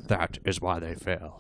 That is why they fail.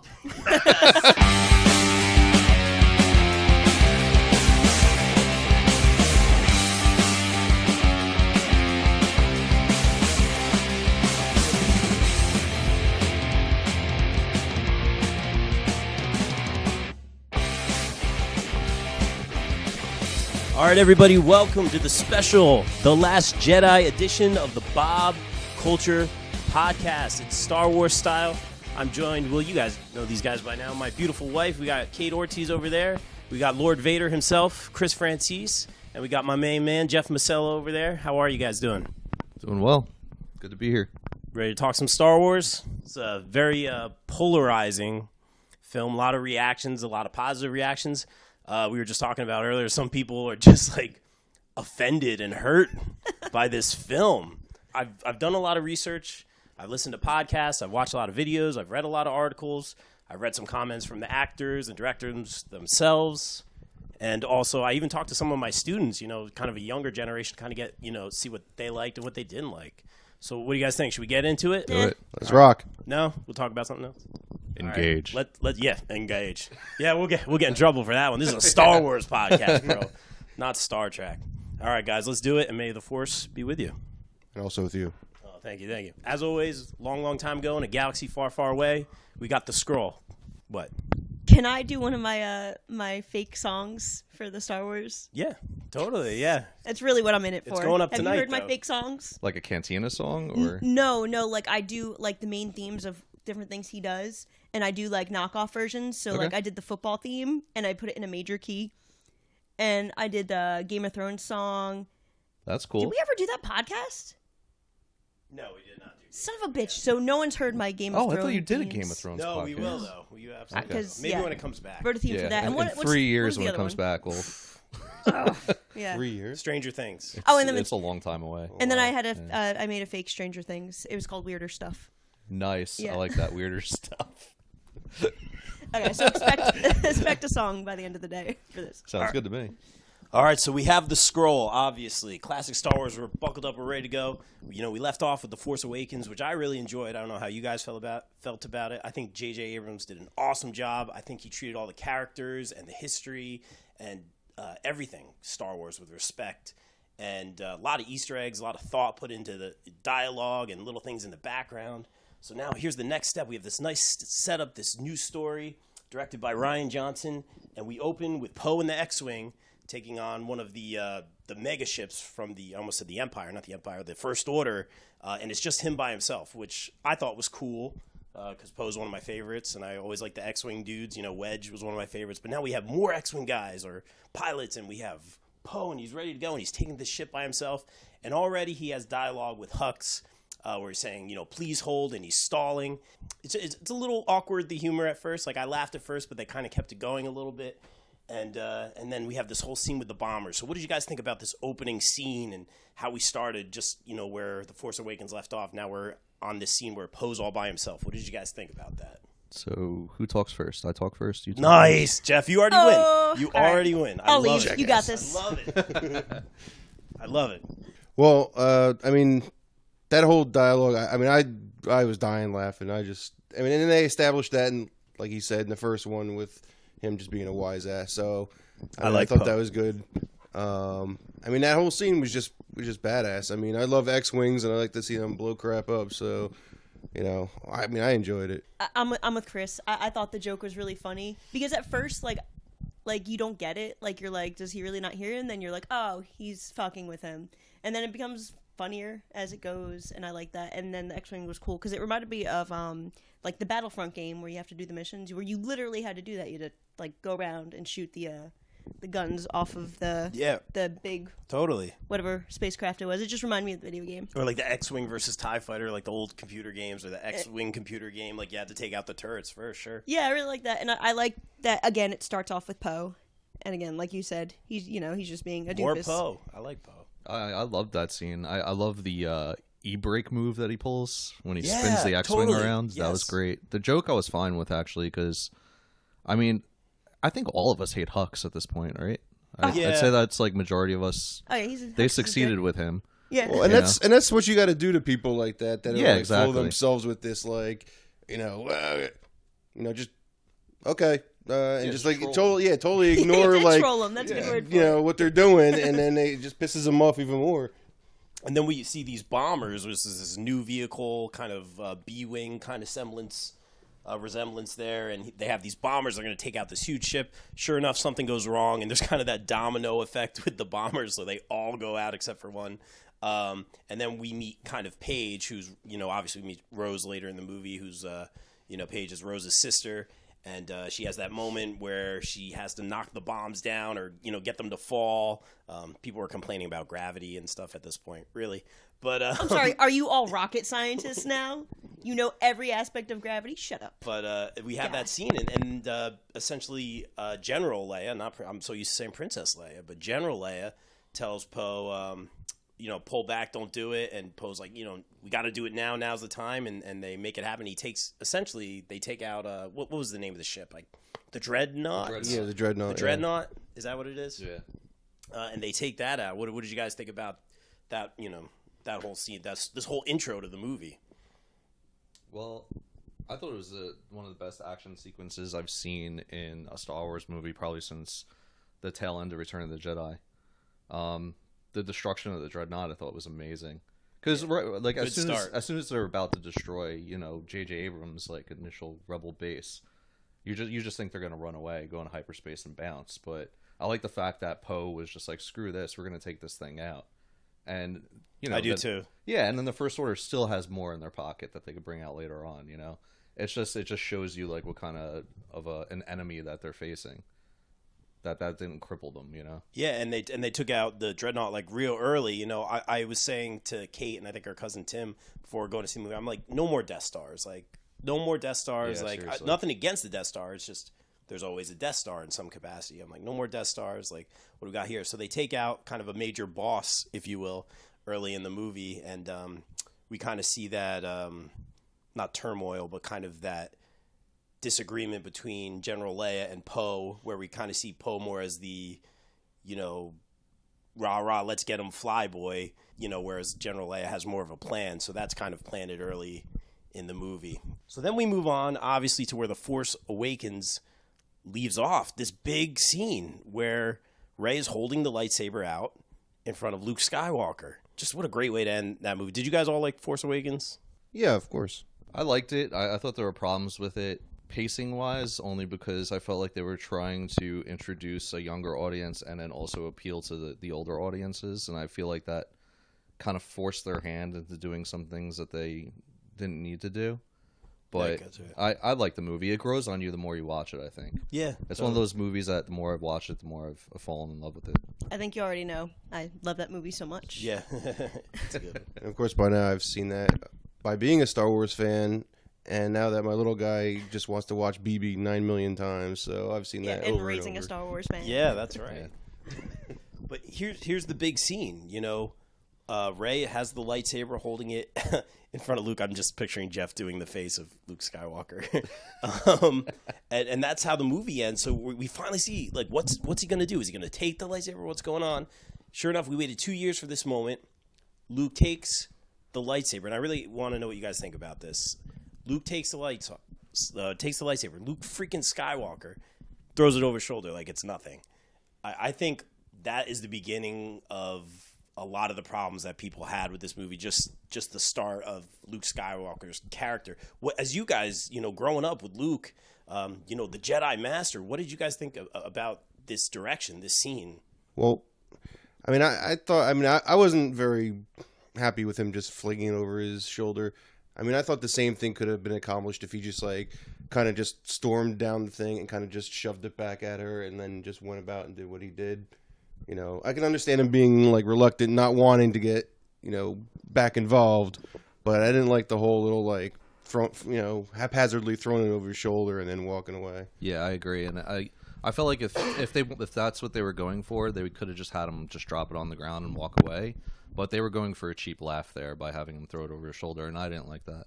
All right, everybody, welcome to the special The Last Jedi edition of the Bob Culture Podcast. It's Star Wars style. I'm joined, well, you guys know these guys by now, my beautiful wife. We got Kate Ortiz over there. We got Lord Vader himself, Chris Francis. And we got my main man, Jeff Masella, over there. How are you guys doing? Doing well. Good to be here. Ready to talk some Star Wars? It's a very polarizing film. A lot of reactions, a lot of positive reactions. We were just talking about earlier, some people are just like offended and hurt by this film. I've done a lot of research. I've listened to podcasts. I've watched a lot of videos. I've read a lot of articles. I've read some comments from the actors and directors themselves. And also, I even talked to some of my students, kind of a younger generation, kind of get, see what they liked and what they didn't like. So what do you guys think? Should we get into it? Do it. Let's rock. No? We'll talk about something else? Engage. Right. Engage. Yeah, we'll get in trouble for that one. This is a Star Wars podcast, bro, not Star Trek. All right, guys, let's do it, and may the Force be with you. And also with you. Oh, thank you. As always, long time ago in a galaxy far away, we got the scroll. What? Can I do one of my my fake songs for the Star Wars? Yeah, totally. Yeah, that's really what I'm in it for. It's going up Have tonight. Have you heard though. my fake songs? Like a Cantina song, or No. Like I do like the main themes of different things he does, and I do like knockoff versions. So like I did the football theme, and I put it in a major key, and I did the Game of Thrones song. That's cool. Did we ever do that podcast? No, we did not do that. Son of a bitch! So no one's heard my Game of Thrones. I thought you did a themes. Game of Thrones. No, podcast. we will though. You absolutely. Okay. Maybe when it comes back. Wrote a theme for that. In, what's 3 years the when it other comes one? back, we'll. Yeah. 3 years? Stranger Things. And then It's a long time away. And then I had I made a fake Stranger Things. It was called Weirder Stuff. Nice. Yeah. I like that weirder stuff. Okay, so expect a song by the end of the day for this. Sounds good to me. All right, so we have the scroll, obviously. Classic Star Wars, we're buckled up, we're ready to go. We left off with The Force Awakens, which I really enjoyed. I don't know how you guys felt about it. I think J.J. Abrams did an awesome job. I think he treated all the characters and the history and everything Star Wars with respect. And a lot of Easter eggs, a lot of thought put into the dialogue and little things in the background. So now here's the next step. We have this nice setup, this new story directed by Rian Johnson. And we open with Poe in the X-Wing, taking on one of the mega ships from the First Order, and it's just him by himself, which I thought was cool, because Poe's one of my favorites, and I always like the X-Wing dudes. Wedge was one of my favorites, but now we have more X-Wing guys or pilots, and we have Poe, and he's ready to go, and he's taking this ship by himself, and already he has dialogue with Hux, where he's saying, please hold, and he's stalling. It's a little awkward, the humor at first. Like, I laughed at first, but they kind of kept it going a little bit. And then we have this whole scene with the bombers. So what did you guys think about this opening scene and how we started just, where The Force Awakens left off? Now we're on this scene where Poe's all by himself. What did you guys think about that? So who talks first? I talk first. You talk Nice, first? Jeff. You already win. You already win. I I'll love leave. it. You got this. I love it. I love it. Well, that whole dialogue, I was dying laughing. And then they established that, and like he said in the first one, with him just being a wise ass. So I thought Poe. that was good. That whole scene was just badass. I love X-Wings, and I like to see them blow crap up. So, I enjoyed it. I'm with Chris. I thought the joke was really funny because at first, like you don't get it. Like you're like, does he really not hear him? Then you're like, oh, he's fucking with him, and then it becomes funnier as it goes, and I like that. And then the X-Wing was cool because it reminded me of like the Battlefront game where you have to do the missions where you literally had to do that. You had to like go around and shoot the guns off of the big Totally. whatever spacecraft it was. It just reminded me of the video game. Or like the X-Wing versus TIE Fighter, like the old computer games, or the X-Wing computer game. Like you had to take out the turrets for sure. Yeah, I really like that, and I like that. Again, it starts off with Poe, and again, like you said, he's just being a doofus. More Poe. I like Poe. I love that scene. I love the e-brake move that he pulls when he Yeah, spins the X-Wing totally. around. That was Yes. great. The joke I was fine with, actually, because, I think all of us hate Hux at this point, right? Yeah. I'd say that's like majority of us. Oh yeah, They succeeded with him. Yeah, Well, and that's what you got to do to people like that. That Yeah, are, like, full of exactly. themselves with this just okay, and just like troll totally ignore like troll them. That's a good word for you know what they're doing, and then it just pisses them off even more. And then we see these bombers, which is this new vehicle, kind of B-wing kind of resemblance there, and they have these bombers. They're going to take out this huge ship. Sure enough, something goes wrong, and there's kind of that domino effect with the bombers, so they all go out except for one. And then we meet kind of Paige, who's, obviously we meet Rose later in the movie, who's, Paige is Rose's sister. And she has that moment where she has to knock the bombs down or, get them to fall. People are complaining about gravity and stuff at this point, really. But I'm sorry, are you all rocket scientists now? You know every aspect of gravity? Shut up. But we have that scene, and essentially General Leia, I'm so used to saying Princess Leia, but General Leia tells Poe, pull back, don't do it. And Poe's like, we got to do it now. Now's the time. And they make it happen. They take out, what was the name of the ship? Like the Dreadnought? Yeah, the Dreadnought. The Dreadnought? Is that what it is? Yeah. And they take that out. What did you guys think about that, that whole scene? This whole intro to the movie. Well, I thought it was one of the best action sequences I've seen in a Star Wars movie, probably since the tail end of Return of the Jedi. The destruction of the Dreadnought I thought was amazing, because like as soon as they're about to destroy J.J. Abrams' like initial rebel base, you just think they're gonna run away, go into hyperspace and bounce. But I like the fact that Poe was just like, screw this, we're gonna take this thing out. And I do too. Yeah, and then the First Order still has more in their pocket that they could bring out later on. It just shows you like what kind of an enemy that they're facing. That didn't cripple them, Yeah, and they took out the Dreadnought like real early. I was saying to Kate and I think our cousin Tim before going to see the movie, I'm like, no more Death Stars, like no more Death Stars. Yeah, like nothing against the Death Star, it's just there's always a Death Star in some capacity. I'm like, no more Death Stars. Like, what do we got here? So they take out kind of a major boss, if you will, early in the movie, and we kind of see that not turmoil, but kind of that disagreement between General Leia and Poe, where we kind of see Poe more as the, rah, let's get him fly boy, whereas General Leia has more of a plan. So that's kind of planted early in the movie. So then we move on, obviously, to where The Force Awakens leaves off. This big scene where Rey is holding the lightsaber out in front of Luke Skywalker. Just what a great way to end that movie. Did you guys all like Force Awakens? Yeah, of course. I liked it. I thought there were problems with it pacing wise, only because I felt like they were trying to introduce a younger audience and then also appeal to the older audiences, and I feel like that kind of forced their hand into doing some things that they didn't need to do. But I like the movie. It grows on you the more you watch it, I think. Yeah. It's one of those movies that the more I've watched it, the more I've fallen in love with it. I think you already know. I love that movie so much. Yeah. It's good. And of course, by now I've seen that by being a Star Wars fan. And now that my little guy just wants to watch BB 9 million times, so I've seen that and over raising and over. a Star Wars fan. Yeah, that's right. But here's the big scene. Rey has the lightsaber, holding it in front of Luke. I'm just picturing Jeff doing the face of Luke Skywalker, and that's how the movie ends. So we finally see like what's he gonna do? Is he gonna take the lightsaber? What's going on? Sure enough, we waited 2 years for this moment. Luke takes the lightsaber, and I really want to know what you guys think about this. Luke takes the lightsaber. Luke freaking Skywalker throws it over his shoulder like it's nothing. I think that is the beginning of a lot of the problems that people had with this movie. Just the start of Luke Skywalker's character. As you guys, growing up with Luke, the Jedi Master. What did you guys think about this direction, this scene? Well, I mean, I wasn't very happy with him just flinging it over his shoulder. I mean, I thought the same thing could have been accomplished if he just kind of just stormed down the thing and kind of just shoved it back at her and then just went about and did what he did. I can understand him being reluctant, not wanting to get, back involved, but I didn't like the whole little haphazardly throwing it over his shoulder and then walking away. Yeah, I agree, and I felt like if that's what they were going for, they could have just had him just drop it on the ground and walk away. But they were going for a cheap laugh there by having him throw it over his shoulder, and I didn't like that.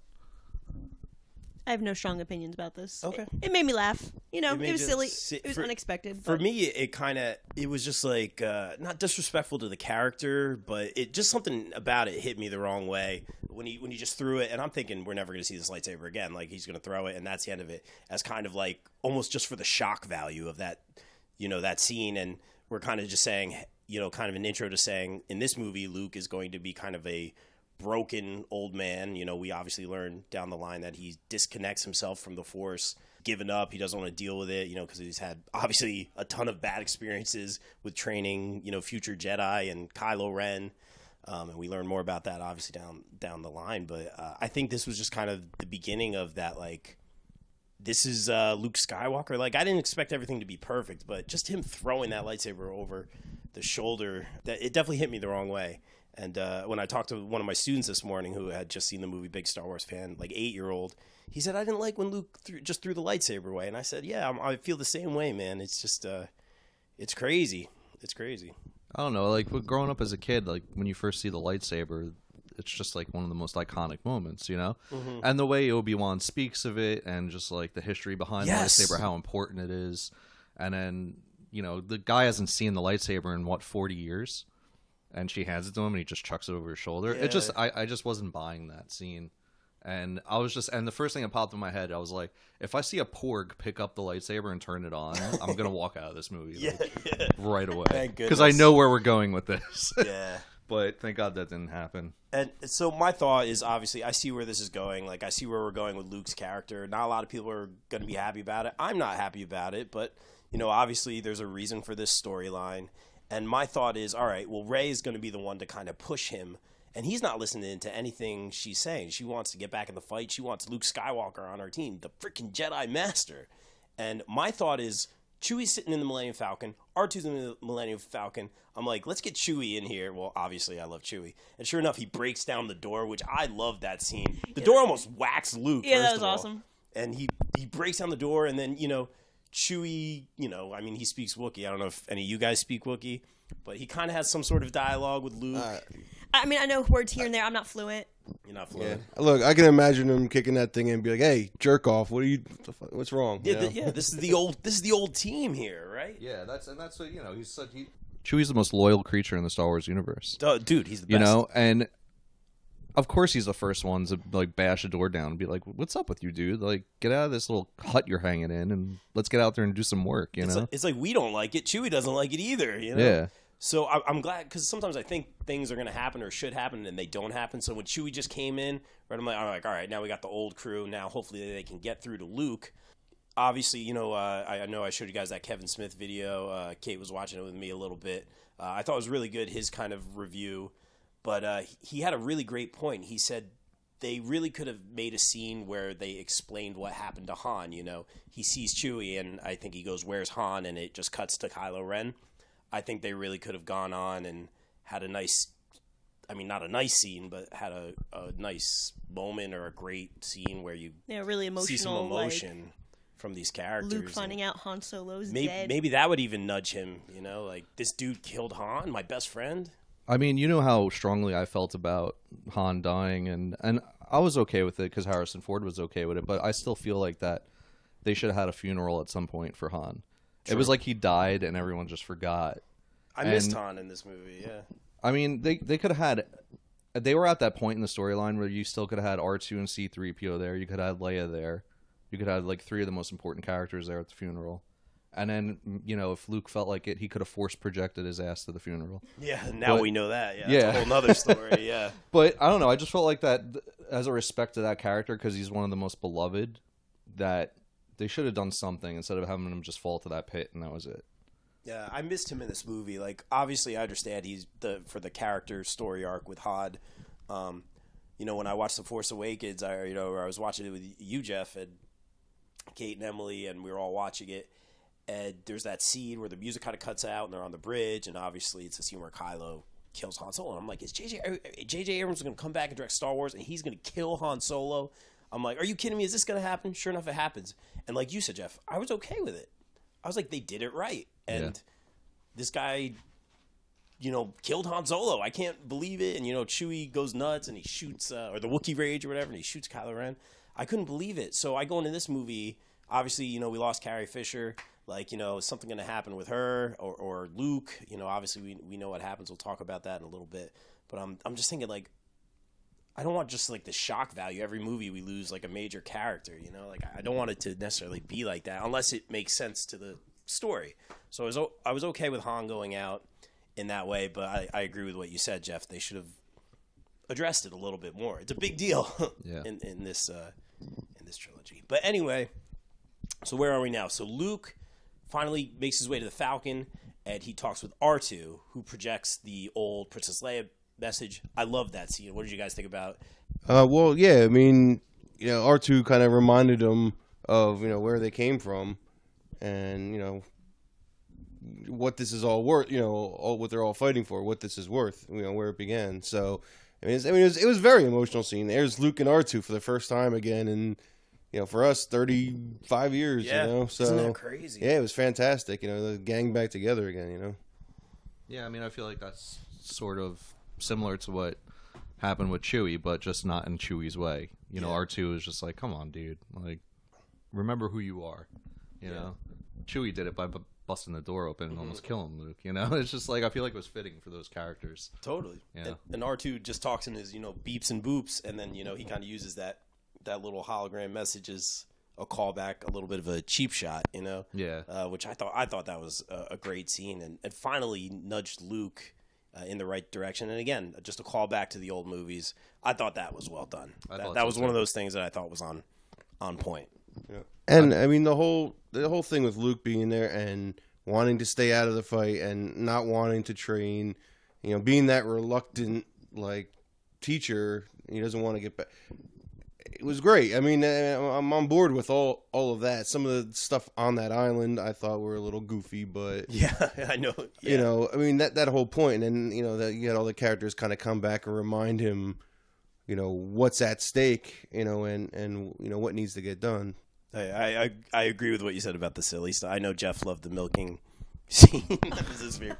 I have no strong opinions about this. Okay. It made me laugh. You know, It it was made silly. you It was unexpected. For but- me, it was just like not disrespectful to the character, but it just something about it hit me the wrong way when he just threw it, and I'm thinking we're never going to see this lightsaber again. Like he's going to throw it, and that's the end of it. As kind of like almost just for the shock value of that, that scene, and we're kind of just saying, kind of an intro to saying in this movie, Luke is going to be kind of a broken old man. We obviously learn down the line that he disconnects himself from the Force, given up. He doesn't want to deal with it, because he's had obviously a ton of bad experiences with training, future Jedi and Kylo Ren. And we learn more about that obviously down the line. But I think this was just kind of the beginning of that, like, this is Luke Skywalker. Like, I didn't expect everything to be perfect, but just him throwing that lightsaber over the shoulder, it definitely hit me the wrong way. And when I talked to one of my students this morning who had just seen the movie, big Star Wars fan, like 8-year-old, he said, I didn't like when Luke just threw the lightsaber away. And I said, yeah, I feel the same way, man. It's just, it's crazy. It's crazy. I don't know, like growing up as a kid, like when you first see the lightsaber, it's just like one of the most iconic moments, Mm-hmm. And the way Obi-Wan speaks of it, and just like the history behind Yes. the lightsaber, how important it is. And then, the guy hasn't seen the lightsaber in 40 years, and she hands it to him and he just chucks it over his shoulder. Yeah. It just, I just wasn't buying that scene. And I was just, and the first thing that popped in my head, I was like, if I see a porg pick up the lightsaber and turn it on, I'm going to walk out of this movie right away. Thank Because I goodness. know where we're going with this. Yeah. But thank God that didn't happen. And so my thought is, obviously, I see where this is going. Like, I see where we're going with Luke's character. Not a lot of people are going to be happy about it. I'm not happy about it, but, obviously there's a reason for this storyline. And my thought is, all right, well, Rey is going to be the one to kind of push him. And he's not listening to anything she's saying. She wants to get back in the fight. She wants Luke Skywalker on her team, the freaking Jedi Master. And my thought is, Chewie's sitting in the Millennium Falcon. R2's in the Millennium Falcon. I'm like, let's get Chewie in here. Well, obviously, I love Chewie. And sure enough, he breaks down the door, which I love that scene. The door almost whacks Luke. Yeah, first that was of all. awesome. And he breaks down the door, and then, Chewie, he speaks Wookiee. I don't know if any of you guys speak Wookiee, but he kind of has some sort of dialogue with Luke. I mean, I know words here and there. I'm not fluent. You're not Yeah. fluent. Look, I can imagine him kicking that thing in and be like, "Hey, jerk off! What's wrong?" Yeah, this is the old team here, right? Yeah, that's what, he said. Chewie's the most loyal creature in the Star Wars universe. Dude, he's the best. And of course he's the first one to like bash a door down and be like, "What's up with you, dude? Like, get out of this little hut you're hanging in and let's get out there and do some work." It's like we don't like it. Chewie doesn't like it either. Yeah. So I'm glad, because sometimes I think things are going to happen or should happen and they don't happen. So when Chewie just came in, right, I'm like, all right, now we got the old crew. Now hopefully they can get through to Luke. Obviously, I know I showed you guys that Kevin Smith video. Kate was watching it with me a little bit. I thought it was really good, his kind of review. But he had a really great point. He said they really could have made a scene where they explained what happened to Han. He sees Chewie and I think he goes, "Where's Han?" And it just cuts to Kylo Ren. I think they really could have gone on and had a nice, not a nice scene, but had a nice moment or a great scene where you Really emotional. see some emotion from these characters. Luke finding out Han Solo's maybe, dead. Maybe that would even nudge him, like, this dude killed Han, my best friend. I mean, you know how strongly I felt about Han dying, and I was okay with it because Harrison Ford was okay with it, but I still feel like that they should have had a funeral at some point for Han. True. It was like he died and everyone just forgot. I missed Han in this movie, yeah. I mean, they could have had... They were at that point in the storyline where you still could have had R2 and C-3PO there. You could have had Leia there. You could have, like, 3 of the most important characters there at the funeral. And then, if Luke felt like it, he could have force projected his ass to the funeral. Yeah, now we know that. Yeah, yeah. That's a whole nother story, yeah. But, I don't know, I just felt like that, as a respect to that character, because he's one of the most beloved, that they should have done something instead of having him just fall to that pit, and that was it. Yeah, I missed him in this movie. Like, obviously, I understand he's for the character story arc with Han. When I watched The Force Awakens, I was watching it with you, Jeff, and Kate and Emily, and we were all watching it. And there's that scene where the music kind of cuts out, and they're on the bridge, and obviously it's a scene where Kylo kills Han Solo. And I'm like, is J.J. Abrams going to come back and direct Star Wars, and he's going to kill Han Solo? I'm like, are you kidding me? Is this going to happen? Sure enough, it happens. And like you said, Jeff, I was okay with it. I was like, they did it right. And this guy, killed Han Solo. I can't believe it. And, Chewie goes nuts and he shoots, or the Wookiee rage or whatever, and he shoots Kylo Ren. I couldn't believe it. So I go into this movie, obviously, you know, we lost Carrie Fisher. Like, you know, is something going to happen with her or Luke? You know, obviously we know what happens. We'll talk about that in a little bit. But I'm just thinking, like, I don't want just, like, the shock value. Every movie we lose, like, a major character, you know? Like, I don't want it to necessarily be like that unless it makes sense to the story. So I was okay with Han going out in that way, but I agree with what you said, Jeff. They should have addressed it a little bit more. It's a big deal in this trilogy. But anyway, so where are we now? So Luke finally makes his way to the Falcon, and he talks with R2, who projects the old Princess Leia message. I love that scene. What did you guys think about? Well, yeah, I mean, you know, R2 kind of reminded him of, you know, where they came from, and, you know, what this is all worth, you know, all what they're all fighting for, what this is worth, you know, where it began. So, it was a very emotional scene. There's Luke and R2 for the first time again, and, you know, for us, 35 years, Yeah, you know. So, isn't that crazy? Yeah, it was fantastic, you know, the gang back together again, you know. Yeah, I mean, I feel like that's sort of similar to what happened with Chewie, but just not in Chewie's way. You know, R2 is just like, come on, dude. Like, remember who you are, you know? Chewie did it by busting the door open and almost killing Luke, you know? It's just like, I feel like it was fitting for those characters. Totally. Yeah. And R2 just talks in his, you know, beeps and boops, and then, you know, he kind of uses that little hologram message as a callback, a little bit of a cheap shot, you know? Yeah. Which I thought that was a great scene, and finally nudged Luke in the right direction. And again, just a callback to the old movies. I thought that was well done. That was one of those things that I thought was on point. Yeah. And I mean the whole thing with Luke being there and wanting to stay out of the fight and not wanting to train, you know, being that reluctant like teacher, he doesn't want to get back. It was great. I mean, I'm on board with all of that. Some of the stuff on that island I thought were a little goofy, but yeah, I know. Yeah. You know, I mean that whole point, and then, you know, that you had all the characters kind of come back and remind him, you know, what's at stake, you know, and you know what needs to get done. I agree with what you said about the silly stuff. I know Jeff loved the milking scene. That was his favorite.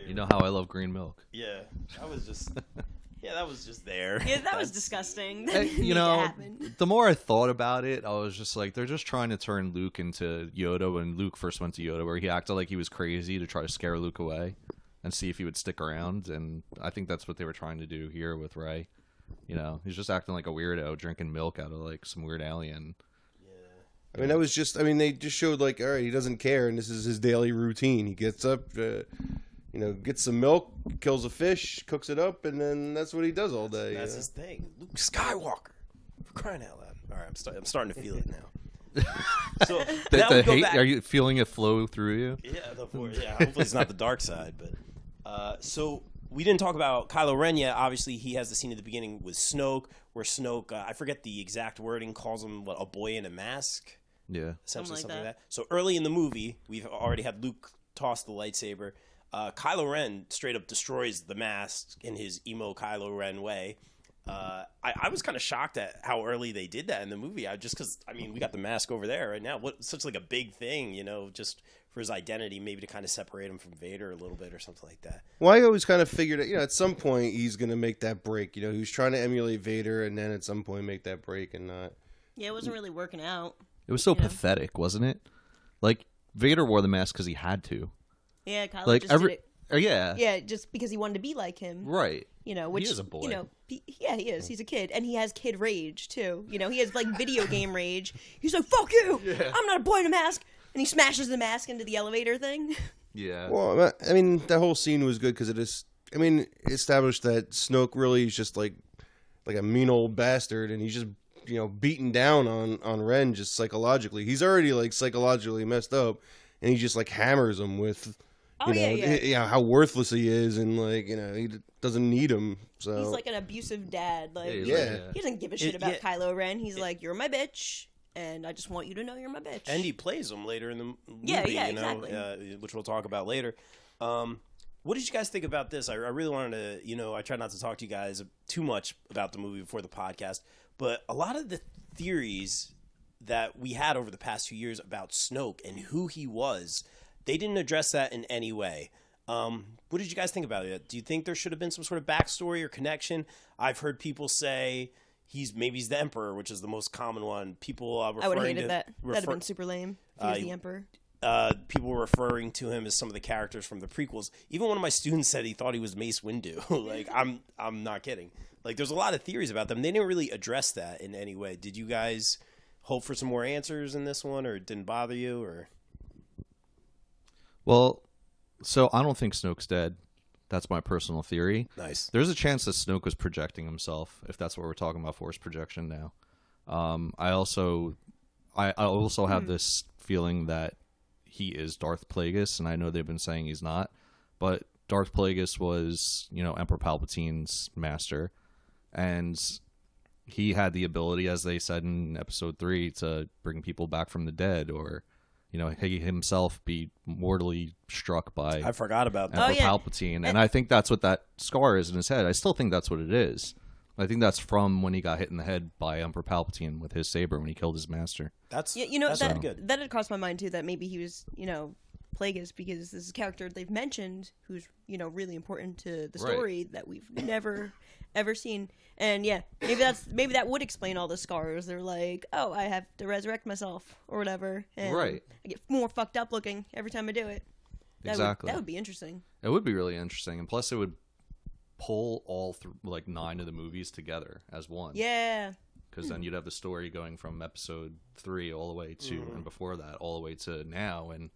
You know how I love green milk. Yeah, that was just there. Yeah, that was disgusting. That Hey, didn't you need to know, happen. the more I thought about it, I was just like, they're just trying to turn Luke into Yoda when Luke first went to Yoda, where he acted like he was crazy to try to scare Luke away and see if he would stick around. And I think that's what they were trying to do here with Rey. You know, he's just acting like a weirdo, drinking milk out of like some weird alien. I mean, that was just, I mean, they just showed like, all right, he doesn't care, and this is his daily routine. He gets up, you know, gets some milk, kills a fish, cooks it up, and then that's what he does all day. That's his thing. Luke Skywalker, for crying out loud. All right, I'm starting to feel it now. So now we The go hate, back. are you feeling it flow through you? Yeah, hopefully it's not the dark side. But so we didn't talk about Kylo Ren yet. Obviously, he has the scene at the beginning with Snoke, where Snoke, I forget the exact wording, calls him a boy in a mask. Yeah. Essentially something like that. So early in the movie, we've already had Luke toss the lightsaber. Kylo Ren straight up destroys the mask in his emo Kylo Ren way. I was kind of shocked at how early they did that in the movie. Because we got the mask over there right now. What such like a big thing, you know, just for his identity, maybe to kind of separate him from Vader a little bit or something like that. Well, I always kind of figured, you know, at some point he's going to make that break. You know, he was trying to emulate Vader, and then at some point make that break and not. Yeah, it wasn't really working out. It was so pathetic, wasn't it? Like, Vader wore the mask because he had to. Yeah, Kylo Like, just did it. Yeah. Yeah, just because he wanted to be like him. Right. You know, which, He is a boy. You know, he is. He's a kid. And he has kid rage, too. You know, he has, like, video game rage. He's like, fuck you! Yeah. I'm not a boy in a mask! And he smashes the mask into the elevator thing. Yeah. Well, I mean, that whole scene was good because it established that Snoke really is just like a mean old bastard, and he's just, you know, beating down on Ren just psychologically. He's already like psychologically messed up, and he just like hammers him with, you know, how worthless he is, and like, you know, he doesn't need him. So he's like an abusive dad. Like, yeah. He doesn't give a shit about Kylo Ren. He's like, you're my bitch, and I just want you to know you're my bitch. And he plays him later in the movie, yeah, you know, exactly. Which we'll talk about later. What did you guys think about this? I really wanted to, you know, I try not to talk to you guys too much about the movie before the podcast, but a lot of the theories that we had over the past few years about Snoke and who he was, they didn't address that in any way. What did you guys think about it? Do you think there should have been some sort of backstory or connection? I've heard people say he's the Emperor, which is the most common one. People I would have hated that. That'd have been super lame if he was the Emperor. People were referring to him as some of the characters from the prequels. Even one of my students said he thought he was Mace Windu. Like, I'm not kidding. Like, there's a lot of theories about them. They didn't really address that in any way. Did you guys hope for some more answers in this one, or it didn't bother you? Or Well, so I don't think Snoke's dead. That's my personal theory. Nice. There's a chance that Snoke was projecting himself, if that's what we're talking about, force projection now. I also have this feeling that he is Darth Plagueis, and I know they've been saying he's not, but Darth Plagueis was, Emperor Palpatine's master, and he had the ability, as they said in Episode 3, to bring people back from the dead, or he himself be mortally struck by I forgot about that. Emperor Palpatine, and I think that's what that scar is in his head. I still think that's what it is. I think that's from when he got hit in the head by Emperor Palpatine with his saber when he killed his master. That's that's pretty good. That had crossed my mind too, that maybe he was Plagueis, because this is a character they've mentioned who's really important to the story that we've never ever seen. And maybe that would explain all the scars. They're like, oh, I have to resurrect myself or whatever, and I get more fucked up looking every time I do it. That would be interesting. It would be really interesting, and plus it would pull all 9 of the movies together as one. Yeah. Because then you'd have the story going from Episode 3 all the way to, and before that, all the way to now. And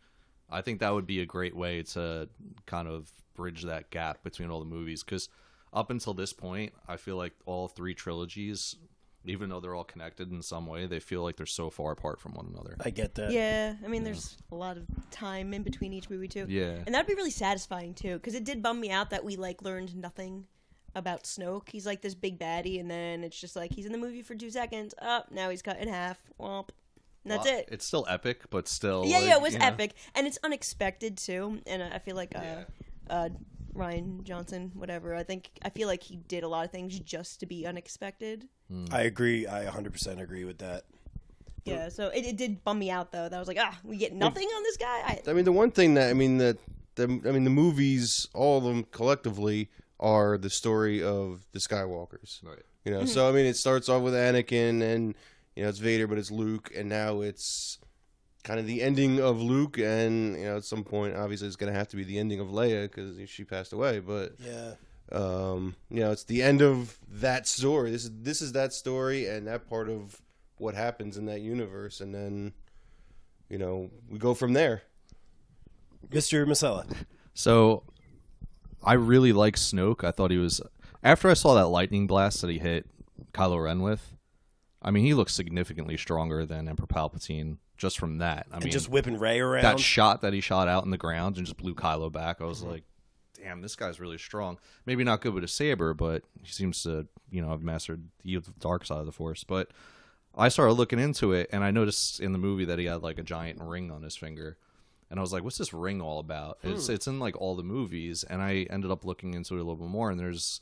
I think that would be a great way to kind of bridge that gap between all the movies. Because up until this point, I feel like all 3 trilogies, even though they're all connected in some way, they feel like they're so far apart from one another. I get that. Yeah, I mean, there's a lot of time in between each movie, too. Yeah. And that'd be really satisfying, too, because it did bum me out that we, learned nothing about Snoke. He's, this big baddie, and then it's just, he's in the movie for 2 seconds. Now he's cut in half. Womp. And that's it. It's still epic, but still... Yeah, it was epic. And it's unexpected, too. And I feel like... Ryan Johnson, whatever. I feel like he did a lot of things just to be unexpected. I agree. I 100% agree with that. Yeah, so it did bum me out though. That I was like, we get nothing on this guy. The one thing that the movies, all of them collectively, are the story of the Skywalkers. Right. So it starts off with Anakin, and it's Vader, but it's Luke, and now it's kind of the ending of Luke, and at some point obviously it's going to have to be the ending of Leia because she passed away, but it's the end of that story. This is that story and that part of what happens in that universe, and then we go from there. Mr. Masella. So I really like Snoke. I thought he was, after I saw that lightning blast that he hit Kylo Ren with, I mean, he looks significantly stronger than Emperor Palpatine just from that. I mean, just whipping Rey around. That shot that he shot out in the ground and just blew Kylo back, I was like, damn, this guy's really strong. Maybe not good with a saber, but he seems to, have mastered the dark side of the Force. But I started looking into it, and I noticed in the movie that he had, a giant ring on his finger. And I was like, what's this ring all about? It's in, all the movies, and I ended up looking into it a little bit more, and there's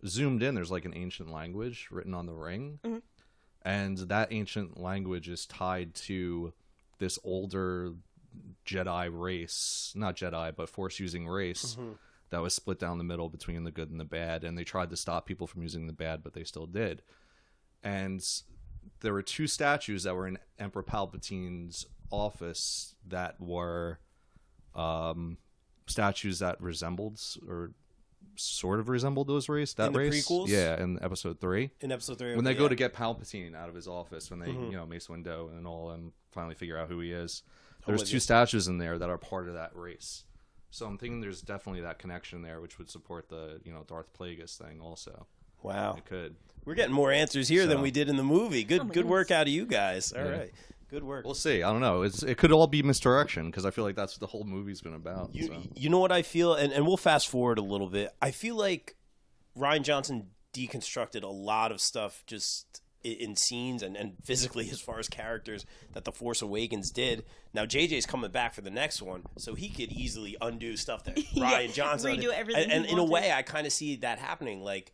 an ancient language written on the ring. Mm-hmm. And that ancient language is tied to this older Jedi race, not Jedi, but Force-using race that was split down the middle between the good and the bad. And they tried to stop people from using the bad, but they still did. And there were 2 statues that were in Emperor Palpatine's office that were statues that resembled or sort of resembled those race. That in the race, prequels? Yeah, in Episode 3. In Episode 3, when they go to get Palpatine out of his office, when they Mace Windu and all, and finally figure out who he is. There's 2 statues in there that are part of that race. So I'm thinking there's definitely that connection there, which would support the Darth Plagueis thing also. Wow, it could. We're getting more answers here than we did in the movie. Good work out of you guys. All right. Good work. We'll see. I don't know. It could all be misdirection because I feel like that's what the whole movie's been about. You know what I feel? And we'll fast forward a little bit. I feel like Ryan Johnson deconstructed a lot of stuff just in scenes and physically as far as characters that The Force Awakens did. Now, JJ's coming back for the next one, so he could easily undo stuff that Ryan Johnson redo everything. And in a way, I kind of see that happening. Like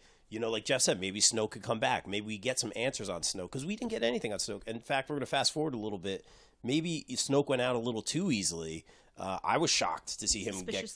Jeff said, maybe Snoke could come back. Maybe we get some answers on Snoke because we didn't get anything on Snoke. In fact, we're going to fast forward a little bit. Maybe Snoke went out a little too easily. I was shocked to see him get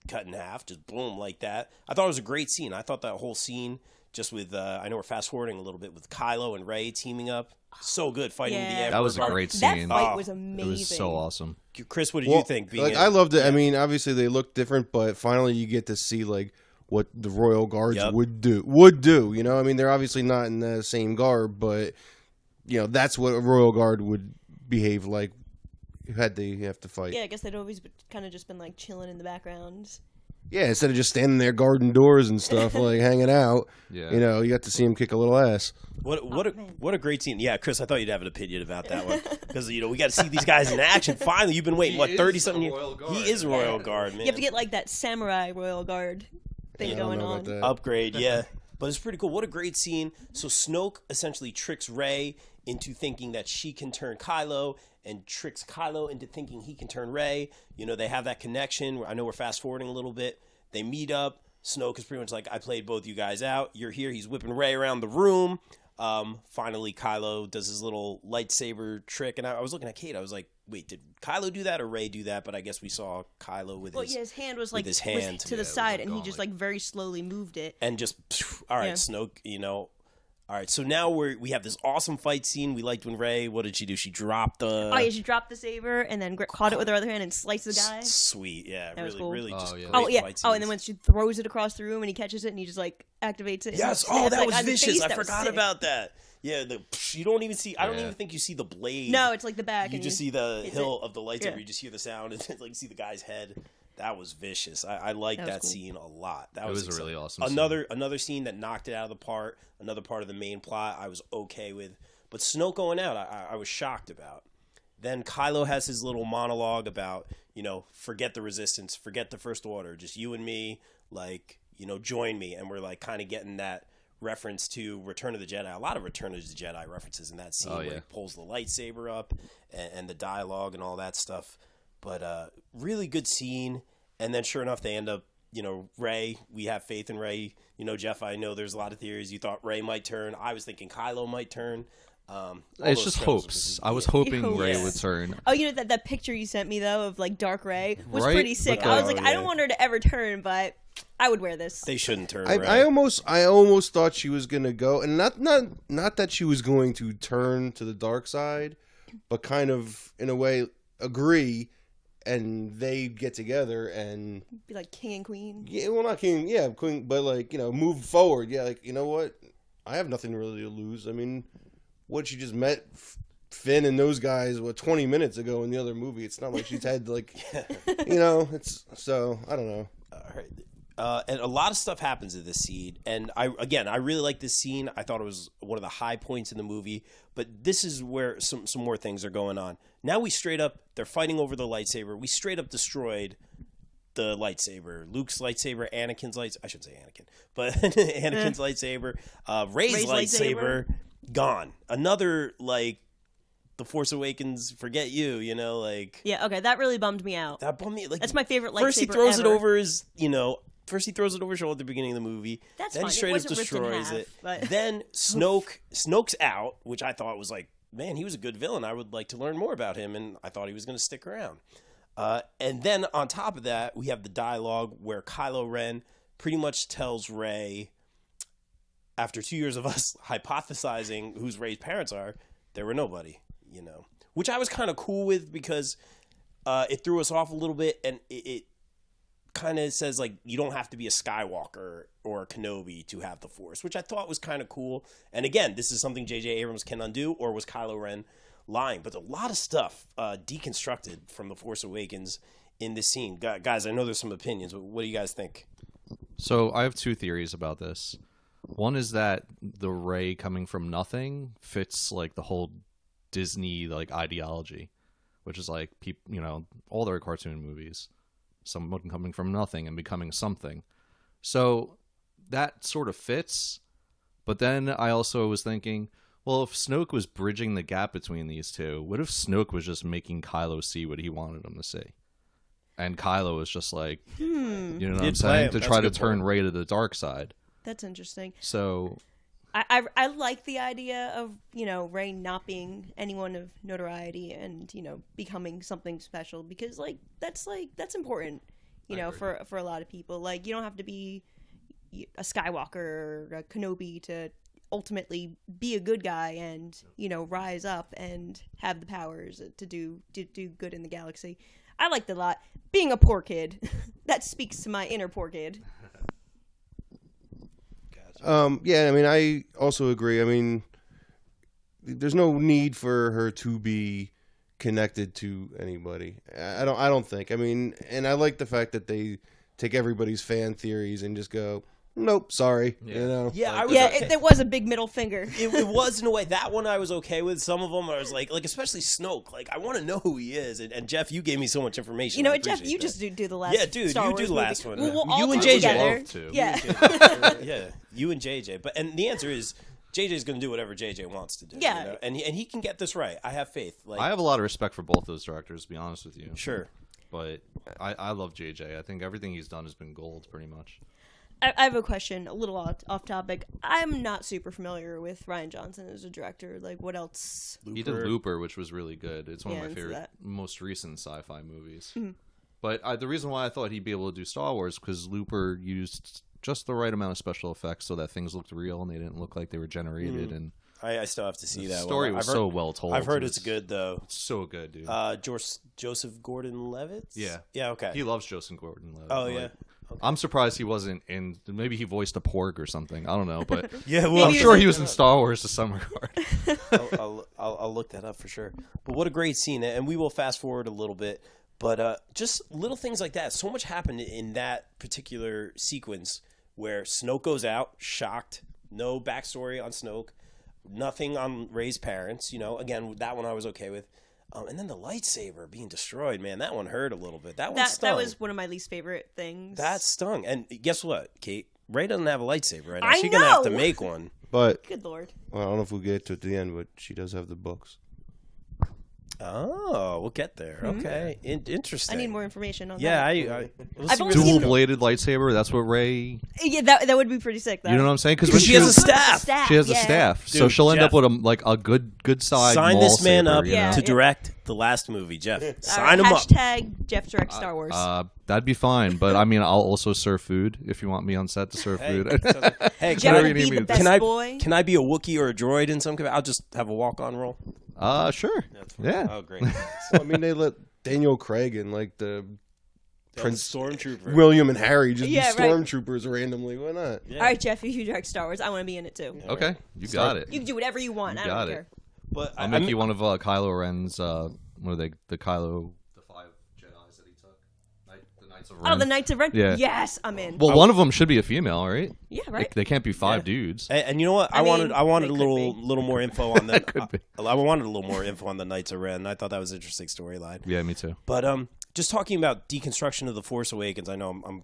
cut in half, just boom like that. I thought it was a great scene. I thought that whole scene just with I know we're fast forwarding a little bit with Kylo and Rey teaming up. So good fighting the Yeah. Emperor. That was a great That scene. fight was amazing. It was so awesome. Chris, what did you think? Like, I loved it. I mean, obviously they look different, but finally you get to see like what the Royal Guards would do. You know, I mean, they're obviously not in the same garb, but you know that's what a Royal Guard would behave like had they have to fight. Yeah, I guess they'd always kind of just been like chilling in the background. Yeah, instead of just standing there guarding doors and stuff, like hanging out. Yeah. You know, you got to see him kick a little ass. What a great scene. Yeah, Chris, I thought you'd have an opinion about that one because you know we got to see these guys in action. Finally, you've been waiting 30-something years. He is a Royal Guard, man. You have to get like that samurai Royal Guard thing going on. Upgrade, yeah. But it's pretty cool. What a great scene. So Snoke essentially tricks Rey into thinking that she can turn Kylo and tricks Kylo into thinking he can turn Rey. You know, they have that connection. I know we're fast forwarding a little bit. They meet up. Snoke is pretty much like, I played both you guys out. You're here. He's whipping Rey around the room. Finally, Kylo does his little lightsaber trick. And I was looking at Kate. I was like, wait, did Kylo do that or Rey do that? But I guess we saw Kylo with his hand was like his hand to the side, and he just like very slowly moved it. And just, all right, Snoke, you know. All right, so now we have this awesome fight scene. We liked when Rey, what did she do? She dropped the... Oh, yeah, she dropped the saber and then caught it with her other hand and sliced the guy. Sweet, yeah. That was really, cool. really just yeah. great fight Oh, and then when she throws it across the room and he catches it and he just, like, activates it. Yes, that was vicious. I forgot about that. Yeah, you don't even see... I don't even think you see the blade. No, it's like the back. You just see the hill of the lightsaber. You just hear the sound and like see the guy's head. That was vicious. I liked that cool. Scene a lot. That was a really awesome another scene that knocked it out of the park. Another part of the main plot I was okay with. But Snoke going out, I was shocked about. Then Kylo has his little monologue about, you know, forget the Resistance, forget the First Order, just you and me, like, you know, join me. And we're like kind of getting that reference to Return of the Jedi. A lot of Return of the Jedi references in that scene where he pulls the lightsaber up and the dialogue and all that stuff. But really good scene. And then sure enough, they end up, you know, Rey. We have faith in Rey. You know, Jeff, I know there's a lot of theories. You thought Rey might turn. I was thinking Kylo might turn. It's just hopes. I was hoping Rey would turn. Oh, you know, that picture you sent me, though, of, like, Dark Rey was pretty sick. I was like, I don't want her to ever turn, but I would wear this. They shouldn't turn. I almost thought she was going to go, and not that she was going to turn to the dark side, but kind of, in a way, agree. And they get together and be like king and queen. Yeah, well, not king, yeah, queen, but like, you know, move forward. Yeah, like, you know what? I have nothing really to lose. I mean, what, she just met Finn and those guys 20 minutes ago in the other movie. It's not like she's had like, you know. It's so I don't know. All right. And a lot of stuff happens in this scene. And I really like this scene. I thought it was one of the high points in the movie. But this is where some more things are going on. Now they're fighting over the lightsaber. We straight up destroyed the lightsaber. Luke's lightsaber, Anakin's lightsaber. I shouldn't say Anakin, but Anakin's lightsaber. Rey's lightsaber, gone. Another, like, The Force Awakens, forget you know, like... Yeah, okay, that really bummed me out. That bummed me. Like, that's my favorite lightsaber First he throws ever. It over his, you know... First he throws it over his shoulder at the beginning of the movie. That's then fine. He straight up destroys it. But... Then Snoke's out, which I thought was like, man, he was a good villain. I would like to learn more about him, and I thought he was going to stick around. And then on top of that, we have the dialogue where Kylo Ren pretty much tells Rey, after 2 years of us hypothesizing whose Rey's parents are, there were nobody, you know. Which I was kind of cool with because it threw us off a little bit, and it kind of says, like, you don't have to be a Skywalker or a Kenobi to have the Force, which I thought was kind of cool. And again, this is something J.J. Abrams can undo, or was Kylo Ren lying? But a lot of stuff deconstructed from The Force Awakens in this scene. Guys, I know there's some opinions, but what do you guys think? So I have two theories about this. One is that the Rey coming from nothing fits, like, the whole Disney, like, ideology, which is, like, you know, all their cartoon movies. Someone coming from nothing and becoming something. So that sort of fits. But then I also was thinking, well, if Snoke was bridging the gap between these two, what if Snoke was just making Kylo see what he wanted him to see? And Kylo was just like, you know what I'm saying? To try to turn Rey to the dark side. That's interesting. So I like the idea of, you know, Rey not being anyone of notoriety and, you know, becoming something special, because, like, that's important, you know, for a lot of people. Like, you don't have to be a Skywalker or a Kenobi to ultimately be a good guy and, you know, rise up and have the powers to do good in the galaxy. I liked it a lot. Being a poor kid, that speaks to my inner poor kid. Yeah, I mean, I also agree. I mean, there's no need for her to be connected to anybody. I don't think. I mean, and I like the fact that they take everybody's fan theories and just go, nope, sorry. Yeah. You know? Yeah, Like, I was There was a big middle finger. it was in a way. That one I was okay with. Some of them I was like especially Snoke. Like, I want to know who he is. And Jeff, you gave me so much information. You know I what, Jeff? appreciate You that. just do the last. Yeah, dude, Star you Wars do the movie. last one. We'll You all and do JJ. together. Love to. Yeah. Yeah, you and JJ. And the answer is JJ's going to do whatever JJ wants to do. Yeah. You know? And he can get this right. I have faith. Like, I have a lot of respect for both those directors, to be honest with you. sure. But I love JJ. I think everything he's done has been gold, pretty much. I have a question, a little off topic. I'm not super familiar with Rian Johnson as a director. Like, what else? He did Looper, which was really good. It's one Yeah, of my into favorite, that. most recent sci-fi movies. Mm-hmm. But the reason why I thought he'd be able to do Star Wars because Looper used just the right amount of special effects so that things looked real and they didn't look like they were generated. And I still have to see the that story one. was I've heard- so well told. I've heard It it's was good, though. So good, dude. Joseph Gordon-Levitt? Yeah. Yeah, okay. He loves Joseph Gordon-Levitt. Oh, Like, yeah. I'm surprised he wasn't in. Maybe he voiced a porg or something. I don't know, but Yeah, I'm well, sure he was in Star Wars to some regard. I'll look that up for sure. But what a great scene, and we will fast forward a little bit. But just little things like that. So much happened in that particular sequence where Snoke goes out, shocked, no backstory on Snoke, nothing on Rey's parents. You know, again, that one I was okay with. And then the lightsaber being destroyed, man, that one hurt a little bit. That one stung. That was one of my least favorite things. That stung. And guess what, Kate? Rey doesn't have a lightsaber right now. I She's going to have to know! make one. But Good lord. well, I don't know if we'll get to it at the end, but she does have the books. Oh, we'll get there. Okay. Interesting. I need more information on Yeah, that. let's see only where- seen- Dual-bladed lightsaber. That's what Ray. Yeah, that would be pretty sick. Though. You know what I'm saying? Because She has a staff. She has a yeah. staff, so Dude, she'll end Jeff. up with a good side. Sign maul this man saber, up you Yeah. know? to direct the last movie, Jeff. Sign him up. Hashtag Jeff directs Star Wars. That'd be fine, but I mean, I'll also serve food if you want me on set to serve Hey, food. hey, Jeff can would you I, need be me the to- best can I boy. can I be a Wookiee or a droid in some capacity? I'll just have a walk-on role. Sure. Yeah. Oh, great. Well, I mean, they let Daniel Craig and like the Prince Stormtrooper. William and Harry just Yeah, be right. stormtroopers randomly. Why not? Yeah. All right, Jeff, if you direct Star Wars, I want to be in it too. Okay, you got it. You can do whatever you want. You I don't got it. care. But I'll make you one of Kylo Ren's. What are they? The 5 Jedis that he took. The Knights of Ren. Oh, the Knights of Ren. Yeah. Yes, I'm in. Well, one of them should be a female, right? Yeah, right. They can't be 5 dudes. And you know what? I mean, I wanted they a could little more info on the. Could be. I wanted a little more info on the Knights of Ren. I thought that was an interesting storyline. Yeah, me too. But just talking about deconstruction of the Force Awakens, I know I'm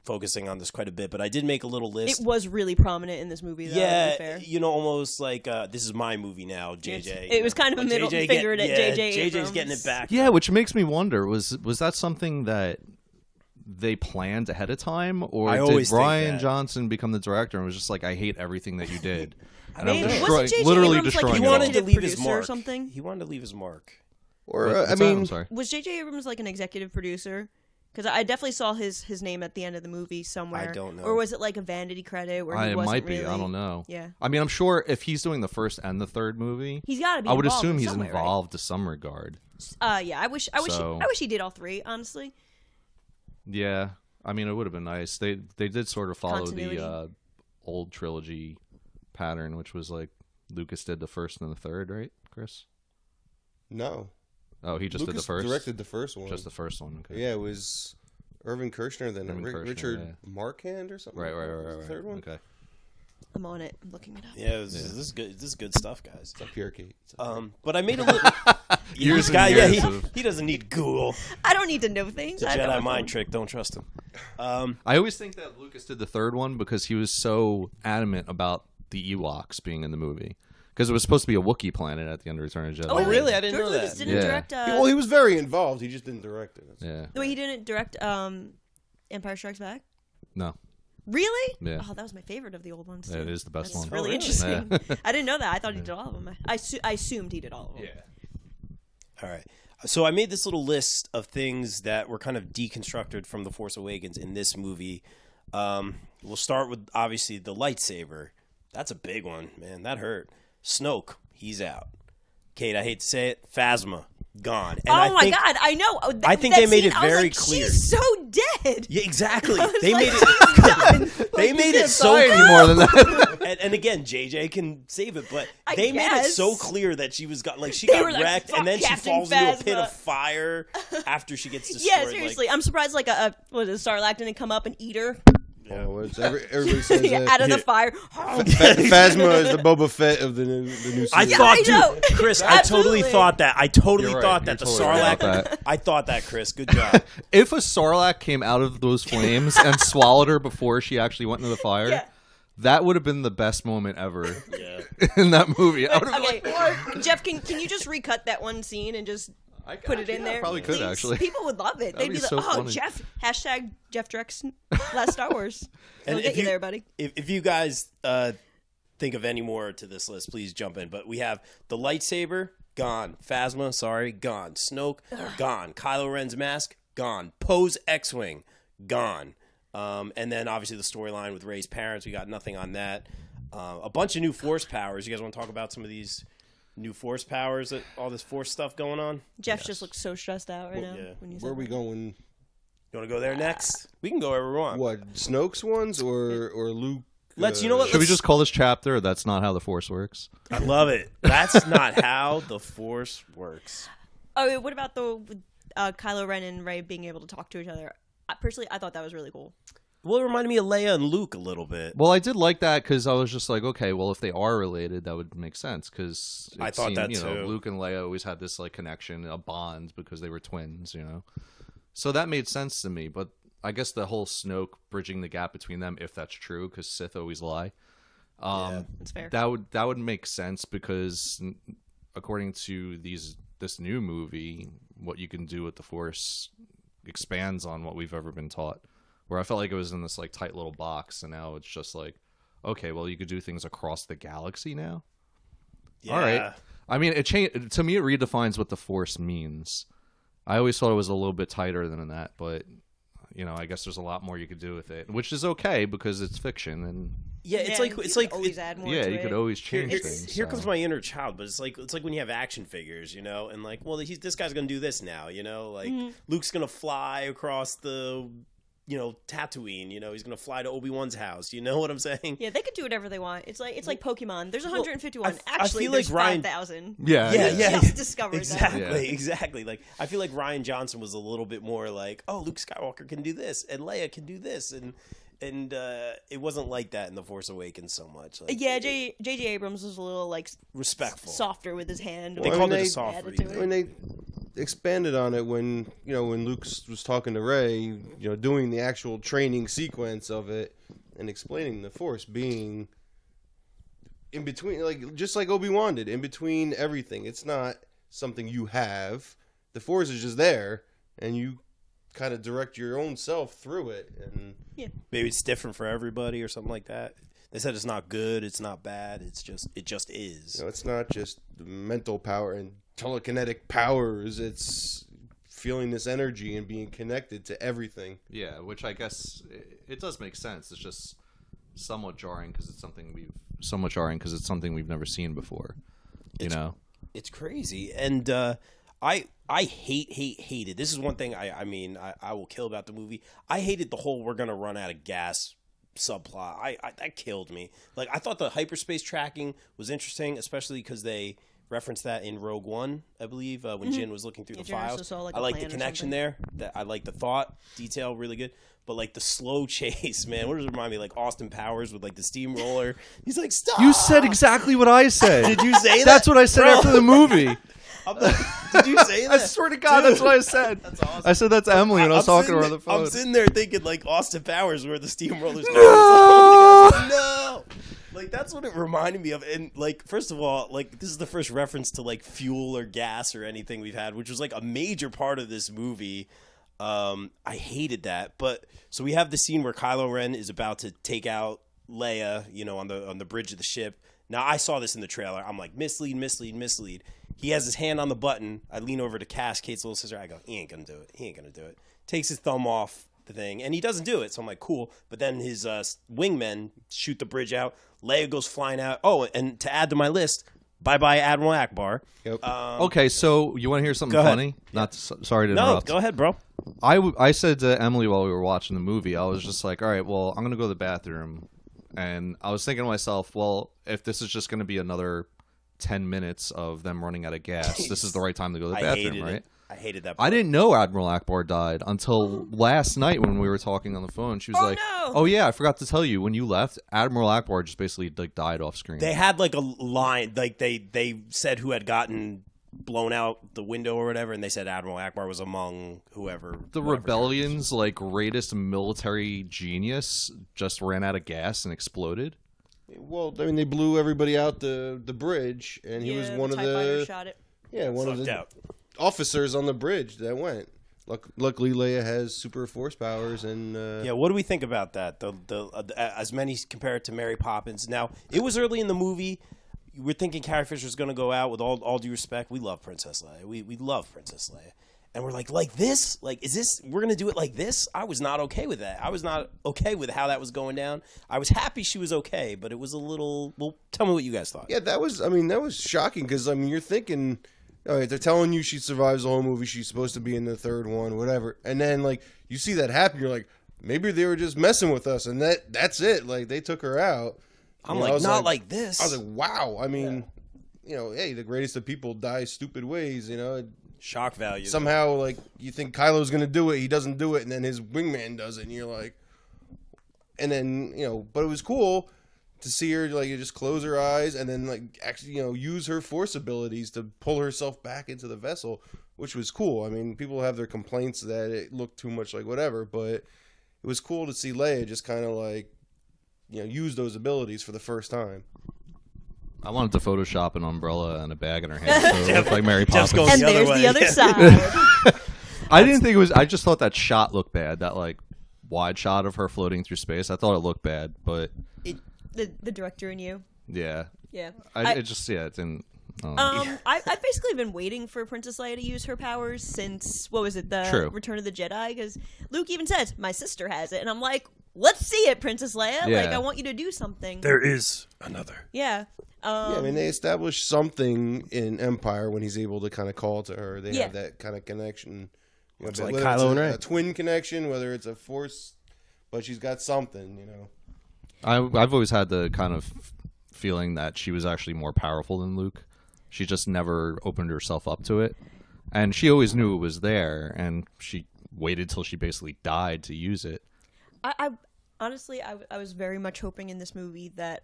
focusing on this quite a bit, but I did make a little list. It was really prominent in this movie, though, to be yeah, fair. you know, almost like this is my movie now, JJ. It was kind of a But middle JJ finger at JJ JJ's Abrams. getting it back. Yeah, which makes me wonder: was that something that they planned ahead of time, or I did always think Rian that. Johnson become the director and was just like, "I hate everything that you did"? And don't know. Wasn't J.J. literally Abrams, like, destroying He it all. wanted to executive leave his producer or mark. something? He wanted to leave his mark. Or What's I that? mean, I'm sorry. Was J.J. Abrams like an executive producer? Because I definitely saw his name at the end of the movie somewhere. I don't know. Or was it like a vanity credit where he It wasn't might be. really... I don't know. Yeah. I mean, I'm sure if he's doing the first and the third movie, He's got to be I would involved assume in he's some way, right? involved to some regard. Yeah, I wish he did all three, honestly. Yeah, I mean, it would have been nice. They did sort of follow Continuity. the old trilogy pattern, which was like Lucas did the first and the third, right, Chris? no. Oh, he just did the Lucas first. directed the first one. Just the first one. Okay. Yeah, it was Irvin Kershner, then Irvin Kershner, Richard yeah. Marquand or something. Right. Was the third one. Okay. I'm on it. I'm looking it up. Yeah, this is good. This is good stuff, guys. It's up here, Kate. It's up here. But I made a little. Years This guy, and yeah, years of- he doesn't need Google. I don't need to know things. It's a I Jedi don't. mind trick. Don't trust him. I always think that Lucas did the third one because he was so adamant about the Ewoks being in the movie. Because it was supposed to be a Wookiee planet at the end of Return of the Jedi. Oh, really? I didn't George know Lucas that. didn't Yeah. direct... Well, he was very involved. He just didn't direct it. Yeah. Wait, he didn't direct Empire Strikes Back? No. Really? Yeah. Oh, that was my favorite of the old ones. Yeah, too. it is the best That's one. really really? interesting. Yeah. I didn't know that. I thought he did all of them. I assumed he did all of them. All right. So I made this little list of things that were kind of deconstructed from The Force Awakens in this movie. We'll start with obviously the lightsaber. That's a big one, man. That hurt. Snoke, he's out. Kate, I hate to say it, Phasma, gone. And oh my God, I know. I think they made it very clear. She's so dead. Yeah, exactly. They made it. They made it so any more than that. and again, JJ can save it, but I they made it guess. so clear that she was got like she They got were like, wrecked, "Fuck and then she Captain falls into a pit Phasma." of fire after she gets destroyed. Yeah, seriously. I'm surprised like a Sarlacc didn't come up and eat her Oh, everybody says that. out of the fire. Phasma is the Boba Fett of the new series. I Yeah, thought, I know. dude, Chris, I totally Absolutely. thought that. I totally You're thought right. that You're the totally right Sarlacc. about that. I thought that, Chris. Good job. If a Sarlacc came out of those flames and swallowed her before she actually went into the fire, Yeah. that would have been the best moment ever Yeah. in that movie. I would have Okay, been like, Jeff, can you just recut that one scene and just put it in there? Probably could please? actually. People would love it. That'd They'd be be like, so "Oh, funny. Jeff." Hashtag Jeff Drex Last Star Wars. And I'll get if you you- there, buddy. If you guys think of any more to this list, please jump in. But we have the lightsaber, gone. Phasma, sorry, gone. Snoke, gone. Kylo Ren's mask, gone. Poe's X-Wing, gone. And then obviously the storyline with Rey's parents, we got nothing on that. A bunch of new Force powers. You guys want to talk about some of these new Force powers, all this Force stuff going on? Jeff just looks so stressed out right now. yeah. When you Where are said we that. going? You want to go there next? We can go wherever we want. What, Snoke's ones or Luke? Let's- you know what, should we let's- just call this chapter "That's Not How the Force Works"? I love it. That's not how the Force works. Oh, what about the Kylo Ren and Rey being able to talk to each other? Personally, I thought that was really cool. Well, it reminded me of Leia and Luke a little bit. Well, I did like that because I was just like, okay, well, if they are related, that would make sense because I thought that you know, too. Luke and Leia always had this like connection, a bond because they were twins, you know. So that made sense to me. But I guess the whole Snoke bridging the gap between them, if that's true, because Sith always lie. That's fair. That would make sense because according to this new movie, what you can do with the Force expands on what we've ever been taught. Where I felt like it was in this like tight little box, and now it's just like, okay, well, you could do things across the galaxy now. Yeah. All right. I mean, it changed to me. It redefines what the Force means. I always thought it was a little bit tighter than that, but you know, I guess there's a lot more you could do with it, which is okay because it's fiction, and Yeah, it's Yeah, like you it's could like always add more yeah, to you it. could always change here, things. here so. comes my inner child, but it's like when you have action figures, you know, and like, well, this guy's gonna do this now, you know, like Luke's gonna fly across the, you know, Tatooine, you know, he's gonna fly to Obi-Wan's house. You know what I'm saying? Yeah, they could do whatever they want. It's like Pokemon. There's 151. I Actually, feel like there's Ryan- 5,000. Yeah, Yeah, We yeah. just discovered Exactly, that. Yeah. exactly. Like I feel like Ryan Johnson was a little bit more like, oh, Luke Skywalker can do this, and Leia can do this, and it wasn't like that in The Force Awakens so much. Like, Yeah, J.J. Abrams was a little like respectful. softer with his hand. They Well, called I mean, it a they- soft added to remake. it. When they expanded on it, when Luke was talking to Rey, doing the actual training sequence of it and explaining the Force being in between, like just like Obi-Wan did, in between everything. It's not something you have. The Force is just there, and you kind of direct your own self through it. And Maybe it's different for everybody or something like that. They said it's not good, it's not bad, it just is. it's not just mental power and telekinetic powers. It's feeling this energy and being connected to everything. Yeah, which I guess it does make sense. It's just somewhat jarring because it's something we've never seen before. You know, It's crazy, and I hated. This is one thing I will kill about the movie. I hated the whole "we're gonna run out of gas" subplot. I that killed me. Like I thought the hyperspace tracking was interesting, especially because they referenced that in Rogue One, I believe, when Jin was looking through the Jin also files. saw, like, I a like the plan or connection something. there. That I like the thought detail, really good. But like the slow chase, man, what does it remind me? Like Austin Powers with like the steamroller. He's like, stop. you said exactly what I said. Did you say that? That's what I said Bro. after the movie. Did you say that? I swear to God, that's what I said. That's awesome. I said that's Emily when I was talking to her on the phone. I'm sitting there thinking like Austin Powers where the steamrollers. No! No! Like that's what it reminded me of. And like, first of all, like this is the first reference to like fuel or gas or anything we've had, which was like a major part of this movie. I hated that. But so we have the scene where Kylo Ren is about to take out Leia, on the bridge of the ship. Now I saw this in the trailer. I'm like, mislead. He has his hand on the button. I lean over to Cass, Kate's little sister. I go, he ain't gonna do it. Takes his thumb off. the thing, and he doesn't do it. So I'm like, cool. But then his wingmen shoot the bridge out. Leia goes flying out. Oh, and to add to my list, bye Admiral Akbar. Yep. Okay, so you want to hear something Go ahead. funny? Not sorry to No, interrupt. go ahead, bro. I said to Emily while we were watching the movie, I was just like, all right, well, I'm going to go to the bathroom. And I was thinking to myself, well, if this is just going to be another 10 minutes of them running out of gas, this is the right time to go to the bathroom, right? I hated that part. I didn't know Admiral Akbar died until last night when we were talking on the phone. She was like, no. "Oh yeah, I forgot to tell you. When you left, Admiral Akbar just basically like died off screen." They had like a line, like they said who had gotten blown out the window or whatever, and they said Admiral Akbar was among whoever. The rebellion's like greatest military genius just ran out of gas and exploded. Well, I mean, they blew everybody out the bridge, and he was one of TIE fighter the shot it. one of Fucked the out. officers on the bridge that went. Luckily, Leia has super force powers, and Yeah, what do we think about that? As many compare it to Mary Poppins. Now, it was early in the movie. We're thinking Carrie Fisher's going to go out. With all due respect, we love Princess Leia. We love Princess Leia, and we're like this? Like, is this? We're going to do it like this? I was not okay with that. I was not okay with how that was going down. I was happy she was okay, but it was a little. Well, tell me what you guys thought. yeah, that was shocking because you're thinking. All right, they're telling you she survives the whole movie. She's supposed to be in the third one, whatever. And then, like, you see that happen. You're like, maybe they were just messing with us, and that's it. Like, they took her out. I'm You know, I like, was not like this. I was like, wow. I mean, hey, the greatest of people die stupid ways. Shock value. Somehow, like, you think Kylo's gonna do it, he doesn't do it, and then his wingman does it, and you're like, and then but it was cool to see her like just close her eyes and then like actually use her force abilities to pull herself back into the vessel, which was cool. I mean, people have their complaints that it looked too much like whatever, but it was cool to see Leia just kind of like use those abilities for the first time. I wanted to Photoshop an umbrella and a bag in her hand, so it looked like Mary Jeff's Poppins. going And the other there's way. the other side. I didn't think it was. I just thought that shot looked bad. That like wide shot of her floating through space. I thought it looked bad, but the director and you. yeah, Yeah. it didn't. I've basically been waiting for Princess Leia to use her powers since, what was it, the True. Return of the Jedi? Because Luke even says, my sister has it. And I'm like, let's see it, Princess Leia. Yeah. Like, I want you to do something. There is another. Yeah. Yeah, I mean, they established something in Empire when he's able to kind of call to her. They have that kind of connection. It's whether like Kylo and Rey. a twin connection, whether it's a force, but she's got something. I've always had the kind of feeling that she was actually more powerful than Luke. She just never opened herself up to it, and she always knew it was there, and she waited till she basically died to use it. I honestly, I was very much hoping in this movie that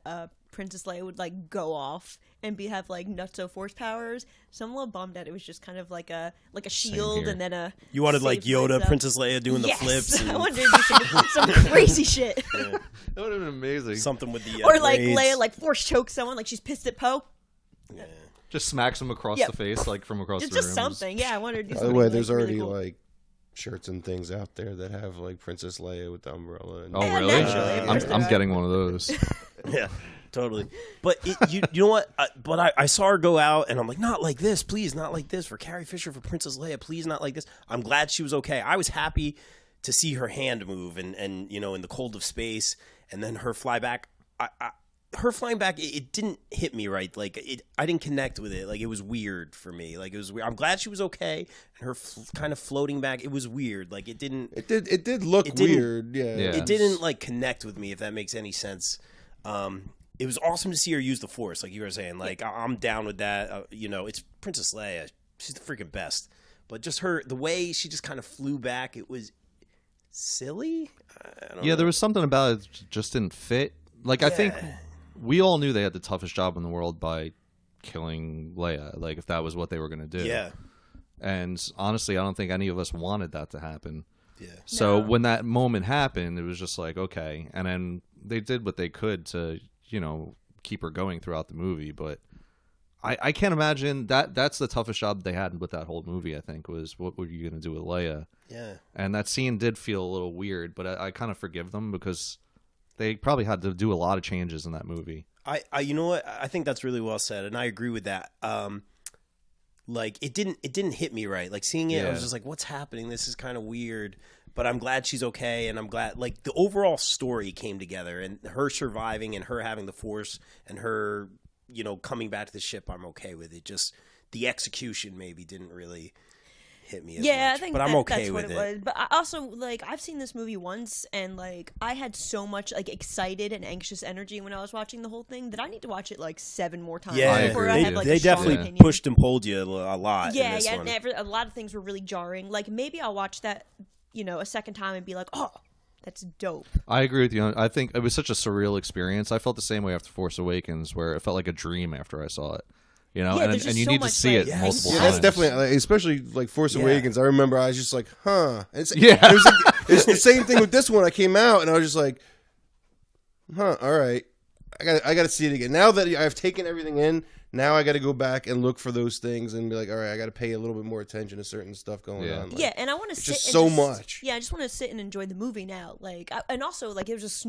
Princess Leia would like go off and have like nutso force powers. So I'm a little bummed that it was just kind of like a shield here. and then a. You wanted like save Yoda, myself. Princess Leia doing the Yes! flips. I And wanted to do some crazy shit. That would have been amazing. something with the Or like braids. Leia like force choke someone, like she's pissed at Poe. Just smacks him across Yep. the face, like from across It's the just room. something. Yeah, I wanted to do By something. the way, like, there's really already cool. like shirts and things out there that have like Princess Leia with the umbrella. And Oh, Yeah, really? naturally, of course I'm there are. getting one of those. Yeah, totally. But you know what? But I saw her go out, and I'm like, not like this, please, not like this for Carrie Fisher, for Princess Leia, please, not like this. I'm glad she was okay. I was happy to see her hand move, and in the cold of space, and then her fly back. Her flying back, it didn't hit me right. Like I didn't connect with it. Like it was weird for me. Like it was weird. I'm glad she was okay, and her kind of floating back. It was weird. Like it didn't. It did look It didn't- weird. Yeah. Yeah. It didn't like connect with me, if that makes any sense. It was awesome to see her use the Force, like you were saying. Like I'm down with that. It's Princess Leia; she's the freaking best. But just the way she just kind of flew back, it was silly. I don't know. There was something about it that just didn't fit. Like I think we all knew they had the toughest job in the world by killing Leia. Like if that was what they were going to do. Yeah, And honestly, I don't think any of us wanted that to happen. yeah. So No. when that moment happened, it was just like, okay. And then they did what they could to, keep her going throughout the movie. But I can't imagine that's the toughest job they had with that whole movie, I think, was what were you going to do with Leia? Yeah. And that scene did feel a little weird, but I kind of forgive them because they probably had to do a lot of changes in that movie. I you know what? I think that's really well said, and I agree with that. Like it didn't hit me right. Like seeing it, I was Yeah. just like, "What's happening? This is kind of weird." but I'm glad she's okay, and I'm glad like the overall story came together, and her surviving and her having the Force and her, you know, coming back to the ship. I'm okay with it. Just the execution maybe didn't really hit me as much. I think but I'm okay that's with what it was. But I also, like, I've seen this movie once, and like I had so much like excited and anxious energy when I was watching the whole thing that I need to watch it like 7 more times Yeah, before agree, I have like they a strong definitely opinion. pushed and pulled you a lot. in this one. And a lot of things were really jarring. Like maybe I'll watch that, you know, a second time and be like, oh, that's dope. I agree with you. I think it was such a surreal experience. I felt the same way after Force Awakens, where it felt like a dream after I saw it. You know, Yeah, and there's just you so need to much, see like, it Yes. multiple Yeah, times. that's definitely, like, especially like Force Yeah. Awakens. I remember I was just like, huh. And Yeah. it's the same thing with this one. I came out and I was just like, huh. All right, I got to see it again. Now that I've taken everything in, now I got to go back and look for those things and be like, all right, I got to pay a little bit more attention to certain stuff going on. Like, Yeah, and I want to sit just and so much. Yeah, I just want to sit and enjoy the movie now. Like, and also like it was just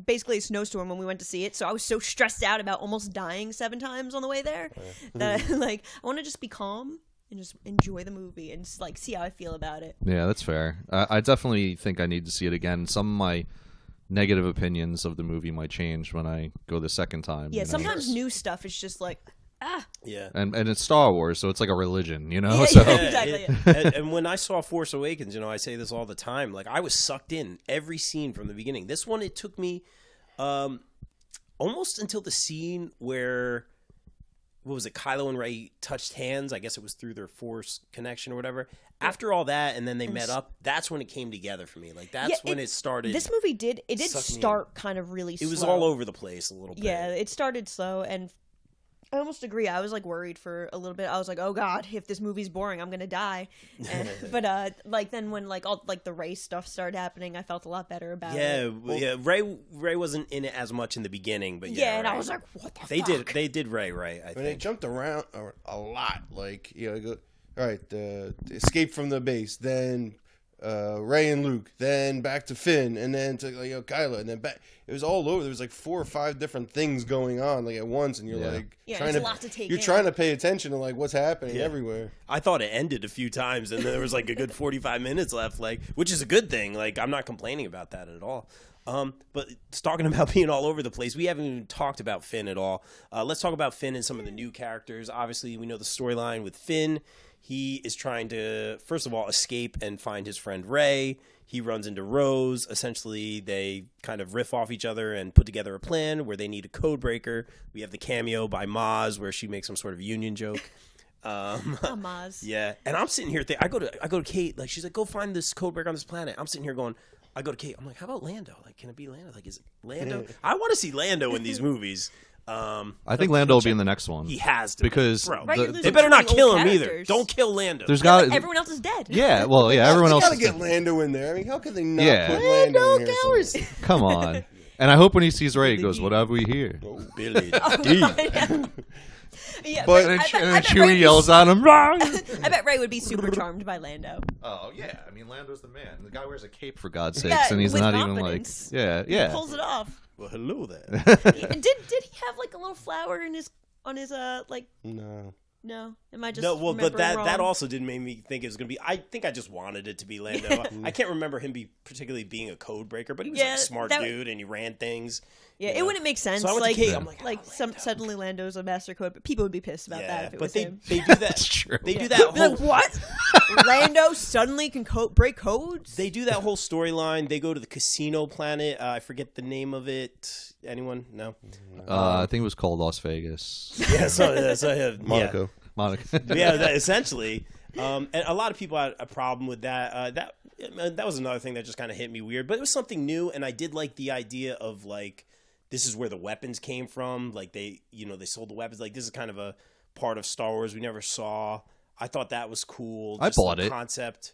basically a snowstorm when we went to see it, so I was so stressed out about almost dying 7 times on the way there that like I want to just be calm and just enjoy the movie and just, like see how I feel about it. Yeah, that's fair. I definitely think I need to see it again. Some of my negative opinions of the movie might change when I go the second time. Yeah, you know? sometimes new stuff is just like Yeah. and it's Star Wars, so it's like a religion, you know. Yeah, So yeah. Exactly, And when I saw Force Awakens, you know, I say this all the time. Like I was sucked in every scene from the beginning. This one, it took me almost until the scene where, what was it, Kylo and Rey touched hands. I guess it was through their Force connection or whatever. After all that, and then they met up. That's when it came together for me. Like that's when it started. This movie did suck me in. start kind of really slow. It was all over the place a little bit. Yeah, it started slow, and I almost agree. I was like worried for a little bit. I was like, "Oh God, if this movie's boring, I'm gonna die." But like then when like all like the Rey stuff started happening, I felt a lot better about it. Yeah. Ray wasn't in it as much in the beginning, but Yeah, and I Rey. was like, "What the They fuck?" did Ray right. I I mean, they think. jumped around a lot. Like, you know, go, all right, escape from the base, then Ray and Luke, then back to Finn, and then to Kylo, and then back. It was all over. There was like 4 or 5 different things going on like at once, and you're like trying it's a to lot to take you're in. trying to pay attention to like what's happening Yeah. everywhere. I thought it ended a few times, and there was like a good 45 minutes left, like, which is a good thing. Like, I'm not complaining about that at all. But it's talking about being all over the place. We haven't even talked about Finn at all. Let's talk about Finn and some of the new characters. Obviously, we know the storyline with Finn. He is trying to, first of all, escape and find his friend Rey. He runs into Rose. Essentially, they kind of riff off each other and put together a plan where they need a code breaker. We have the cameo by Maz where she makes some sort of union joke. Maz. Yeah, and I'm sitting here thinking, I go to Kate, like she's like, go find this code breaker on this planet. I'm sitting here going, I go to Kate, I'm like, how about Lando? Like, can it be Lando? Like, is it Lando? I want to see Lando in these movies. I think Lando will be in the next one. He has to, Because bro. Right, you're the- losing They better not too many kill old him either. characters. Don't kill Lando. there's got Everyone else is dead. yeah, well, yeah, everyone You else gotta is get dead. Lando in there. I mean, how can they not Yeah. put Lando in here? Cowards. somewhere? Come on. And I hope when he sees Ray, he goes, "What have we here?" Billy. Yeah, But- I And bet then Rey Chewie yells at him, "Wrong!" I bet Ray would be super charmed by Lando. Oh yeah, I mean Lando's the man. The guy wears a cape for God's Yeah, sakes, and he's with not confidence. even like, yeah. Pulls it off. Well, hello there. And did he have like a little flower in his like? No. No, am I just No, well, but remembering that wrong? also didn't make me think it was gonna be. I think I just wanted it to be Lando. I can't remember him particularly being a code breaker, but he was like Yeah, a smart that- dude and he ran things. Yeah, it wouldn't make sense. So I went to like, Kate, I'm like, like oh, some Lando. suddenly Lando's a master code, but people would be pissed about that if it but was they him. they do that. That's true. They do Yeah. that Be whole. like, what? Lando suddenly can break codes? They do that whole storyline. They go to the casino planet. I forget the name of it. Anyone? No. I think it was called Las Vegas. Yeah. So Monaco. Monica. Yeah, essentially. And a lot of people had a problem with that. That was another thing that just kind of hit me weird. But it was something new, and I did like the idea of like this is where the weapons came from. Like they sold the weapons. Like this is kind of a part of Star Wars we never saw. I thought that was cool. I Just bought the it. concept.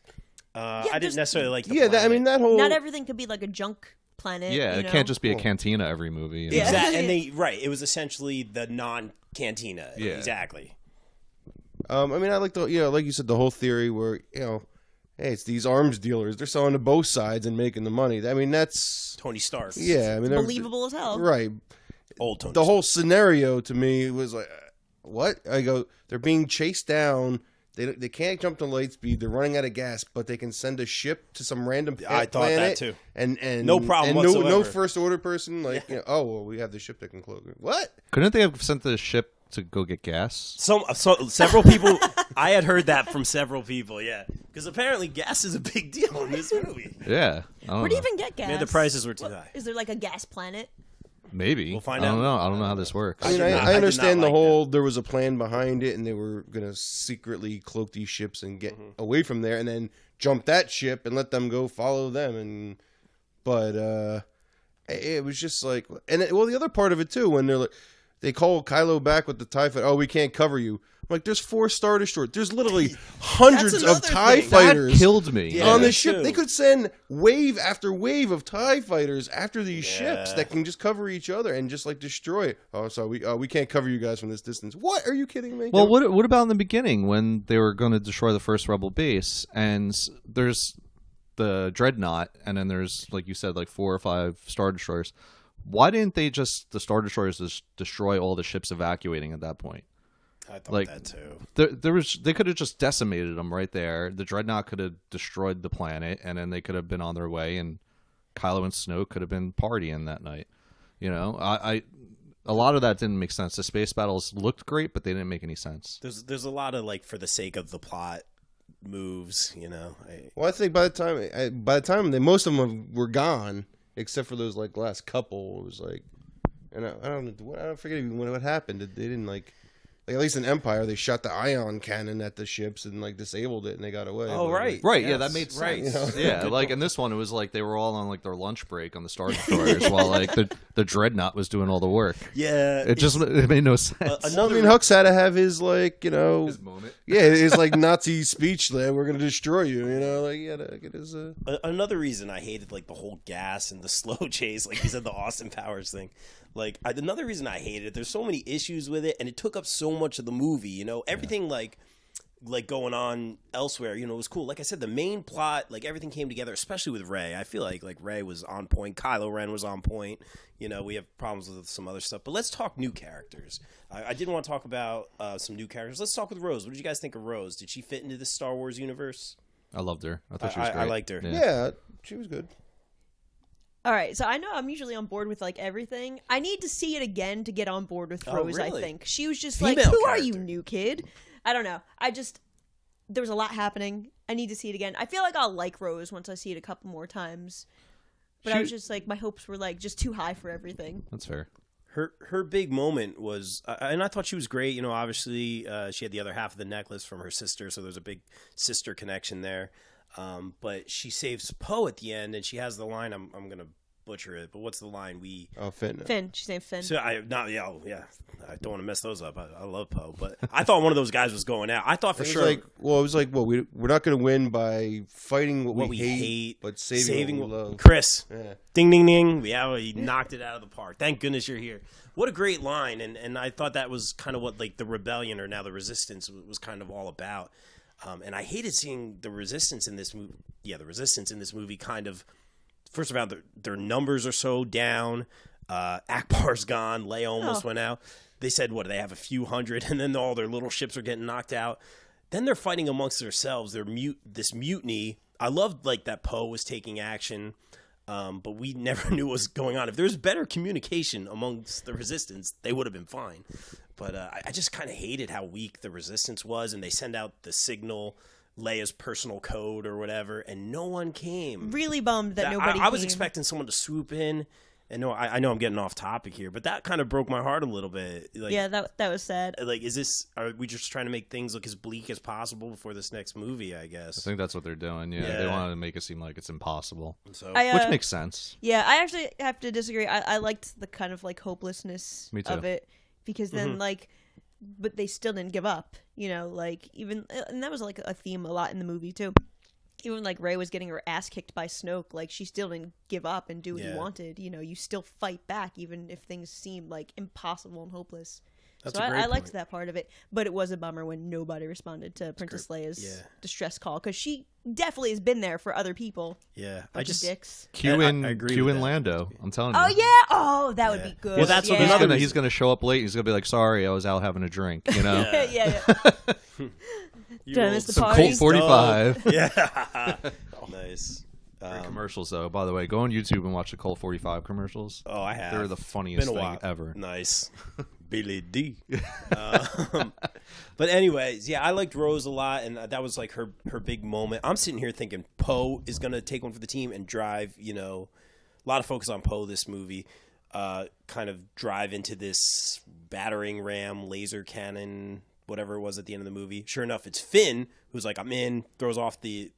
I there's- didn't necessarily like. The Yeah, I mean planet. that whole. Not everything could be like a junk planet. Yeah, you it know? can't just be a Cool. cantina every movie. You know? Yeah. Exactly, and it was essentially the non-cantina. Yeah. Exactly. I mean, I like like you said, the whole theory where hey, it's these arms dealers. They're selling to both sides and making the money. I mean, that's Tony Stark. yeah. I mean, they're- Believable as hell. right? Old Tony. The whole scenario to me was like, what? I go, they're being chased down. They can't jump to light speed. They're running out of gas, but they can send a ship to some random I thought planet. that too. And No problem and whatsoever. no first order person like oh well, we have the ship that can close. What? Couldn't they have sent the ship to go get gas? Several people. I had heard that from several people. Yeah, because apparently gas is a big deal in this movie. Yeah. I don't Where do you know. even get gas? Yeah, the prices were too high. Is there like a gas planet? Maybe. We'll find I don't out. know. I don't know how this works. I mean, did not- I I did understand not the like whole. There was a plan behind it, and they were gonna secretly cloak these ships and get away from there, and then jump that ship and let them go follow them. But it was just like, the other part of it too, when they call Kylo back with the TIE fighter. Oh, we can't cover you. I'm like, there's 4 Star Destroyers. There's literally hundreds of another TIE thing. fighters. That killed me. Yeah. On that the ship, too. they could send wave after wave of TIE fighters after these ships Yeah. that can just cover each other and just like destroy it. Oh, so we can't cover you guys from this distance. What? Are you kidding me? Well, what about in the beginning when they were going to destroy the first Rebel base, and there's the Dreadnought, and then there's, like you said, like 4 or 5 Star Destroyers. Why didn't the Star Destroyers just destroy all the ships evacuating at that point? I thought Like, that too. They could have just decimated them right there. The Dreadnought could have destroyed the planet, and then they could have been on their way, and Kylo and Snoke could have been partying that night. You know, a lot of that didn't make sense. The space battles looked great, but they didn't make any sense. There's a lot of like for the sake of the plot moves. You know. Well, I think by the time most of them were gone, except for those like last couple, it was like, and I don't forget even what happened. They didn't like at least in Empire, they shot the ion cannon at the ships and like disabled it, and they got away. Oh, But, right. Right, yeah, Yes, that made sense. right. You know? Yeah, like in this one, it was like they were all on like their lunch break on the Star Destroyers, while like the Dreadnought was doing all the work. Yeah. It made no sense. I Another mean, Hux had to have his like His moment. his like Nazi speech there. We're gonna destroy you. You know, like he had to get his. Another reason I hated like the whole gas and the slow chase, like you said, the Austin Powers thing. Like another reason I hated it. There's so many issues with it, and it took up so much of the movie. You know, everything like going on elsewhere. You know, it was cool. Like I said, the main plot, like everything came together, especially with Rey. I feel like Rey was on point. Kylo Ren was on point. You know, we have problems with some other stuff, but let's talk new characters. I did want to talk about some new characters. Let's talk with Rose. What did you guys think of Rose? Did she fit into the Star Wars universe? I loved her. I thought she was great. I liked her. Yeah, she was good. All right, so I know I'm usually on board with like everything. I need to see it again to get on board with Oh, Rose. really? I think she was just Female like, "Who are you, character. new kid?" I don't know. There was a lot happening. I need to see it again. I feel like I'll like Rose once I see it a couple more times. But I was just like, my hopes were like just too high for everything. That's fair. Her big moment was, and I thought she was great. You know, obviously she had the other half of the necklace from her sister, so there's a big sister connection there. But she saves Poe at the end, and she has the line. I'm gonna butcher it, but what's the line? Finn. She's named Finn. So I don't want to mess those up. I love Poe, but I thought one of those guys was going out. I thought for sure. It was like, we're not going to win by fighting what we hate, but saving what we love. Chris. Yeah. Ding, ding, ding. He knocked it out of the park. Thank goodness you're here. What a great line. And I thought that was kind of what like the rebellion or now the resistance was kind of all about. And I hated seeing the resistance in this movie. Yeah, the resistance in this movie kind of, first of all, their numbers are so down. Akbar's gone. Leia almost went out. They said, what, do they have a few hundred? And then all their little ships are getting knocked out. Then they're fighting amongst themselves. This mutiny. I loved like that Poe was taking action, but we never knew what was going on. If there was better communication amongst the resistance, they would have been fine. But I just kind of hated how weak the resistance was, and they send out the signal, Leia's personal code or whatever, and no one came. Really bummed that nobody I was came. expecting someone to swoop in. And no, I know I'm getting off topic here, but that kind of broke my heart a little bit. Like, yeah, that was sad. Like, are we just trying to make things look as bleak as possible before this next movie, I guess? I think that's what they're doing. Yeah, they wanted to make it seem like it's impossible, So, which makes sense. Yeah, I actually have to disagree. I liked the kind of like hopelessness Me too. of it because then like, but they still didn't give up. You know, like even and that was like a theme a lot in the movie too. Even like Rey was getting her ass kicked by Snoke, like she still didn't give up and do what he wanted. You know, you still fight back even if things seem like impossible and hopeless. That's So a great I liked point. that part of it, but it was a bummer when nobody responded to Princess Leia's distress call, because she definitely has been there for other people. Yeah, Bunch of dicks. Q I in agree Q with in that. Lando. I'm telling you. Oh yeah, oh that would be good. Well, that's what yeah. another He's gonna show up late. He's gonna be like, "Sorry, I was out having a drink." You know, yeah. Did I miss the some party? Colt 45. Yeah, nice. Great commercials though. By the way, go on YouTube and watch the Colt 45 commercials. Oh, I have. They're the funniest Been a thing while. ever. Nice. Billy D. But anyways, yeah, I liked Rose a lot, and that was like her big moment. I'm sitting here thinking Poe is going to take one for the team and drive, a lot of focus on Poe this movie, kind of drive into this battering ram, laser cannon, whatever it was at the end of the movie. Sure enough, it's Finn, who's like, I'm in, throws off the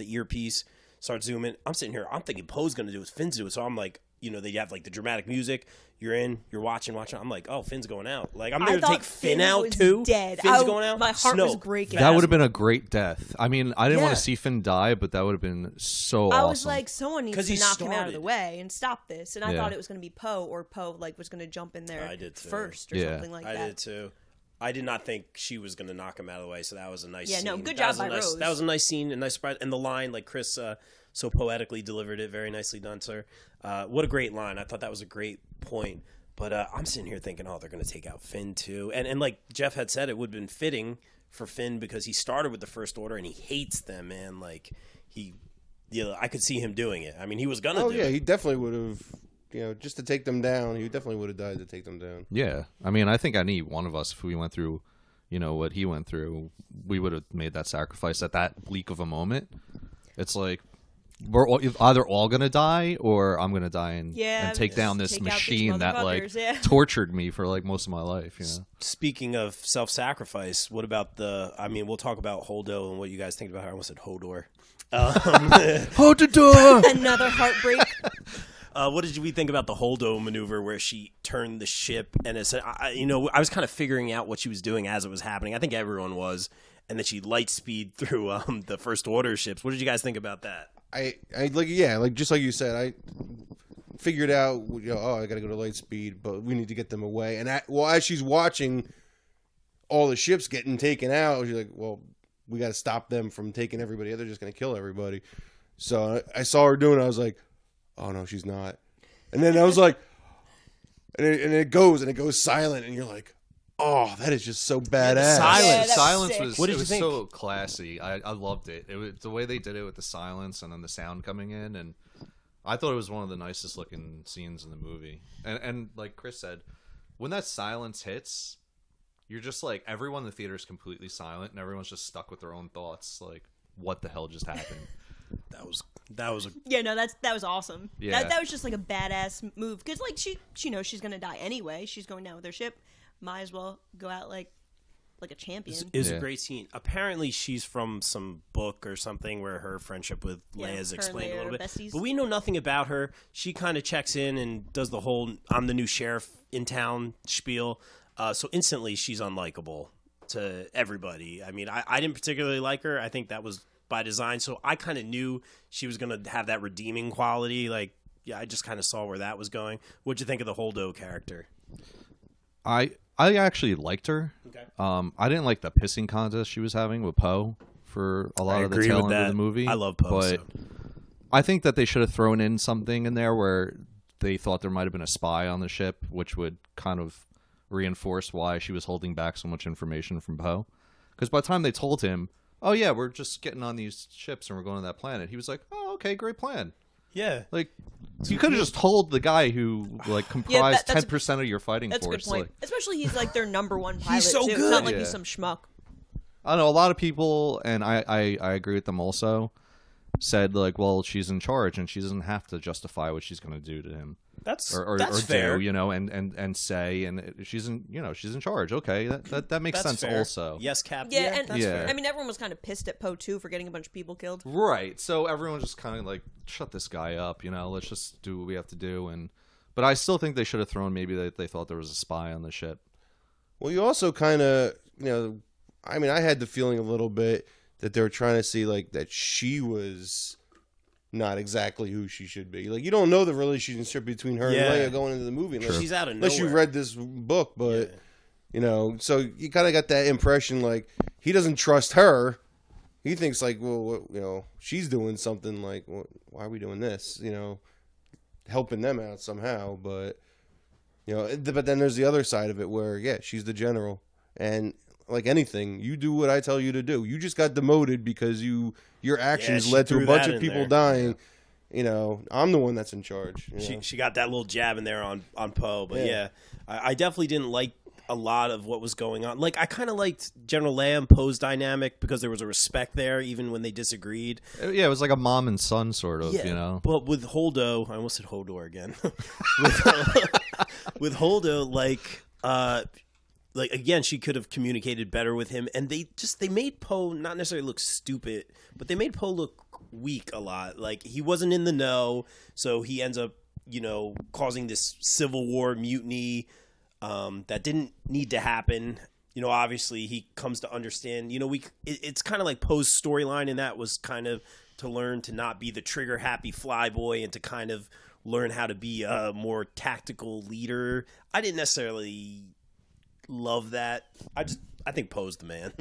earpiece, starts zooming. I'm sitting here, I'm thinking Poe's going to do it, Finn's do it. So I'm like, they have like the dramatic music. You're in, you're watching. I'm like, oh, Finn's going out. Like, I'm there to take Finn out was too. Dead. Finn's going out. My heart was Snoke. breaking. That would have been a great death. I mean, I didn't want Yeah. to see Finn die, but that would have been so I awesome. was like, someone needs 'Cause to he knock him out of started. the way and stop this. And I Yeah. thought it was going to be Poe, or Poe was going to jump in there I did too. first or Yeah. something like I that. did too. I did not think she was going to knock him out of the way, so that was a nice Yeah, scene. no, good That job was a by nice, Rose. That was a nice scene, a nice surprise. And the line, like Chris so poetically delivered it, very nicely done, sir. What a great line. I thought that was a great point. But I'm sitting here thinking, oh, they're going to take out Finn too. And like Jeff had said, it would have been fitting for Finn because he started with the First Order and he hates them, man. Like, I could see him doing it. I mean, he was going to do yeah, it. he definitely would have, just to take them down. He definitely would have died to take them down. Yeah, I mean, I think any one of us, if we went through, what he went through, we would have made that sacrifice at that bleak of a moment. It's like we're either all gonna die, or I'm gonna die and take down this take out these machine that like motherfuckers, yeah. tortured me for like most of my life. Speaking of self-sacrifice, what about we'll talk about Holdo and what you guys think about her. I almost said Hodor. Hold the door. Another heartbreak. What did we think about the Holdo maneuver where she turned the ship and it said, I was kind of figuring out what she was doing as it was happening. I think everyone was. And then she light speed through the First Order ships. What did you guys think about that? I just like you said, I figured out, I got to go to light speed, but we need to get them away. And as she's watching all the ships getting taken out, she's like, well, we got to stop them from taking everybody. They're just going to kill everybody. So I saw her doing it. I was like, oh no, she's not. And then I was like, and it goes silent, and you're like, oh, that is just so badass. Silence sick. was What did it you was think? so classy. I loved it. It was the way they did it with the silence and then the sound coming in, and I thought it was one of the nicest looking scenes in the movie. And like Chris said, when that silence hits, you're just like, everyone in the theater is completely silent, and everyone's just stuck with their own thoughts. Like, what the hell just happened? That was a Yeah, no, that was awesome. Yeah. That was just like a badass move, because like she knows she's gonna die anyway. She's going down with her ship. Might as well go out like a champion. It was Yeah. a great scene. Apparently, she's from some book or something where her friendship with Yeah, Leia is her and explained Leia a little are bit. besties. But we know nothing about her. She kind of checks in and does the whole "I'm the new sheriff in town" spiel. So instantly, she's unlikable to everybody. I mean, I didn't particularly like her. I think that was by design. So I kind of knew she was going to have that redeeming quality. Like, yeah, I just kind of saw where that was going. What'd you think of the Holdo character? I actually liked her. Okay. I didn't like the pissing contest she was having with Poe for a lot I of the agree tail with end of that. the movie. I love Poe. but I think that they should have thrown in something in there where they thought there might have been a spy on the ship, which would kind of reinforce why she was holding back so much information from Poe. Because by the time they told him, "Oh yeah, we're just getting on these ships and we're going to that planet," he was like, "Oh, okay, great plan." Yeah. Like, you could have just told the guy who like comprised that's 10% of your fighting That's a force. good point. Like, Especially he's like their number one pilot. so too. It's good. not like Yeah. he's some schmuck. I know a lot of people, and I agree with them also, said like, well, she's in charge and she doesn't have to justify what she's going to do to him That's or fair. do, and say, and she's in charge. Okay, that makes That's sense fair. also. Yes, Captain. Yeah, and that's fair. I mean everyone was kind of pissed at Poe too for getting a bunch of people killed. Right. So everyone just kind of like, shut this guy up, let's just do what we have to do. But I still think they should have thrown maybe that they thought there was a spy on the ship. Well, you also kind of, I had the feeling a little bit that they were trying to see like that she was not exactly who she should be. Like, you don't know the relationship between her Yeah. and Leia going into the movie unless, She's out of unless you nowhere. read this book. But Yeah. you know, so you kind of got that impression like he doesn't trust her. He thinks like, well, what, you know, she's doing something like, well, why are we doing this? You know, helping them out somehow. But you know, but then there's the other side of it where, yeah, she's the general, and like anything, you do what I tell you to do. You just got demoted because your actions she led to a threw bunch that of in people there. dying. You know, I'm the one that's in charge. You know? She got that little jab in there on Poe, but Yeah. yeah, I definitely didn't like a lot of what was going on. Like, I kind of liked General Leia and Poe's dynamic because there was a respect there, even when they disagreed. Yeah, it was like a mom and son sort of, you know. But with Holdo, I almost said Hodor again. with Holdo, like again, she could have communicated better with him, and they made Poe not necessarily look stupid, but they made Poe look weak a lot. Like, he wasn't in the know, so he ends up, you know, causing this civil war mutiny that didn't need to happen. You know, obviously he comes to understand. You know, it's kind of like Poe's storyline, and that was kind of to learn to not be the trigger happy flyboy and to kind of learn how to be a more tactical leader. I didn't necessarily love that. I think Poe's the man.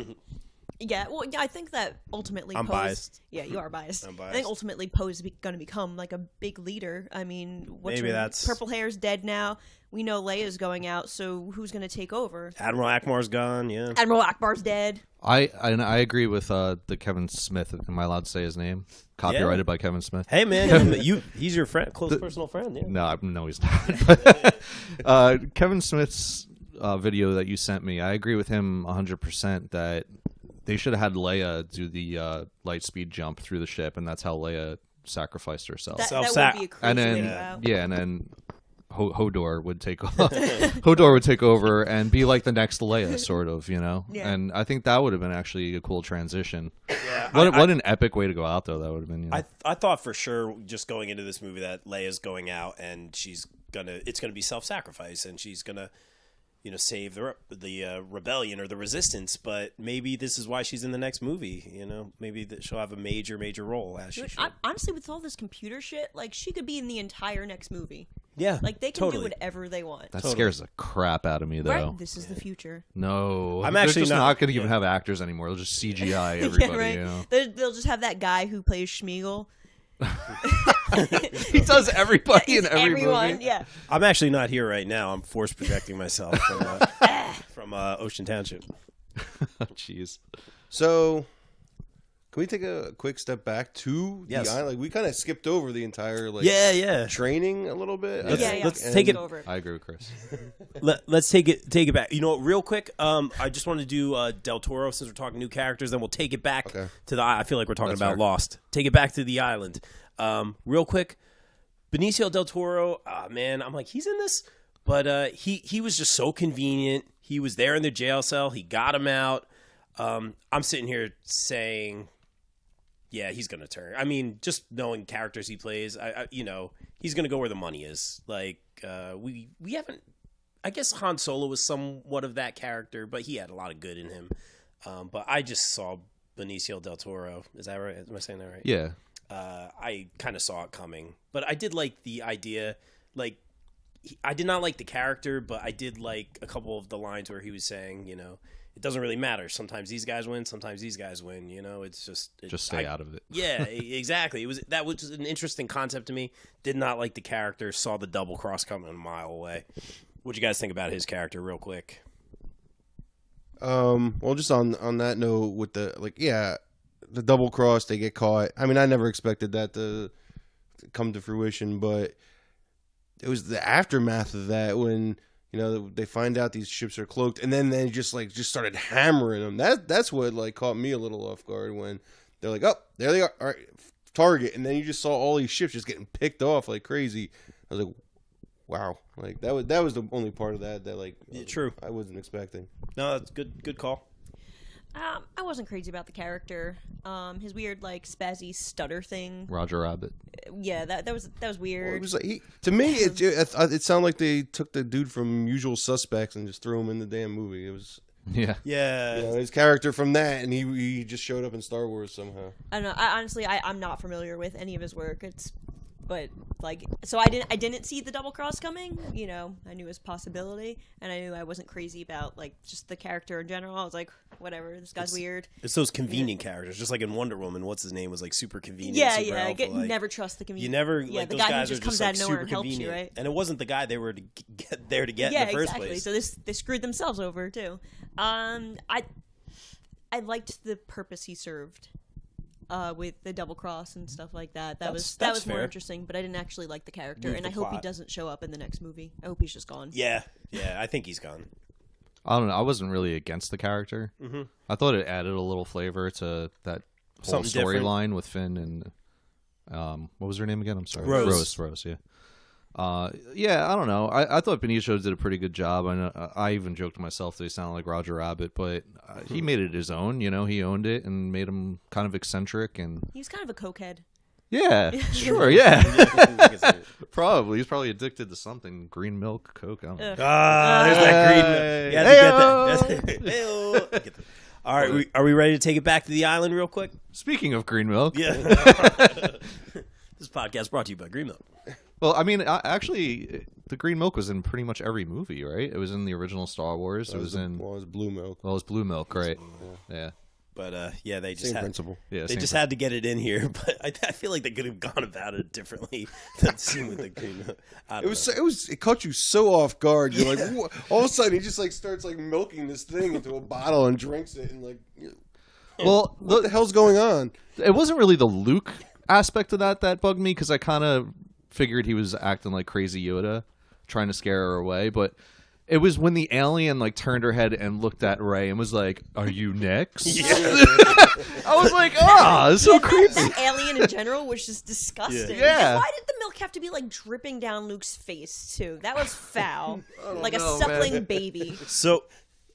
Yeah, well, yeah, I think that ultimately I'm Poe's, biased. Yeah, you are biased. I'm I biased. think ultimately Poe's going to become like a big leader. I mean, Maybe that's- Purple Hair's dead now. We know Leia's going out, so who's going to take over? Admiral Akmar's gone. Yeah. Admiral Akbar's dead. I agree with the Kevin Smith. Am I allowed to say his name? Copyrighted by Kevin Smith. Hey man, he's your friend, close personal friend. Yeah. No, he's not. Kevin Smith's video that you sent me, I agree with him 100% that they should have had Leia do the light speed jump through the ship, and that's how Leia sacrificed herself. That Self-sac. would be a crazy And then thing about. and then Hodor would take Hodor would take over and be like the next Leia, sort of, you know. Yeah. And I think that would have been actually a cool transition. Yeah, What an epic way to go out, though. That would have been. You know? I thought for sure just going into this movie that Leia's going out and it's gonna be self-sacrifice and she's gonna, you know, save the rebellion or the resistance. But maybe this is why she's in the next movie. You know, maybe that she'll have a major role as she Dude, should. honestly, with all this computer shit, like, she could be in the entire next movie. Yeah, Like, they can totally. do whatever they want. that totally. scares the crap out of me, though. Right? This is the future. No, I'm they're actually just not- not going to even yeah. have actors anymore. They'll just CGI everybody. Yeah, right? You know, They'll just have that guy who plays Schmeagol. he does everybody in every Everyone, movie. yeah. I'm actually not here right now. I'm force projecting myself from Ocean Township. Jeez. So, can we take a quick step back to Yes. the island? Like, we kind of skipped over the entire Yeah. training a little bit. Let's- Yeah, yeah. let's Let's take it- go over I agree with Chris. Let's take it back. You know, real quick. I just want to do Del Toro since we're talking new characters. Then we'll take it back Okay. to the. I feel like we're talking That's about fair. Lost. Take it back to the island. Real quick. Benicio del Toro. Man, I'm like, he's in this, but he was just so convenient. He was there in the jail cell. He got him out. I'm sitting here saying, yeah, he's gonna turn. I mean, just knowing characters he plays, you know, he's gonna go where the money is. Like, we haven't. I guess Han Solo was somewhat of that character, but he had a lot of good in him. But I just saw Benicio del Toro. Is that right? Am I saying that right? Yeah. I kind of saw it coming, but I did like the idea. Like, I did not like the character, but I did like a couple of the lines where he was saying, you know, it doesn't really matter. Sometimes these guys win, sometimes these guys win. You know, it's just Stay out of it. Yeah, exactly. That was an interesting concept to me. Did not like the character. Saw the double cross coming a mile away. What do you guys think about his character, real quick? Well, just on that note, with the double cross, they get caught. I mean, I never expected that to come to fruition, but it was the aftermath of that when, you know, they find out these ships are cloaked, and then they just started hammering them. That's what caught me a little off guard when they're like, oh, there they are, all right, target, and then you just saw all these ships just getting picked off like crazy. I was like, wow, like that was the only part of that True. I wasn't expecting. No, that's good call. I wasn't crazy about the character. His weird spazzy stutter thing. Roger Rabbit. Yeah, that was Well, weird. it was like to me, it sounded like they took the dude from Usual Suspects and just threw him in the damn movie. It was Yeah. Yeah. You know, his character from that, and he just showed up in Star Wars somehow. I don't know. I'm not familiar with any of his work. But like, so I didn't see the double cross coming. You know, I knew it was a possibility, and I knew I wasn't crazy about like just the character in general. I was like, whatever, this guy's weird. It's those convenient characters, just like in Wonder Woman. What's his name was like super convenient. Yeah, super yeah. alpha, like, Never trust the convenient. You never Yeah, like the those guy who guys just are comes just out like of nowhere super and helps convenient, you, right? and it wasn't the guy they were to get there to get Yeah, in the first exactly. place. So they screwed themselves over too. I liked the purpose he served. With the double cross and stuff like that. That was more fair. interesting, but I didn't actually like the character, Move and the I hope he plot. doesn't show up in the next movie. I hope he's just gone. Yeah, I think he's gone. I don't know. I wasn't really against the character. Mm-hmm. I thought it added a little flavor to that whole Something different. storyline with Finn and what was her name again? I'm sorry, Rose. Rose. Yeah. Yeah, I don't know. I thought Benicio did a pretty good job. I even joked to myself that he sounded like Roger Rabbit, but he made it his own. You know, he owned it and made him kind of eccentric and He was kind of a cokehead. yeah, sure, yeah. Probably. Probably he's probably addicted to something. Green milk, Coke. I don't know. There's that green. You have to get that. Hey-o. Get that. All right, are we ready to take it back to the island real quick? Speaking of green milk, Yeah. This podcast brought to you by Green Milk. well, I mean, actually, the green milk was in pretty much every movie, right? It was in the original Star Wars. It was in. Well, it was blue milk. Well, it was blue milk, right? Yeah. But yeah, they just Same had principle. Yeah. they same just thing. had to get it in here. But I feel like they could have gone about it differently than seen with the Green Milk. I don't know. It caught you so off guard. You're like, what? All of a sudden, he just like starts like milking this thing into a bottle and drinks it, and like, Well, what the hell's going on? it wasn't really the Luke aspect of that bugged me because I kind of figured he was acting like crazy Yoda, trying to scare her away. But it was when the alien like turned her head and looked at Rey and was like, "Are you next?" I was like, "Ah, it's so creepy." That alien in general was just disgusting. Yeah. And why did the milk have to be like dripping down Luke's face too? That was foul. Like know, a suckling man. baby.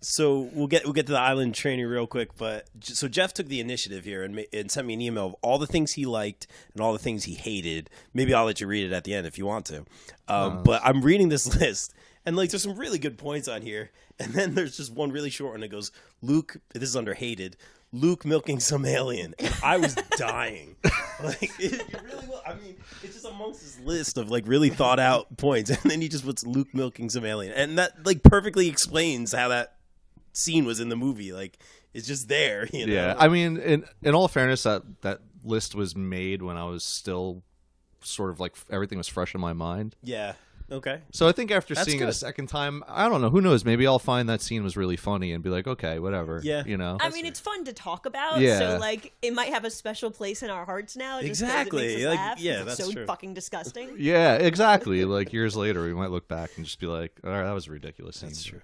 So we'll get to the island training real quick, but so Jeff took the initiative here and sent me an email of all the things he liked and all the things he hated. Maybe I'll let you read it at the end if you want to. But I'm reading this list, and like there's some really good points on here, and then there's just one really short one that goes, Luke. This is under hated. Luke milking some alien, and I was dying. Like you really will. I mean, it's just amongst this list of like really thought out points, and then he just puts Luke milking some alien, and that like perfectly explains how that scene was in the movie. Like it's just there, you know? Yeah, I mean, in all fairness, that list was made when I was still sort of like everything was fresh in my mind. Yeah. Okay. So I think after That's seeing it a good. second time, I don't know, who knows? Maybe I'll find that scene was really funny and be like, okay, whatever. Yeah. You know. I mean, it's fun to talk about. Yeah. So like, it might have a special place in our hearts now. Just 'cause Exactly. It makes us Like, laugh, yeah, 'cause it's that's so true. fucking disgusting. Yeah, exactly. Like years later, we might look back and just be like, all right, that was a ridiculous scene. That's true.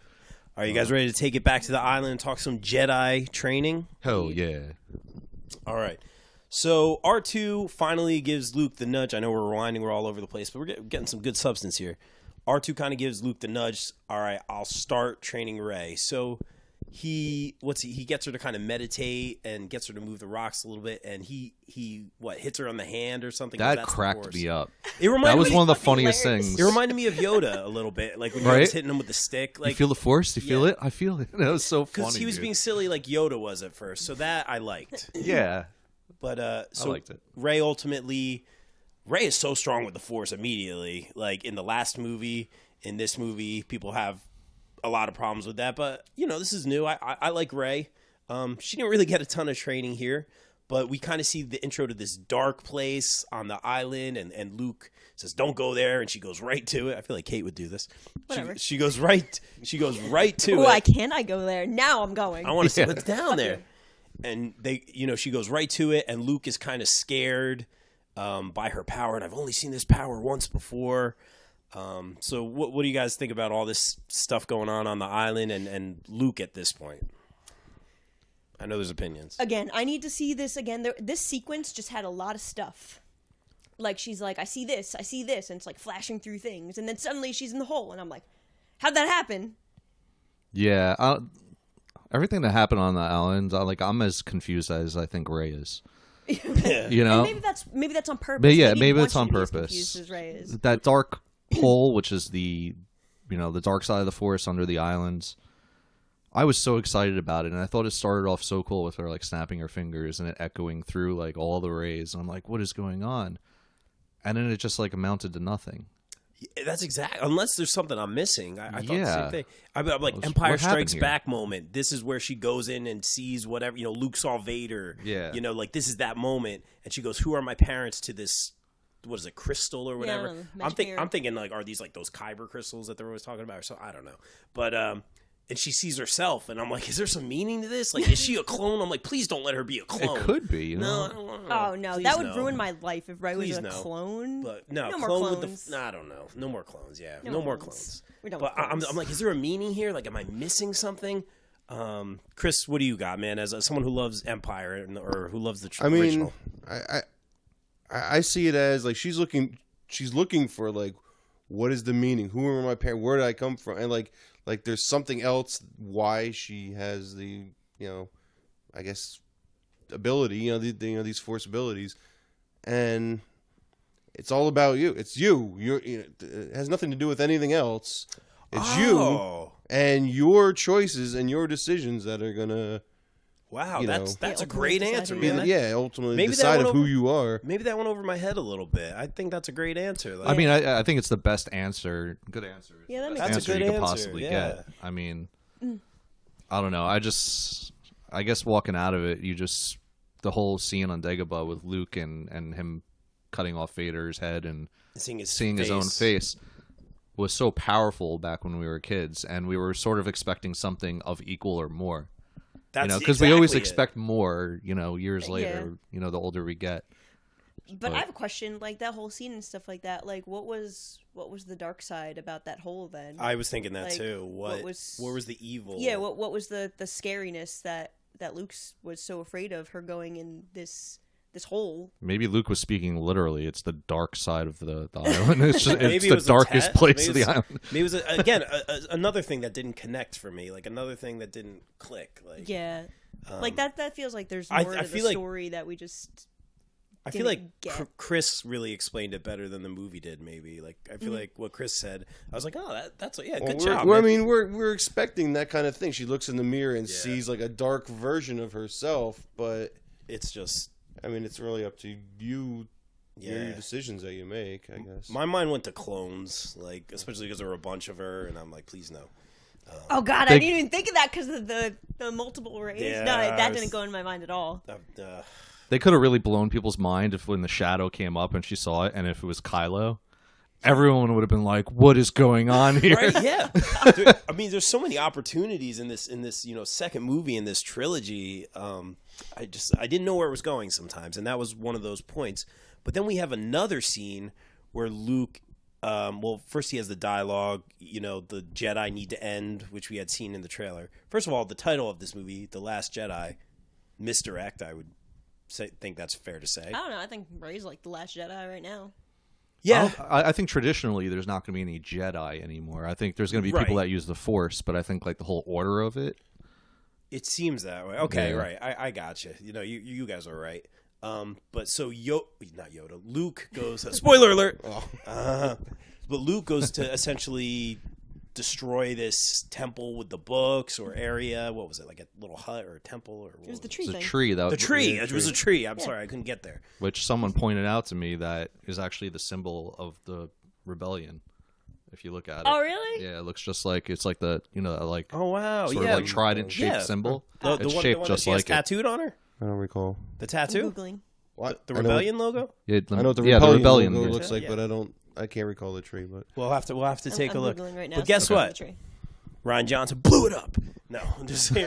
Are you guys ready to take it back to the island and talk some Jedi training? Hell yeah. All right. So R2 finally gives Luke the nudge. I know we're rewinding, we're all over the place, but we're getting some good substance here. R2 kind of gives Luke the nudge. All right, I'll start training Rey. So he gets her to kind of meditate and gets her to move the rocks a little bit, and he hits her on the hand or something. That That's the cracked Force. me up. It reminded That was me, one of the fucking funniest hilarious. things. It reminded me of Yoda a little bit, like when Yoda Right? was hitting him with the stick. Like You feel the force? You feel Yeah. it? I feel it. That was so funny. because he was dude. being silly like Yoda was at first, so that I liked. Yeah. But so liked it. Rey is so strong with the Force immediately. Like in the last movie, in this movie, people have a lot of problems with that. But you know, this is new. I like Rey. She didn't really get a ton of training here, but we kind of see the intro to this dark place on the island, and Luke says, "Don't go there," and she goes right to it. I feel like Kate would do this. Whatever. She goes right. She goes right to it. Why can't I go there? Now I'm going. I want to see what's down there. And she goes right to it, and Luke is kind of scared by her power, and I've only seen this power once before. So what do you guys think about all this stuff going on the island and Luke at this point? I know there's opinions. Again, I need to see this again. This sequence just had a lot of stuff. Like, she's like, I see this, and it's like flashing through things, and then suddenly she's in the hole, and I'm like, how'd that happen? Yeah. Everything that happened on the island, I'm as confused as I think Rey is. Yeah. You know? And maybe that's on purpose. But yeah, he maybe wants it's on you to be as purpose. confused as Rey is. That dark hole, which is the dark side of the Force under the islands. I was so excited about it, and I thought it started off so cool with her like snapping her fingers and it echoing through like all the rays. And I'm like, what is going on? And then it just like amounted to nothing. That's exactly. Unless there's something I'm missing. I thought the Yeah. same thing. I'm like What Empire happened Strikes here? Back moment. This is where she goes in and sees whatever, Luke saw Vader. Yeah. Like this is that moment, and she goes, "Who are my parents to this? What is it, crystal or whatever?" I don't know, I'm thinking like, are these like those Kyber crystals that they're always talking about, or something? I don't know, but and she sees herself, and I'm like, is there some meaning to this? Like, is she a clone? I'm like, please don't let her be a clone. It could be, No, I don't want to. Oh no, Please that would no. ruin my life if Rey was Please a no. clone. But no, No more clone with clones. the. I don't know. No more clones. Yeah, No no more clones. clones. We're done But with clones. I'm like, is there a meaning here? Like, am I missing something? Chris, what do you got, man? As someone who loves Empire or who loves the I mean, original. I see it as like she's looking for like, what is the meaning? Who are my parents? Where did I come from? And like there's something else why she has the I guess ability, these Force abilities, and it's all about you. It's you. It has nothing to do with anything else. It's you and your choices and your decisions that are gonna. Wow, that's a ultimately great decide answer, who you man. are. Ultimately Maybe that decide went of who over- you are. Maybe that went over my head a little bit. I think that's a great answer. Like, I mean, I think it's the best answer. Good answer. It's Yeah, that the makes best sense. That's a answer good you could answer, possibly yeah. get. I mean, I don't know. I guess walking out of it, the whole scene on Dagobah with Luke and him cutting off Vader's head and seeing his own face was so powerful back when we were kids, and we were sort of expecting something of equal or more. That's Because we always exactly it. expect more, years later, the older we get. But I have a question, like that whole scene and stuff like that. Like, what was the dark side about that whole event? I was thinking that Like, too. what What was- was the evil? Yeah, what was the scariness that Luke was so afraid of her going in this hole? Maybe Luke was speaking literally. It's the dark side of the island. It's Maybe it the was a darkest test. place Maybe of the it was- island. Maybe it was again another thing that didn't connect for me. Like another thing that didn't click. Like Yeah, like that feels like there's I more to the feel like- story that we just. I feel like didn't get. Chris really explained it better than the movie did. Maybe like I feel like what Chris said. I was like, oh, that's good job. I man. mean, we're expecting that kind of thing. She looks in the mirror and Yeah. sees like a dark version of herself, but It's just I mean, it's really up to you. yeah. Your decisions that you make, I guess. My mind went to clones, like especially because there were a bunch of her, and I'm like, please no. Oh God, I didn't even think of that because of the multiple rays. Yeah, no, that I was- didn't go in my mind at all. They could have really blown people's mind if when the shadow came up and she saw it, and if it was Kylo, everyone would have been like, "What is going on here?" Right? Yeah. I mean, there's so many opportunities in this second movie in this trilogy. I didn't know where it was going sometimes, and that was one of those points. But then we have another scene where Luke. First he has the dialogue. The Jedi need to end, which we had seen in the trailer. First of all, the title of this movie, The Last Jedi, misdirect. I would think that's fair to say. I don't know. I think Rey's like the Last Jedi right now. Yeah. I think traditionally there's not going to be any Jedi anymore. I think there's going to be people Right. that use the Force, but I think like the whole order of it. It seems that way. Okay, Yeah. right. I got you. You guys are right. But so not Yoda. Luke goes. Spoiler alert. But Luke goes to essentially destroy this temple with the books or area. What was it, like a little hut or a temple or? It was the It tree was a thing. tree that The tree. yeah, It was a tree. I'm sorry, I couldn't get there. which someone pointed out to me that is actually the symbol of the rebellion. If you look at it. Oh really? Yeah, it looks just like it's like the like Oh wow! sort yeah, of like trident shaped yeah. symbol. The It's one, shaped the one just that she has like it. tattooed on her. I don't recall. The I'm tattoo. Googling. What The I know rebellion logo. Yeah, I know what the yeah, rebellion, logo yeah. looks like, Yeah. but I can't recall the tree. But We'll have to take I'm a look. Googling right now. But guess so what? the tree. Ryan Johnson blew it up. No, I'm just saying.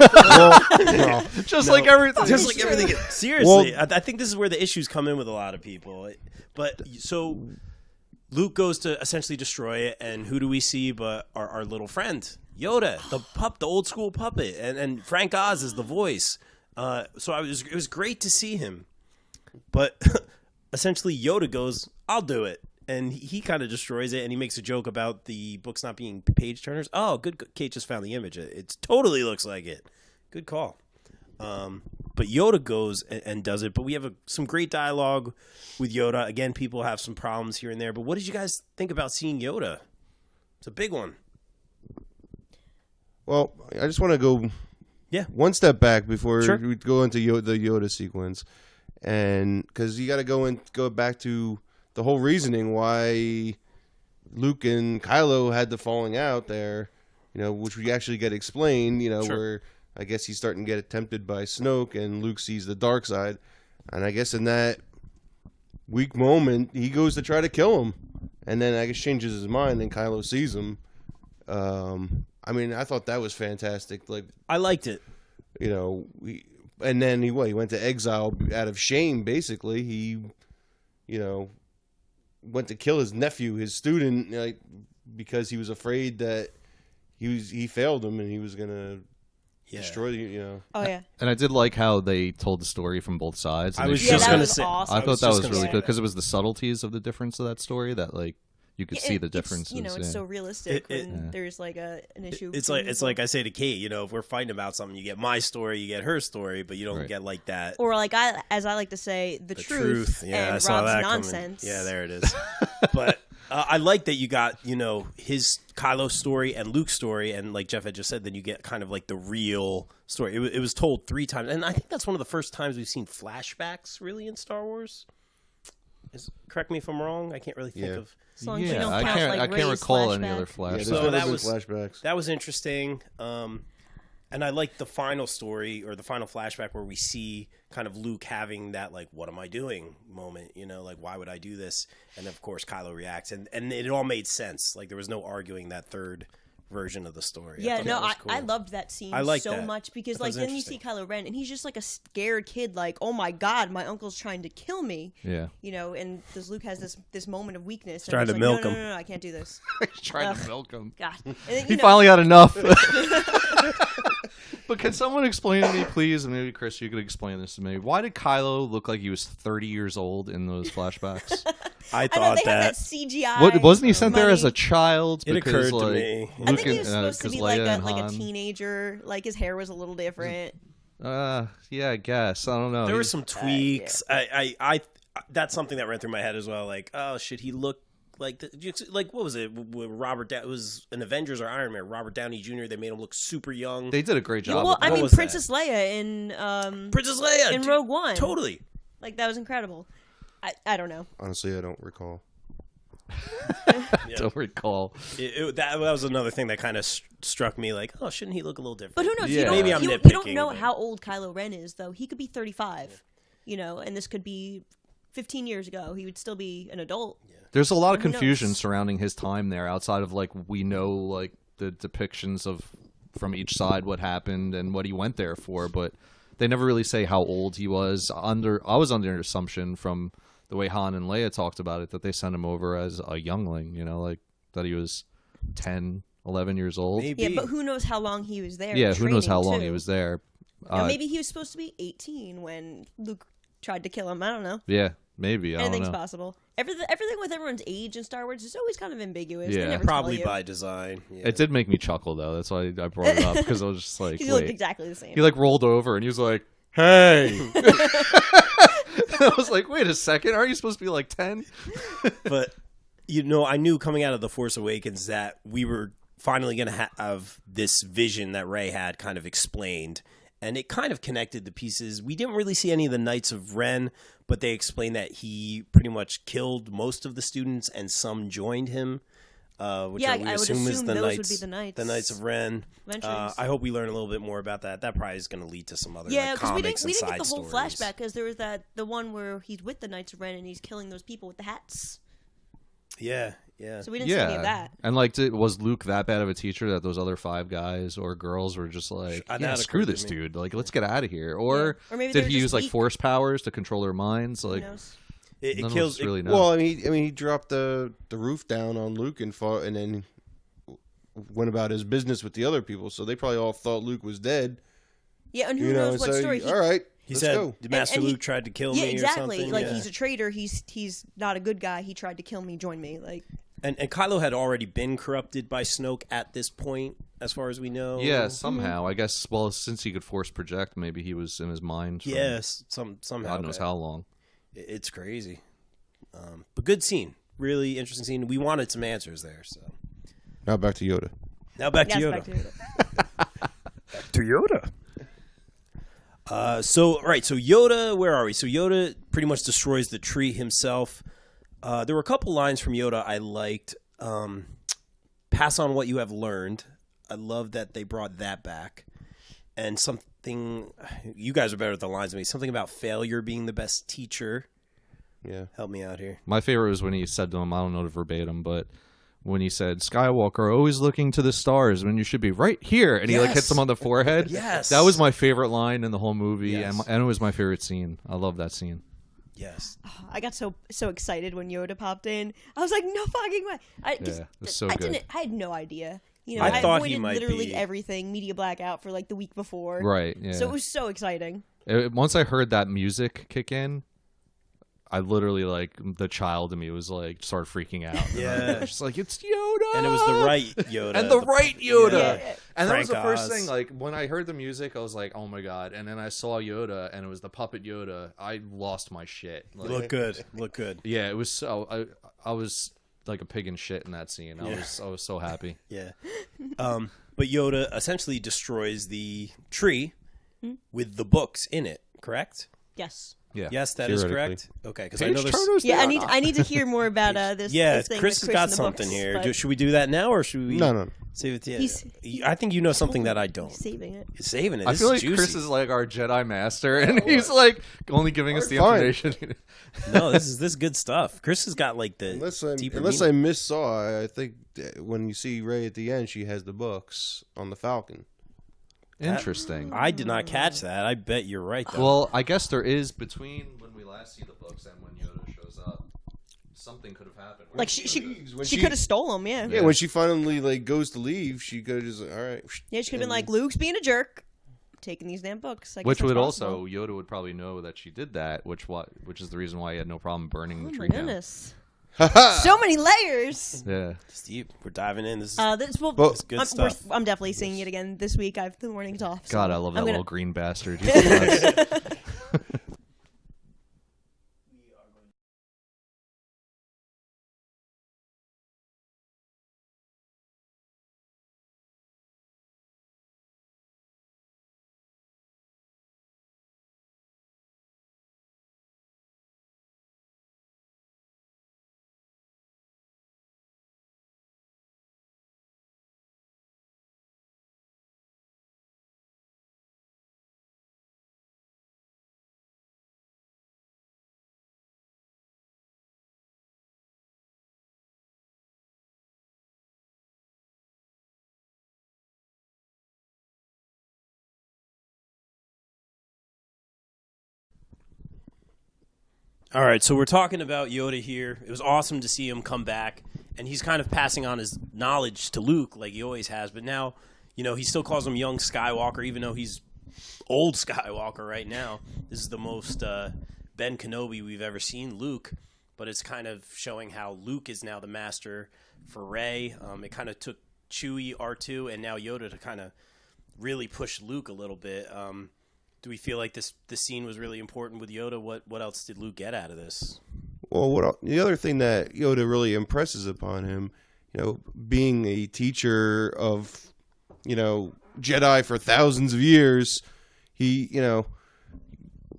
just like everything. Just like everything. Seriously, I think this is where the issues come in with a lot of people. But so Luke goes to essentially destroy it, and who do we see but our little friend Yoda, the old school puppet, and Frank Oz is the voice. So it was great to see him, but essentially Yoda goes, "I'll do it." And he kind of destroys it, and he makes a joke about the books not being page turners. Oh, good. Kate just found the image. It totally looks like it. Good call. But Yoda goes and does it. But we have some great dialogue with Yoda. Again, people have some problems here and there. But what did you guys think about seeing Yoda? It's a big one. Well, I just want to go one step back before we go into the Yoda sequence, and because you got to go back to the whole reasoning why Luke and Kylo had the falling out there, which we actually get explained, where I guess he's starting to get tempted by Snoke, and Luke sees the dark side, and I guess in that weak moment he goes to try to kill him, and then I guess changes his mind, and Kylo sees him. I mean, I thought that was fantastic. Like, I liked it. And then he went to exile out of shame. Basically, he, went to kill his nephew, his student, because he was afraid that he failed him and he was gonna destroy the. Oh yeah. And I did like how they told the story from both sides. I was just gonna say. Awesome. I thought that was really good because it was the subtleties of the difference of that story that you could see the differences. It's so realistic when there's like an issue. It's like I say to Kate, if we're fighting about something, you get my story, you get her story, but you don't get like that. Or like as I like to say, the truth. Yeah, and I saw Rob's that nonsense. Coming. Yeah, there it is. But I like that you got his Kylo story and Luke's story, and like Jeff had just said, then you get kind of like the real story. It was told 3 times, and I think that's one of the first times we've seen flashbacks really in Star Wars. Correct me if I'm wrong. I can't really think of. As long as you don't count, I can't recall any other flashbacks. So flashbacks. That was interesting. And I like the final story or the final flashback where we see kind of Luke having that like, what am I doing moment, like, why would I do this? And of course Kylo reacts and it all made sense. Like there was no arguing that third version of the story. Yeah, cool. I loved that scene so much because like then you see Kylo Ren and he's just like a scared kid, like, oh my god, my uncle's trying to kill me. Yeah. And this Luke has this moment of weakness. Trying to milk him. No, I can't do this. He's trying to milk him. God. And then, he finally had enough. But can someone explain to me, please, and maybe Chris, you could explain this to me. Why did Kylo look like he was 30 years old in those flashbacks? I thought they had that CGI. Wasn't he sent there as a child? It because, occurred to me. I think he was supposed to be like Leia a teenager. Like his hair was a little different. Yeah, I guess. I don't know. There were some tweaks. I that's something that ran through my head as well. Like, oh, should he look like what was it? Robert it was an Avengers or Iron Man. Robert Downey Jr. They made him look super young. They did a great job. Well, I mean, Princess Leia in Rogue One. Totally. Like that was incredible. I don't know. Honestly, I don't recall. Don't recall. That was another thing that kind of struck me. Like, oh, shouldn't he look a little different? But who knows? Yeah. Maybe I'm you nitpicking. don't know how old Kylo Ren is, though. He could be 35. And this could be 15 years ago. He would still be an adult. Yeah. There's a lot of confusion surrounding his time there. Outside of we know the depictions of from each side what happened and what he went there for, but they never really say how old he was. I was under assumption from the way Han and Leia talked about it that they sent him over as a youngling, that he was 10, 11 years old. Maybe. Yeah, but who knows how long he was there? Yeah, who knows how long he was there. Maybe he was supposed to be 18 when Luke tried to kill him. I don't know. Yeah, maybe. Anything's possible. Everything with everyone's age in Star Wars is always kind of ambiguous. Yeah, they never probably tell you. by design. Yeah. It did make me chuckle though. That's why I brought it up because I was just like, he looked exactly the same. He rolled over and he was like, "Hey." I was like, wait a second, aren't you supposed to be 10? But I knew coming out of The Force Awakens that we were finally going to have this vision that Rey had kind of explained, and it kind of connected the pieces. We didn't really see any of the Knights of Ren, but they explained that he pretty much killed most of the students and some joined him. Which I we would assume is those would be the Knights. The Knights of Ren. I hope we learn a little bit more about that. That probably is going to lead to some other because we comics didn't and get the side whole stories. flashback because there was the one where he's with the Knights of Ren and he's killing those people with the hats. Yeah. So we didn't see any of that. And was Luke that bad of a teacher that those other 5 guys or girls were just like, screw this dude, let's get out of here? Or maybe did he use force powers to control their minds? Who knows? It kills. Really well, I mean, he dropped the roof down on Luke and fought, and then went about his business with the other people. So they probably all thought Luke was dead. Yeah, and who knows what story? All right, he said, Master Luke tried to kill me. Yeah, exactly. Or something. He's a traitor. He's not a good guy. He tried to kill me. Join me. And Kylo had already been corrupted by Snoke at this point, as far as we know. Yeah, somehow. I guess, well, since he could force project, maybe he was in his mind. Yes, somehow. God knows how long. It's crazy. But good scene. Really interesting scene. We wanted some answers there. So now back to Yoda. Back to Yoda. To Yoda. So Yoda, where are we? So Yoda pretty much destroys the tree himself. There were a couple lines from Yoda I liked. Pass on what you have learned. I love that they brought that back. And something, you guys are better at the lines than me. Something about failure being the best teacher. Yeah. Help me out here. My favorite was when he said to him, I don't know the verbatim, but when he said, Skywalker, always looking to the stars when you should be right here. And he like hits him on the forehead. Yes. That was my favorite line in the whole movie. Yes. And it was my favorite scene. I love that scene. Yes. I got so excited when Yoda popped in. I was like, no fucking way. It was so good. I had no idea. You know, I I thought he avoided might literally be- everything, media blackout for like the week before. Right, yeah. So it was so exciting. Once I heard that music kick in, I literally, like, the child in me was like, started freaking out. Yeah. Just like, it's Yoda! And it was the right Yoda. And the right Yoda! Yeah. And that was the Frank first Oz. thing, like, when I heard the music, I was like, oh my god. And then I saw Yoda, and it was the puppet Yoda. I lost my shit. Like, Look good. Look good. yeah, it was so, I was like a pig in shit in that scene. I was so happy. Yeah. But Yoda essentially destroys the tree with the books in it, correct? Yes. Yeah. Yes, that is Theoretically. correct. Okay, because I know there's... Turner's Yeah, there. I need to hear more about this. Yeah, this thing Chris with has got in the something books, here. but Should we do that now, or should we... No. Save it to He's- I think you know something that I don't. he's saving it. You're saving it. I This feel is like juicy. Chris is like our Jedi master, and he's like only giving us the Fine. information. No, this is good stuff. Chris has got like the Unless deeper I meaning. missaw, I think when you see Rey at the end, she has the books on the Falcon. Interesting. I did not catch that. I bet you're right, though. Well, I guess there is between when we last see the books and when Yoda shows up. Something could have happened. Like she could have stole them. Yeah. Yeah, when she finally like goes to leave, she could have just all right. Yeah, she could have been like, Luke's being a jerk, taking these damn books. I guess Which that's would possible. also Yoda would probably know that she did that, which is the reason why he had no problem burning the Oh my tree down. goodness. So many layers. Yeah. Steve, we're diving in. This is This good I'm, stuff. I'm definitely seeing it again this week. I have the mornings off. So God, I love that I'm gonna- little green bastard. He's the best. All right, so we're talking about Yoda here. It was awesome to see him come back, and he's kind of passing on his knowledge to Luke like he always has. But now, he still calls him young Skywalker, even though he's old Skywalker right now. This is the most Ben Kenobi we've ever seen Luke, but it's kind of showing how Luke is now the master for Rey. It kind of took Chewie, R2, and now Yoda to kind of really push Luke a little bit. Do we feel like this scene was really important with Yoda? What else did Luke get out of this? Well, the other thing that Yoda really impresses upon him, being a teacher of, Jedi for thousands of years, he,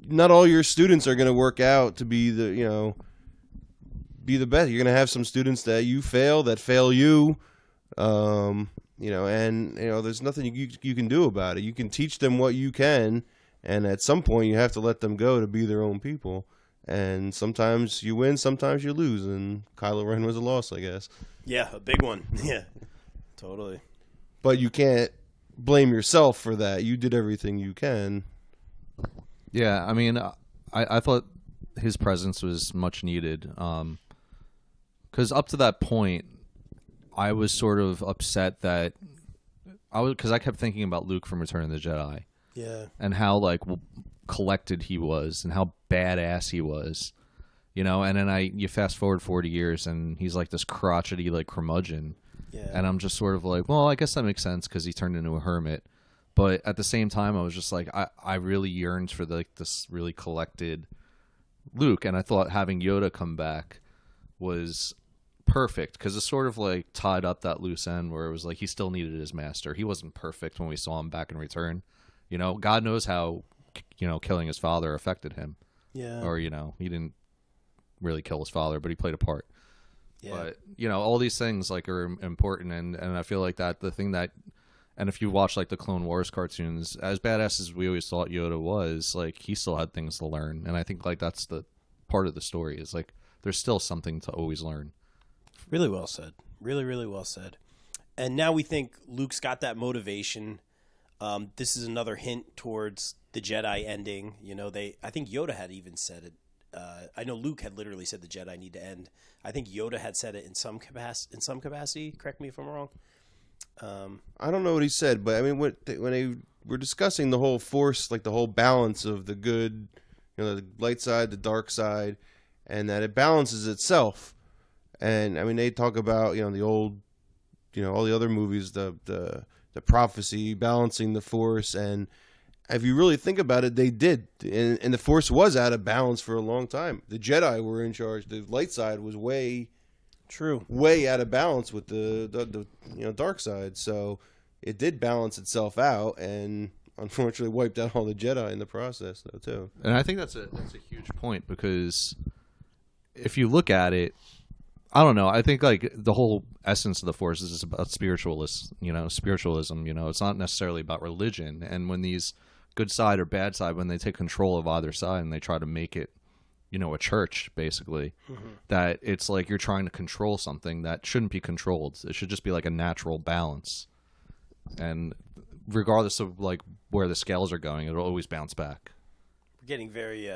not all your students are going to work out to be the best. You're going to have some students that fail you, and there's nothing you can do about it. You can teach them what you can, and at some point you have to let them go to be their own people. And sometimes you win, sometimes you lose, and Kylo Ren was a loss, I guess. Yeah, a big one. Yeah, totally. But you can't blame yourself for that. You did everything you can. Yeah, I mean, I thought his presence was much needed. Because up to that point, I was sort of upset that because I kept thinking about Luke from Return of the Jedi. Yeah. And how collected he was and how badass he was, and then you fast forward 40 years and he's like this crotchety curmudgeon. Yeah. And I'm just sort of like, well, I guess that makes sense because he turned into a hermit. But at the same time, I was just like, I really yearned for this really collected Luke. And I thought having Yoda come back was perfect because it sort of like tied up that loose end where it was like he still needed his master. He wasn't perfect when we saw him back in Return. You know, God knows how, you know, killing his father affected him. Yeah. Or, you know, he didn't really kill his father, but he played a part. Yeah. But, you know, all these things like are important, and I feel like that the thing that, and if you watch like the Clone Wars cartoons, as badass as we always thought Yoda was, like he still had things to learn, and I think like that's the part of the story is like there's still something to always learn. Really well said. Really, really well said. And now we think Luke's got that motivation. This is another hint towards the Jedi ending. You know, I think Yoda had even said it. I know Luke had literally said the Jedi need to end. I think Yoda had said it in some capacity. Correct me if I'm wrong. I don't know what he said, but I mean, when they were discussing the whole Force, like the whole balance of the good, you know, the light side, the dark side, and that it balances itself. And I mean, they talk about, you know, the old, you know, all the other movies, the prophecy, balancing the Force, and if you really think about it, they did, and the Force was out of balance for a long time. The Jedi were in charge. The light side was way out of balance with the you know, dark side. So it did balance itself out, and unfortunately wiped out all the Jedi in the process, though, too. And I think that's a huge point because if you look at it, I don't know. I think like the whole essence of the Force is about spiritualism. You know, it's not necessarily about religion. And when these good side or bad side, when they take control of either side and they try to make it, you know, a church, basically, that it's like you're trying to control something that shouldn't be controlled. It should just be like a natural balance. And regardless of like where the scales are going, it'll always bounce back. We're getting very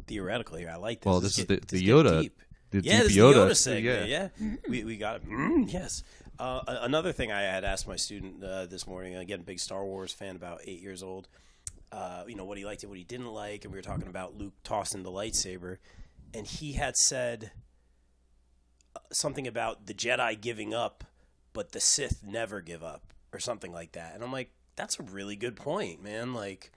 theoretical here. I like this. Well, this is the Yoda. Deep. This Yoda. is the Yoda segment. Yeah. We got it. Yes. Another thing I had asked my student this morning, again, big Star Wars fan, about 8 years old, you know, what he liked and what he didn't like, and we were talking about Luke tossing the lightsaber, and he had said something about the Jedi giving up, but the Sith never give up, or something like that. And I'm like, that's a really good point, man. Like,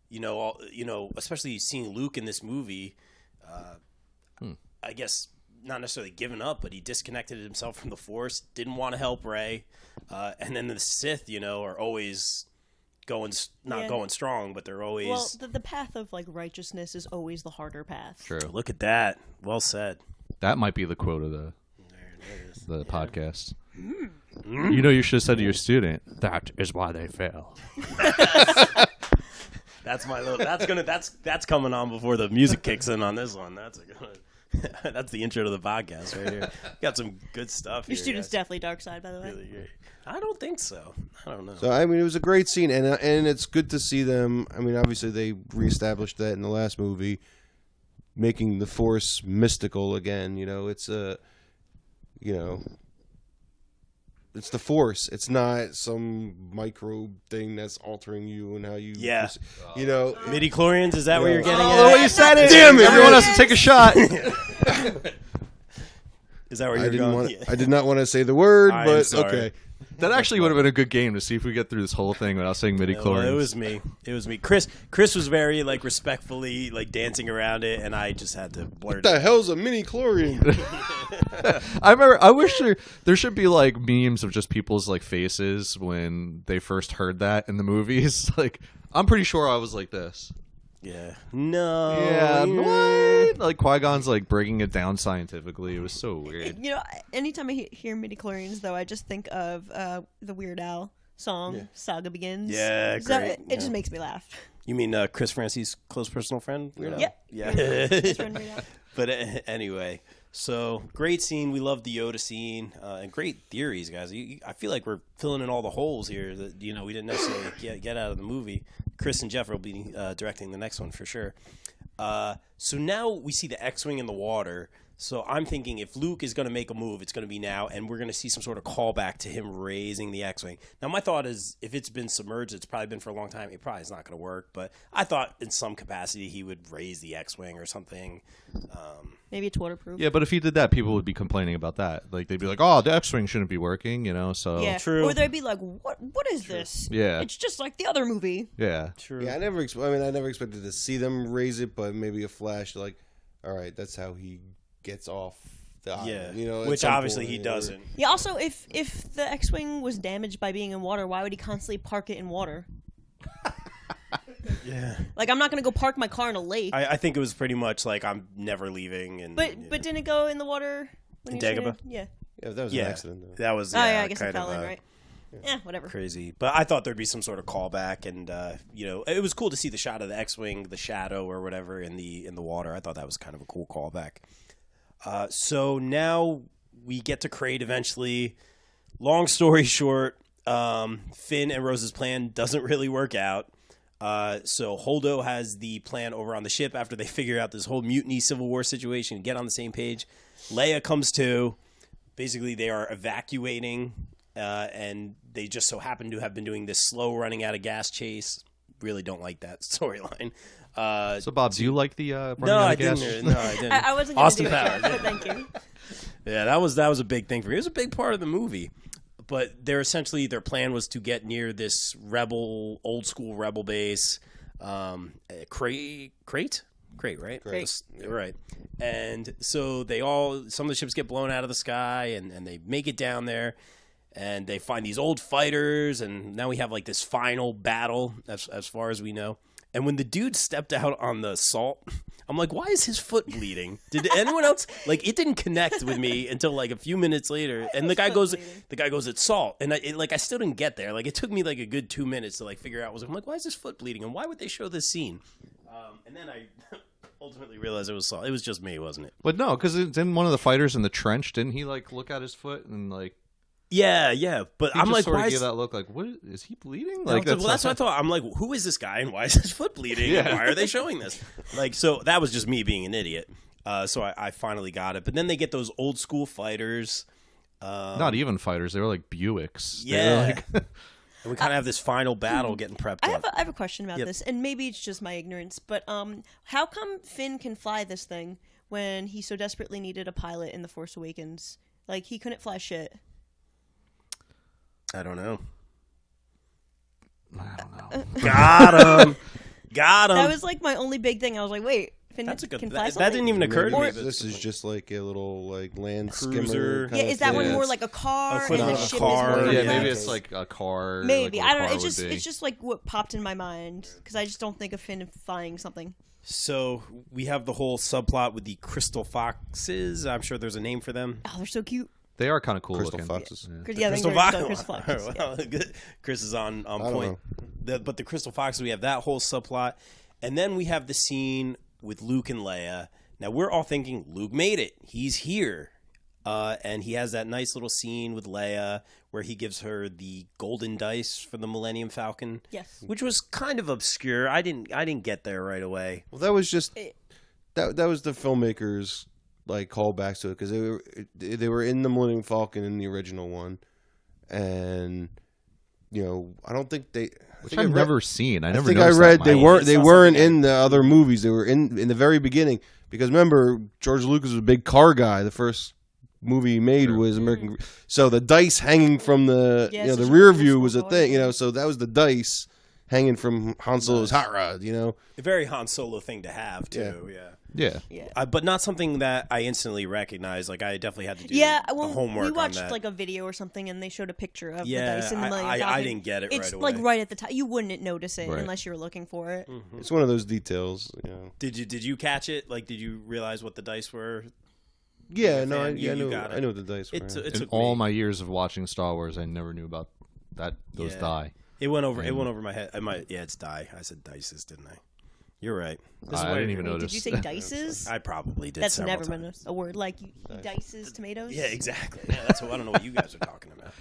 you know, especially seeing Luke in this movie, I guess not necessarily giving up, but he disconnected himself from the Force, didn't want to help Rey, and then the Sith, you know, are always going strong, but they're always... Well, the path of, like, righteousness is always the harder path. True. Look at that. Well said. That might be the quote of the podcast. You know, you should have said to your student, "That is why they fail." That's my little... That's coming on before the music kicks in on this one. That's a good one. That's the intro to the podcast right here. Got some good stuff Your here, student's guys. definitely dark side, by the way. Really great. I don't think so. I don't know. So, I mean, it was a great scene, and it's good to see them. I mean, obviously, they reestablished that in the last movie, making the Force mystical again. You know, it's it's the Force. It's not some microbe thing that's altering you and how you... Yeah. You know... Midi-chlorians, is that what you're getting Oh, the way at? you said it! Damn it! Everyone has to take a shot. Is that where you're going? I did not want to say the word, I am but sorry. okay. That actually would have been a good game to see if we get through this whole thing without saying midi-chlorians. Well, it was me. Chris was very, like, respectfully, like, dancing around it, and I just had to blurt What the it. hell's a mini-chlorian? I wish there should be like memes of just people's like faces when they first heard that in the movies. Like, I'm pretty sure I was like this. Yeah. No. Yeah. What? Like Qui-Gon's like breaking it down scientifically. It was so weird. You know, anytime I hear midi-chlorians, though, I just think of the Weird Al song, Saga Begins. Yeah, So great. it just makes me laugh. You mean Chris Francie's close personal friend? Weird Al? Yep. Yeah. Best friend Weird Al. But anyway, so great scene. We love the Yoda scene and great theories, guys. I feel like we're filling in all the holes here that we didn't necessarily get out of the movie. Chris and Jeff will be directing the next one for sure. So now we see the X-wing in the water. So I'm thinking if Luke is going to make a move, it's going to be now, and we're going to see some sort of callback to him raising the X-wing. Now, my thought is if it's been submerged, it's probably been for a long time. It probably is not going to work, but I thought in some capacity he would raise the X-wing or something. Maybe it's waterproof. Yeah, but if he did that, people would be complaining about that. Like, they'd be like, "Oh, the X-wing shouldn't be working," you know. So Yeah. True. Or they'd be like, "What is this? Yeah. It's just like the other movie." yeah. True. Yeah, I never expected to see them raise it, but maybe a flash like, all right, that's how he gets off the island, Yeah, you know, at which some obviously point, he or- doesn't. Yeah. Also, if the X-wing was damaged by being in water, why would he constantly park it in water? Yeah, Like, I'm not gonna go park my car in a lake. I think it was pretty much like I'm never leaving. And But didn't it go in the water? When In he was Dagobah? training? Yeah. Yeah, that was yeah, an accident. Though. that was Oh yeah, I guess kind it fell of in, right? Yeah, whatever. crazy. But I thought there'd be some sort of callback, and you know, it was cool to see the shot of the X-wing, the shadow or whatever in the water. I thought that was kind of a cool callback. So now we get to Crate eventually. Long story short, Finn and Rose's plan doesn't really work out. So Holdo has the plan over on the ship after they figure out this whole mutiny Civil War situation, get on the same page. Leia comes too. Basically, they are evacuating, and they just so happen to have been doing this slow running out of gas chase. Really don't like that storyline. So, Bob, do you like the running No, out I of gas? didn't. No, I didn't. I wasn't gonna Austin do it, Powers. but thank you. Yeah, that was a big thing for me. It was a big part of the movie. But their plan was to get near this old school rebel base, Crate, right? Crate. Right. And so some of the ships get blown out of the sky, and they make it down there, and they find these old fighters, and now we have like this final battle as far as we know. And when the dude stepped out on the salt, I'm like, why is his foot bleeding? Did anyone else like? It didn't connect with me until like a few minutes later. And the guy goes, it's salt, and I still didn't get there. Like it took me like a good 2 minutes to like figure out. I'm like, why is his foot bleeding? And why would they show this scene? And then I ultimately realized it was salt. It was just me, wasn't it? But no, because didn't one of the fighters in the trench, didn't he like look at his foot and like? Yeah. But He I'm just like, sort why of is gave that look like, what is he bleeding? Like, Like that's what I thought. I'm like, who is this guy and why is his foot bleeding? Yeah. And why are they showing this? Like, so that was just me being an idiot. So I finally got it. But then they get those old school fighters. Not even fighters; they were like Buicks. They were Yeah. like- And we kind of have this final battle getting prepped I up. have a question about Yep. this, and maybe it's just my ignorance, but how come Finn can fly this thing when he so desperately needed a pilot in The Force Awakens? Like, he couldn't fly shit. I don't know. I don't know. Got him. That was like my only big thing. I was like, wait, Finn That's a good. can fly That something? didn't even occur to me. Maybe But this is just like a little like land Cruiser. skimmer. Yeah, is that one Yeah. more like a car foot and the on a ship car. is more Yeah, Yeah. maybe like- it's like a car. Maybe like what I a don't know. car It's would be. just like what popped in my mind because I just don't think of Finn flying something. So we have the whole subplot with the crystal foxes. I'm sure there's a name for them. Oh, they're so cute. They are kind of cool Crystal looking. foxes. Yeah, I think Crystal they're Fox. called Crystal Foxes. Yeah. Well, good. Chris is on don't point. But the Crystal Foxes, we have that whole subplot, and then we have the scene with Luke and Leia. Now we're all thinking Luke made it. He's here, and he has that nice little scene with Leia where he gives her the golden dice for the Millennium Falcon. Yes. which was kind of obscure. I didn't get there right away. Well, that was just that was the filmmakers like callbacks to it because they were in the Millennium Falcon in the original one, and you know I don't think they. Which I've never seen. I never. I think I noticed read that they in my weren't life. they saw weren't something in the other movies. They were in the very beginning because remember George Lucas was a big car guy. The first movie he made was American. So the dice hanging from the Yeah, the such a rear cool view was a toy. thing. So that was the dice hanging from Han Solo's hot rod. A very Han Solo thing to have too. Yeah. Yeah. But not something that I instantly recognized. Like I definitely had to do Yeah, the well, homework we watched on that. like a video or something, and they showed a picture of Yeah, the dice in the Millennium I Falcon. didn't get it It's right like away. right at the top. You wouldn't notice it Right. unless you were looking for it. It's one of those details. Did you catch it? Like, did you realize what the dice were? Yeah, a no, fan, you know. got it. I know what the dice were. It In took all me. my years of watching Star Wars, I never knew about those Yeah. die. It went over my head. It's die. I said dices, didn't I? You're right. This is I why didn't even Wait, notice. did you say dices? I probably did. That's several never been times. a word like you dices tomatoes. Yeah, exactly. Yeah, that's what I don't know what you guys are talking about.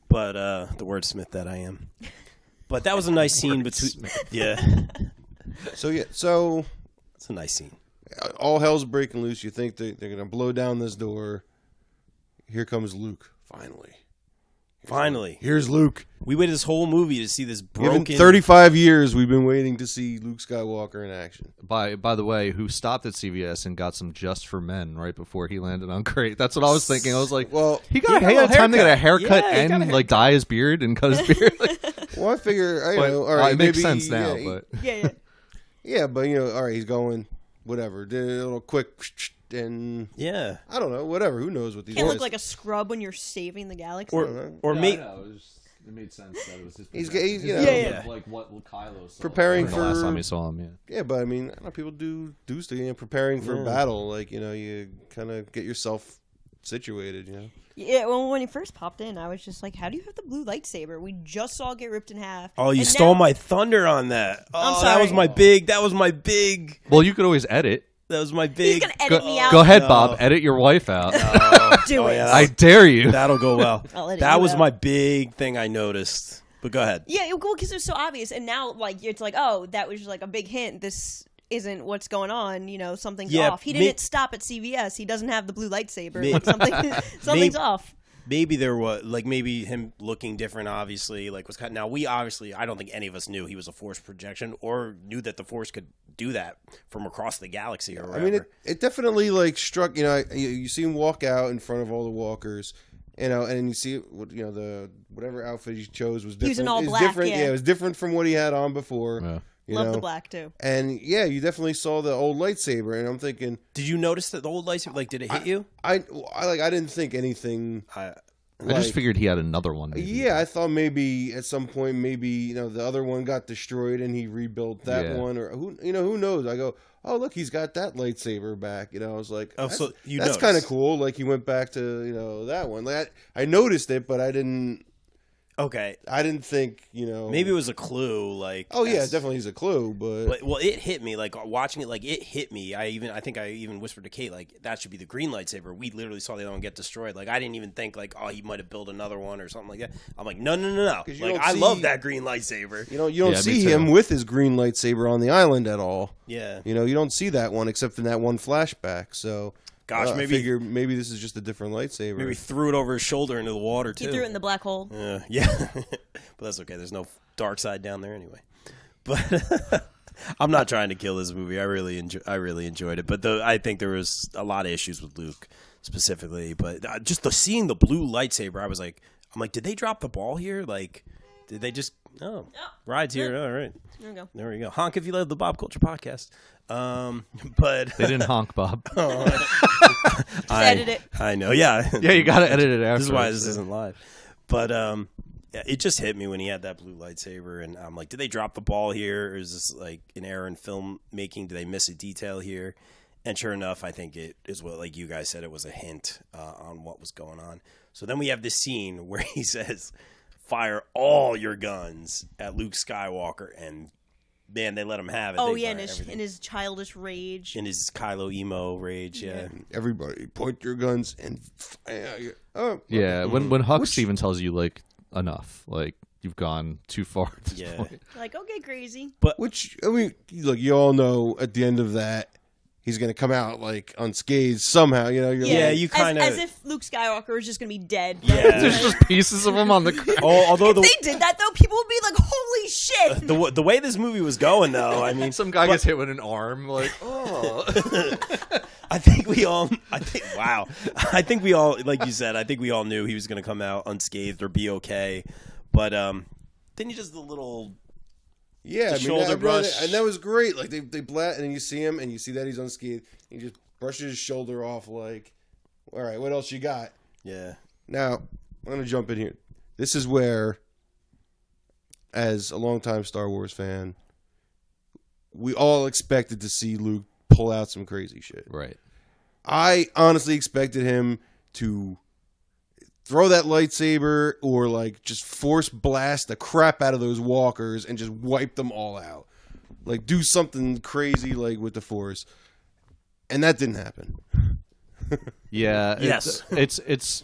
But the wordsmith that I am. But that was a nice scene between. Yeah, So it's a nice scene. all hell's breaking loose. You think they're gonna blow down this door? Here comes Luke. Finally, here's Luke. We waited this whole movie to see this Given broken. 35 years, we've been waiting to see Luke Skywalker in action. By the way, who stopped at CVS and got some Just for Men right before he landed on Crate? That's what I was thinking. I was like, Well, he got he got a had time to get a haircut. haircut Yeah, he got a and like dye his beard and cut his beard. Like, well, I figure, I but, know, all right, it makes maybe, sense now. yeah, But Yeah. yeah, but all right, he's going, whatever. Did a little quick and Yeah. I don't know, whatever. Who knows what these Can't guys... look like a scrub when you're saving the galaxy. Or No, maybe. I know, it made sense that it was his He's- projection. he's, you His know- view Yeah. of, like what Kylo saw Preparing the last for- time he saw him. Yeah, but I mean, I don't know, people do stuff, you know, preparing for battle. Like, you know, you kind of get yourself situated, you know. Yeah, well, when he first popped in, I was just like, how do you have the blue lightsaber? We just saw it get ripped in half. Oh, you And stole now- my thunder on that. Oh, I'm that was sorry. my big. That was my big. Well, you could always edit. That was my He's big. going to edit me out. Go ahead, No. Bob. Edit your wife out. Do it. yeah, I dare you. That'll go well. I'll edit That you was out. my big thing I noticed. But go ahead. Yeah, well, because it was so obvious. And now, like, it's like, oh, that was just like a big hint. This isn't what's going on. You know, something's Yeah, off. He didn't stop at CVS. He doesn't have the blue lightsaber. Me- Like, something's off. Maybe there was maybe him looking different. Obviously, was kind. Now we obviously, I don't think any of us knew he was a Force projection or knew that the Force could do that from across the galaxy or whatever. I mean, it definitely like struck. You know, you see him walk out in front of all the walkers. You know, and you see, you know, the whatever outfit he chose was different. He was in all It's black, different. yeah. It was different from what he had on before. Yeah. You Love know? the black, too. And yeah, you definitely saw the old lightsaber, and I'm thinking, did you notice that the old lightsaber? Like, did it hit you? I didn't think anything. I like, just figured he had another one. Maybe. Yeah, I thought maybe at some point, you know, the other one got destroyed and he rebuilt that one, or who knows? I go, oh look, he's got that lightsaber back. You know, I was like, Oh, so you that's noticed. kind of cool. Like he went back to that one. Like I noticed it, but I didn't Okay, think maybe it was a clue. Like, Oh yeah, it that's- definitely is a clue, but Well, it hit me like watching it. Like it hit me. I think I even whispered to Kate like that should be the green lightsaber. We literally saw the other one get destroyed. Like I didn't even think like he might have built another one or something like that. I'm like no. 'Cause you Like don't I see- love that green lightsaber. you don't Yeah, me see too. him with his green lightsaber on the island at all. Yeah. You know, you don't see that one except in that one flashback. So Gosh, I maybe figure maybe this is just a different lightsaber. maybe threw it over his shoulder into the water He too. threw it in the black hole. Yeah, but that's okay. There's no dark side down there anyway. But I'm not trying to kill this movie. I really enjoyed it. But I think there was a lot of issues with Luke specifically. But just seeing the blue lightsaber, I'm like, did they drop the ball here? Like, did they just? Oh, rides here. All right, There we go. there we go. Honk if you love the Bob Culture Podcast. But They didn't honk, Bob. Edit it. I know. Yeah. Yeah, you gotta edit it after. This is why this isn't live. But yeah, it just hit me when he had that blue lightsaber, and I'm like, did they drop the ball here, or is this like an error in filmmaking? Did they miss a detail here? And sure enough, I think it is what, like you guys said, it was a hint on what was going on. So then we have this scene where he says, "Fire all your guns at Luke Skywalker," and man, they let him have it. Oh, They yeah, fire in everything. his childish rage. In his Kylo emo rage, yeah. Everybody, point your guns and fire. Oh, Yeah, when Hux even tells you like enough, like you've gone too far at this Yeah. point. Like, okay, crazy. Which I mean, look, you all know at the end of that, he's gonna come out like unscathed somehow. You know, you're Yeah, like, you As- kinda- as if Luke Skywalker was just gonna be dead. Yeah. There's just pieces of him on the ground. Although If they did that, though, people would be like, holy shit! the way this movie was going, though, I mean, Some guy gets hit with an arm, like, oh. I think we all, wow. I think we all, like you said, I think we all knew he was going to come out unscathed or be okay. But then you just the little, yeah, the I mean, shoulder brush. and that was great. Like they blast, and you see him, and you see that he's unscathed. He just brushes his shoulder off, like, all right, what else you got? yeah. Now I'm gonna jump in here. This is where, as a longtime Star Wars fan, we all expected to see Luke pull out some crazy shit. Right. I honestly expected him to throw that lightsaber or like just force blast the crap out of those walkers and just wipe them all out. Like do something crazy like with the Force. And that didn't happen. Yeah. Yes. It's.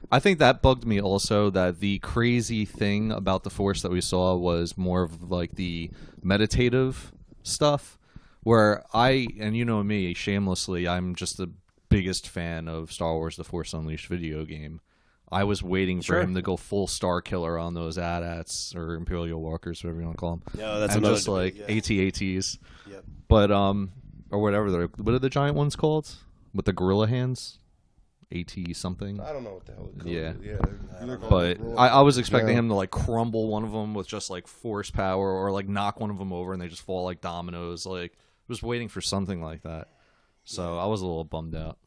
I think that bugged me also, that the crazy thing about the Force that we saw was more of like the meditative stuff, where and you know me, shamelessly, I'm just the biggest fan of Star Wars The Force Unleashed video game. I was waiting for Sure. him to go full Star Killer on those AT-ATs or Imperial Walkers, whatever you want to call them. No, that's and another just like debate, yeah. AT-ATs. Yep. But or whatever what are the giant ones called with the gorilla hands? AT something. I don't know what the hell it's called. Yeah. They're called But raw. I was expecting Yeah. him to like crumble one of them with just like force power, or like knock one of them over and they just fall like dominoes. Like, I was waiting for something like that. So I was a little bummed out.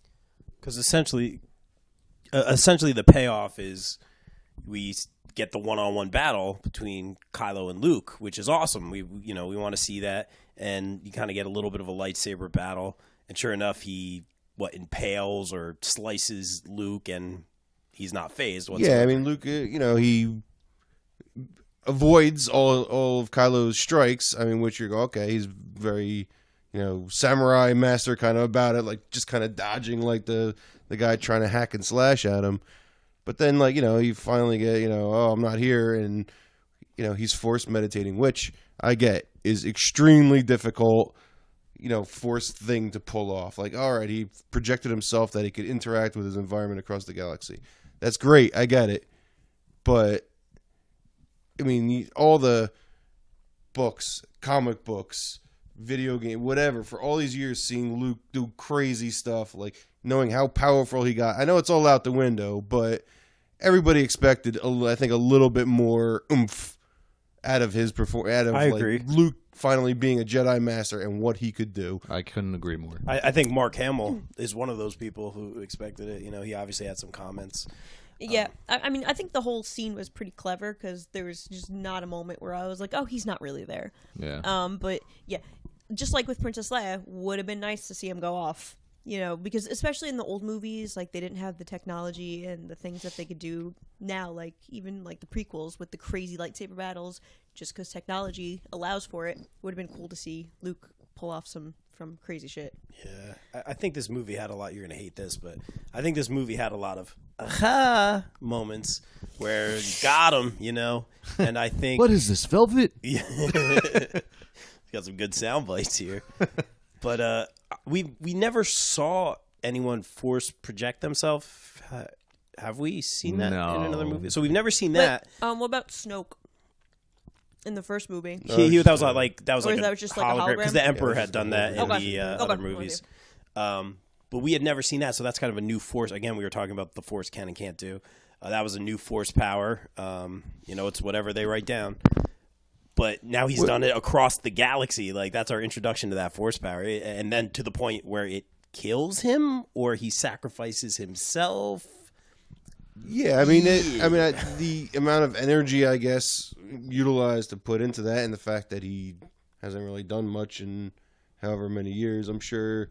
Because essentially the payoff is we get the one-on-one battle between Kylo and Luke, which is awesome. We want to see that, and you kind of get a little bit of a lightsaber battle. And sure enough, he impales or slices Luke, and he's not phased whatsoever. Yeah, I mean, Luke, he avoids all of Kylo's strikes. I mean, which you go, okay, he's very, samurai master kind of about it, like just kind of dodging like the guy trying to hack and slash at him. But then, you finally get, oh, I'm not here, and he's forced meditating, which I get is extremely difficult. Forced thing to pull off. Like, all right, he projected himself that he could interact with his environment across the galaxy. That's great. I get it. But, I mean, all the books, comic books, video game, whatever, for all these years seeing Luke do crazy stuff, like knowing how powerful he got. I know it's all out the window, but everybody expected, I think, a little bit more oomph out of his performance. I agree. Luke finally being a Jedi Master and what he could do. I couldn't agree more. I think Mark Hamill is one of those people who expected it. He obviously had some comments. Yeah, I mean, I think the whole scene was pretty clever because there was just not a moment where I was like, oh, he's not really there. Yeah. But yeah, just like with Princess Leia, would have been nice to see him go off. Because especially in the old movies, like they didn't have the technology and the things that they could do now, like even like the prequels with the crazy lightsaber battles, just because technology allows for it, would have been cool to see Luke pull off some crazy shit. Yeah, I think this movie had a lot. You're gonna hate this, but I think this movie had a lot of aha moments where you got him, And I think What is this, velvet? Yeah, got some good sound bites here. But we never saw anyone force project themselves. Have we seen that in another movie? So we've never seen that. What about Snoke in the first movie? That was like Or that was just like a hologram? because the Emperor had done that in Okay. the Okay. other movies. But we had never seen that, so that's kind of a new force. Again, we were talking about the Force can and can't do. That was a new force power. It's whatever they write down. But now he's done it across the galaxy. Like, that's our introduction to that force power. And then to the point where it kills him or he sacrifices himself. Yeah, I mean, the amount of energy, I guess, utilized to put into that, and the fact that he hasn't really done much in however many years, I'm sure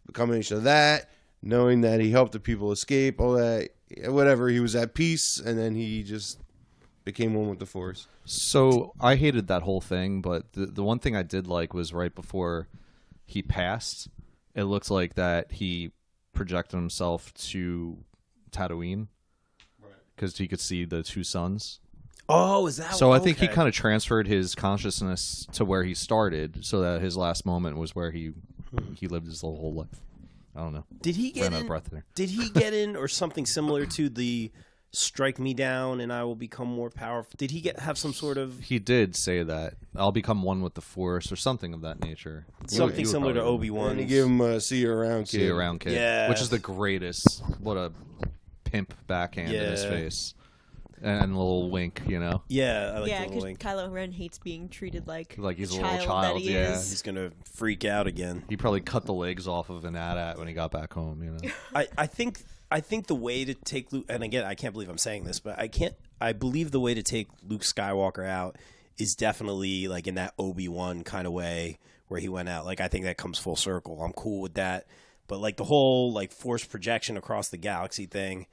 the combination of that, knowing that he helped the people escape, all that, whatever, he was at peace, and then he just became one with the Force. So I hated that whole thing, but the one thing I did like was right before he passed, it looked like that he projected himself to Tatooine because he could see the two suns. Oh, is that so? I think he kind of transferred his consciousness to where he started, so that his last moment was where he lived his whole life. I don't know. Did he get Ran out in? of breath there. Did he get in, or something similar to the "strike me down and I will become more powerful"? Did he have some sort of? He did say that I'll become one with the Force, or something of that nature. Something similar to probably- Obi-Wan. And he gave him a see you around, kid. See you around, kid. Yeah. Which is the greatest. What a pimp backhand in his Yeah. face. And a little wink, Yeah, I like Yeah, the because little wink. Kylo Ren hates being treated like he's the a little that child, he yeah. is. He's gonna freak out again. He probably cut the legs off of an AT-AT when he got back home, I think the way to take Luke, and again, I can't believe I'm saying this, but I believe the way to take Luke Skywalker out is definitely like in that Obi-Wan kind of way where he went out. Like, I think that comes full circle. I'm cool with that. But like the whole like force projection across the galaxy thing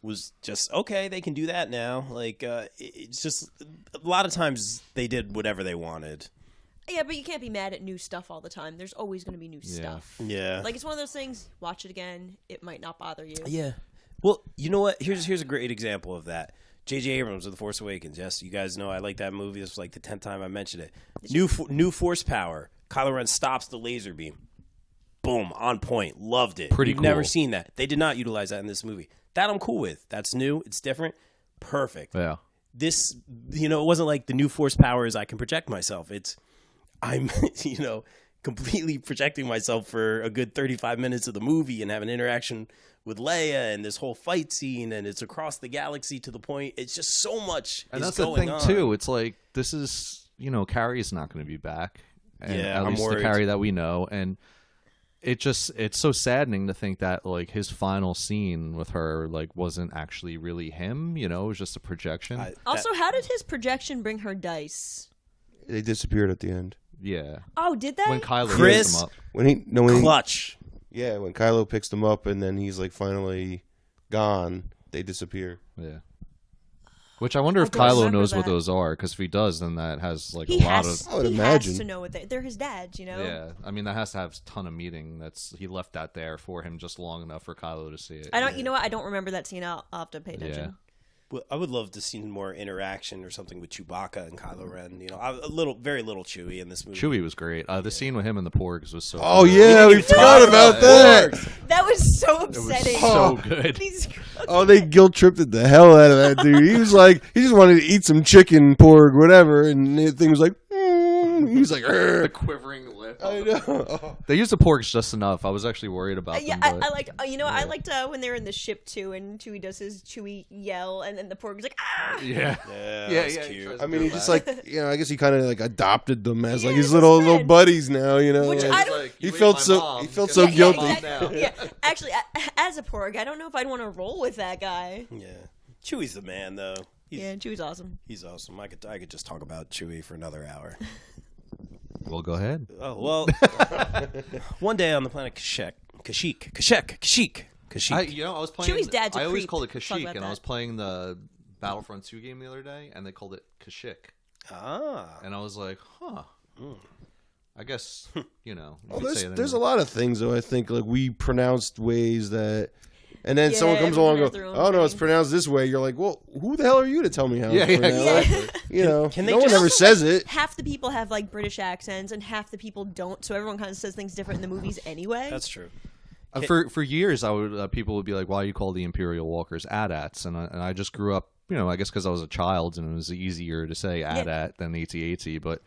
was just okay. They can do that now. Like, it's just a lot of times they did whatever they wanted. Yeah, but you can't be mad at new stuff all the time. There's always going to be new stuff. Yeah. Like, it's one of those things, watch it again, it might not bother you. Yeah. Well, you know what? Here's a great example of that. J.J. Abrams of The Force Awakens. Yes, you guys know I like that movie. This was like the 10th time I mentioned it. New force power. Kylo Ren stops the laser beam. Boom, on point. Loved it. Pretty We've cool. never seen that. They did not utilize that in this movie. That I'm cool with. That's new. It's different. Perfect. Yeah. This, it wasn't like the new force power is I can project myself. I'm, completely projecting myself for a good 35 minutes of the movie and have an interaction with Leia and this whole fight scene, and it's across the galaxy to the point. It's just so much And is that's the going thing, on. too. It's like, this is, Carrie's not going to be back. And Yeah, at I'm least worried. the Carrie that we know. And it's so saddening to think that like his final scene with her like wasn't actually really him. You know, it was just a projection. Also, how did his projection bring her dice? They disappeared at the end. Yeah. Oh, did they? When Kylo Chris- picks him up. When Clutch. yeah, when Kylo picks them up and then he's like finally gone, they disappear. Yeah. Which I wonder if don't Kylo remember knows what that. those are, because if he does, then that has like He a lot has. of. I would he imagine. has to know what they're his dads. You know. Yeah, I mean that has to have a ton of meaning. He left that there for him just long enough for Kylo to see it. I don't. You know what? I don't remember that scene. I'll have to pay attention. Well, I would love to see more interaction or something with Chewbacca and Kylo Ren. You know, very little Chewie in this movie. Chewie was great. The scene with him and the Porgs was so. Oh good. yeah, we forgot about that. That was so It was upsetting. so good. These- Oh, they guilt tripped the hell out of that dude. He was like, he just wanted to eat some chicken, porg, whatever, and the thing was like, he was like, The quivering lip. I know. They used the Porgs just enough. I was actually worried about Yeah, them. I liked. You know, I liked when they were in the ship too, and Chewie does his Chewie yell, and then the pork is like, ah. Yeah. Yeah, Yeah, that's yeah, cute. he tries I mean, he to just do like, you know, I guess he kind of like adopted them as like Yeah, his as little his friend. buddies now, you know. Which like- I It's don't- like, He you ate felt my so- mom, he felt get so my guilty. mom exactly. now. Yeah, actually, as a porg, I don't know if I'd want to roll with that guy. Yeah, Chewie's the man though. Yeah, Chewie's awesome. He's awesome. I could just talk about Chewie for another hour. Well, go ahead. Oh well, one day on the planet Kashyyyk. I was playing. Chewie's dad's a I always creep. called it Talk Kashyyyk, about and I that. was playing the Battlefront 2 game the other day, and they called it Kashyyyk, Ah, and I was like, huh. I guess you know. You Well, could say there's it a lot of things though. I think like we pronounced ways that, and then someone comes along and everyone has their goes, own "Oh no, it's thing. pronounced this way." You're like, "Well, who the hell are you to tell me how?" Yeah, it's yeah, pronounced? You know, Can they no one just- ever says it. Half the people have like British accents, and half the people don't. So everyone kind of says things different in the movies anyway. that's true. For years, I would people would be like, "Why do you call the Imperial Walkers AT-ATs?" And I just grew up, you know, I guess because I was a child and it was easier to say AT-AT than AT-AT. But